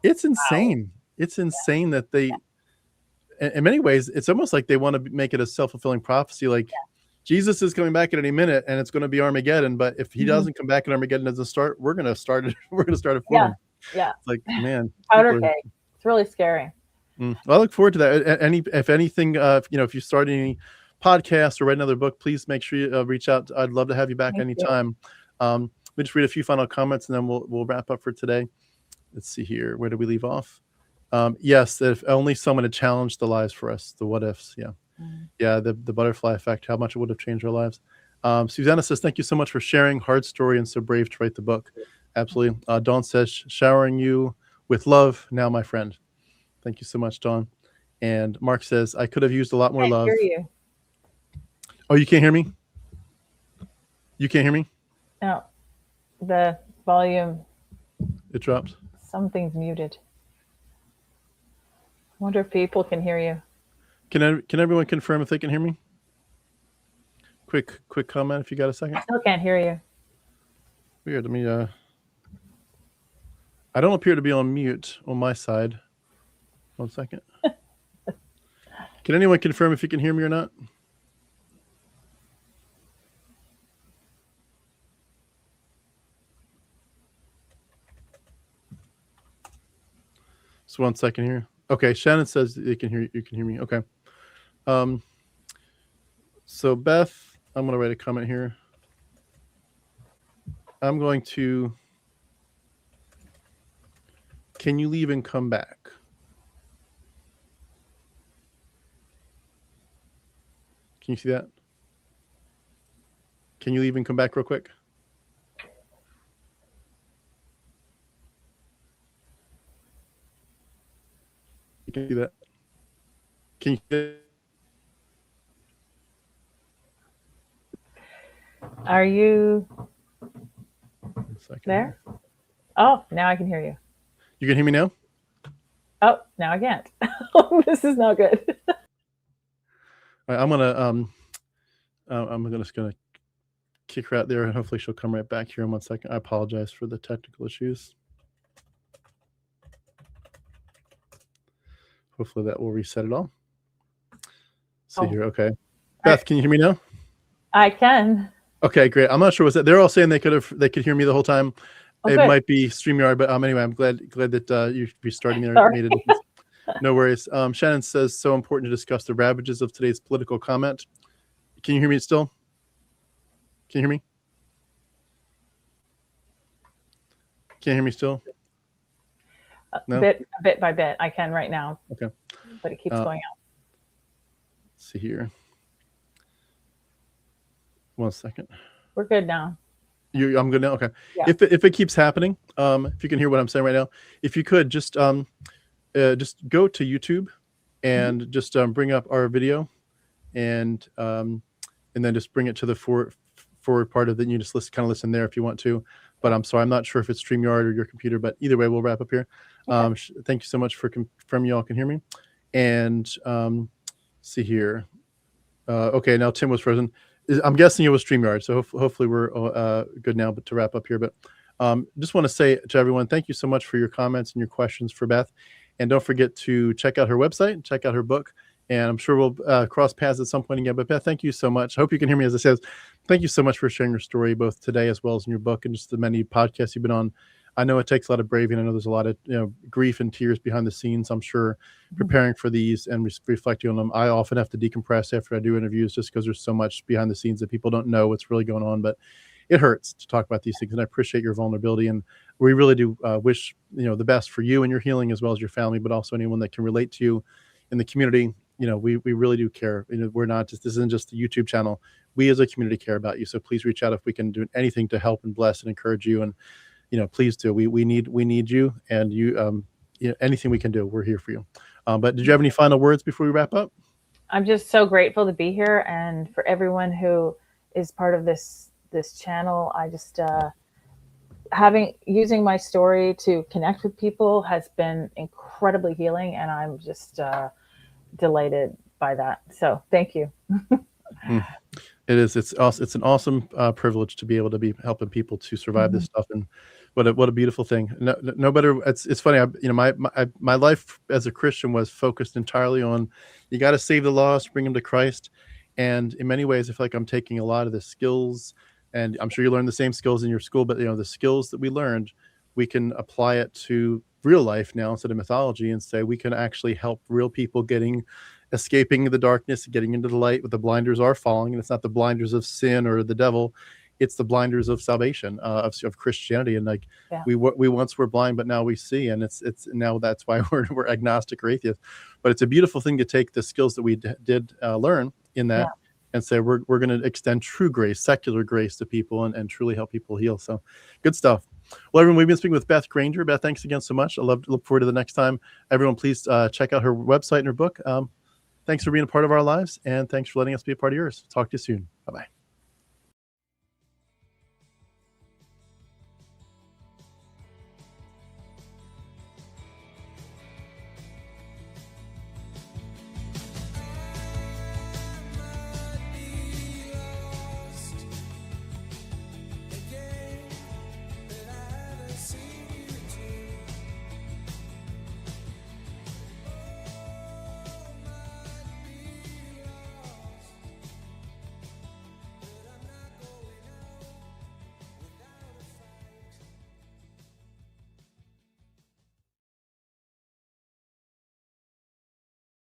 Speaker 1: It's
Speaker 2: Wow.
Speaker 1: insane. It's insane that in many ways, it's almost like they want to make it a self-fulfilling prophecy. Like Jesus is coming back at any minute, and it's going to be Armageddon. But if he
Speaker 2: Mhm.
Speaker 1: doesn't come back and Armageddon doesn't start, we're going to start it. We're going to start it for
Speaker 2: Yeah.
Speaker 1: him.
Speaker 2: Yeah.
Speaker 1: It's like, man,
Speaker 2: Powder
Speaker 1: people are.
Speaker 2: keg. It's really scary.
Speaker 1: Well, I look forward to that. If anything, if you start any podcast or write another book, please make sure you reach out. I'd love to have you back
Speaker 2: Thank you.
Speaker 1: anytime. Let me just read a few final comments, and then we'll wrap up for today. Let's see here. Where did we leave off? Yes, if only someone had challenged the lies for us, the what ifs. Yeah. Yeah, the butterfly effect, how much it would have changed our lives. Susanna says, thank you so much for sharing. Hard story and so brave to write the book. Absolutely. Dawn says, showering you with love now, my friend. Thank you so much, Dawn. And Mark says, I could have used a lot more love.
Speaker 2: I hear you.
Speaker 1: Oh, you can't hear me? You can't hear me?
Speaker 2: No, the volume.
Speaker 1: It dropped.
Speaker 2: Something's muted. I wonder if people can hear you.
Speaker 1: Can everyone confirm if they can hear me? Quick comment if you got a second.
Speaker 2: I still can't hear you.
Speaker 1: Weird. Let me. I don't appear to be on mute on my side. 1 second. Can anyone confirm if you can hear me or not? Just 1 second here. Okay, Shannon says you can hear me. Okay. So Beth, I'm going to write a comment here. I'm going to. Can you leave and come back? Can you see that? Can you leave and come back real quick? You can see that. Can you see that?
Speaker 2: Are you there?
Speaker 1: Here.
Speaker 2: Oh, now I can hear you.
Speaker 1: You can hear me now?
Speaker 2: Oh, now I can't. This is not good.
Speaker 1: All right, I'm just gonna kick her out there, and hopefully she'll come right back here in 1 second. I apologize for the technical issues. Hopefully that will reset it all. See here. Okay. Beth, can you hear me now?
Speaker 2: I can.
Speaker 1: Okay, great. I'm not sure what's that. They're all saying they could hear me the whole time. It might be StreamYard, but anyway, I'm glad that you restarting there made a difference. No worries. Shannon says, so important to discuss the ravages of today's political comment. Can you hear me still? Can you hear me? Can you hear me still?
Speaker 2: No? Bit by bit. I can right now.
Speaker 1: Okay.
Speaker 2: But it keeps going out.
Speaker 1: Let's see here. 1 second.
Speaker 2: We're good now.
Speaker 1: I'm good now? Okay. Yeah. If it keeps happening, if you can hear what I'm saying right now, if you could just go to YouTube and just bring up our video and then just bring it to the forward part of it. And you just kind of listen there if you want to. But I'm sorry, I'm not sure if it's StreamYard or your computer, but either way, we'll wrap up here. Okay. Thank you so much for confirming you all can hear me. And see here. Okay, now Tim was frozen. I'm guessing it was StreamYard, so hopefully we're good now. But to wrap up here, but just want to say to everyone, thank you so much for your comments and your questions for Beth. And don't forget to check out her website, check out her book. And I'm sure we'll cross paths at some point again. But Beth, thank you so much. I hope you can hear me as I said. Thank you so much for sharing your story, both today as well as in your book and just the many podcasts you've been on. I know it takes a lot of bravery, and I know there's a lot of grief and tears behind the scenes. I'm sure preparing for these and reflecting on them. I often have to decompress after I do interviews just because there's so much behind the scenes that people don't know what's really going on. But it hurts to talk about these things, and I appreciate your vulnerability. And we really do wish the best for you and your healing, as well as your family, but also anyone that can relate to you in the community. We really do care. We're not just, this isn't just a YouTube channel. We as a community care about you. So please reach out if we can do anything to help and bless and encourage you. And please do. We need you, and you. Anything we can do, we're here for you. But did you have any final words before we wrap up?
Speaker 2: I'm just so grateful to be here, and for everyone who is part of this channel. I just using my story to connect with people has been incredibly healing, and I'm just delighted by that. So thank you.
Speaker 1: It is. It's an awesome privilege to be able to be helping people to survive this stuff, and what a beautiful thing. No better. It's funny. My life as a Christian was focused entirely on you got to save the lost, bring them to Christ, and in many ways, I feel like I'm taking a lot of the skills, and I'm sure you learned the same skills in your school, but the skills that we learned, we can apply it to real life now instead of mythology, and say we can actually help real people escaping the darkness, getting into the light. Where the blinders are falling, and it's not the blinders of sin or the devil, it's the blinders of salvation, of Christianity. And like we once were blind, but now we see, and it's now that's why we're agnostic or atheist. But it's a beautiful thing to take the skills that we did learn in that, and say we're going to extend true grace, secular grace to people, and truly help people heal. So good stuff. Well, everyone, we've been speaking with Beth Granger. Beth, thanks again so much. I look forward to the next time. Everyone, please check out her website and her book. Thanks for being a part of our lives, and thanks for letting us be a part of yours. Talk to you soon. Bye-bye.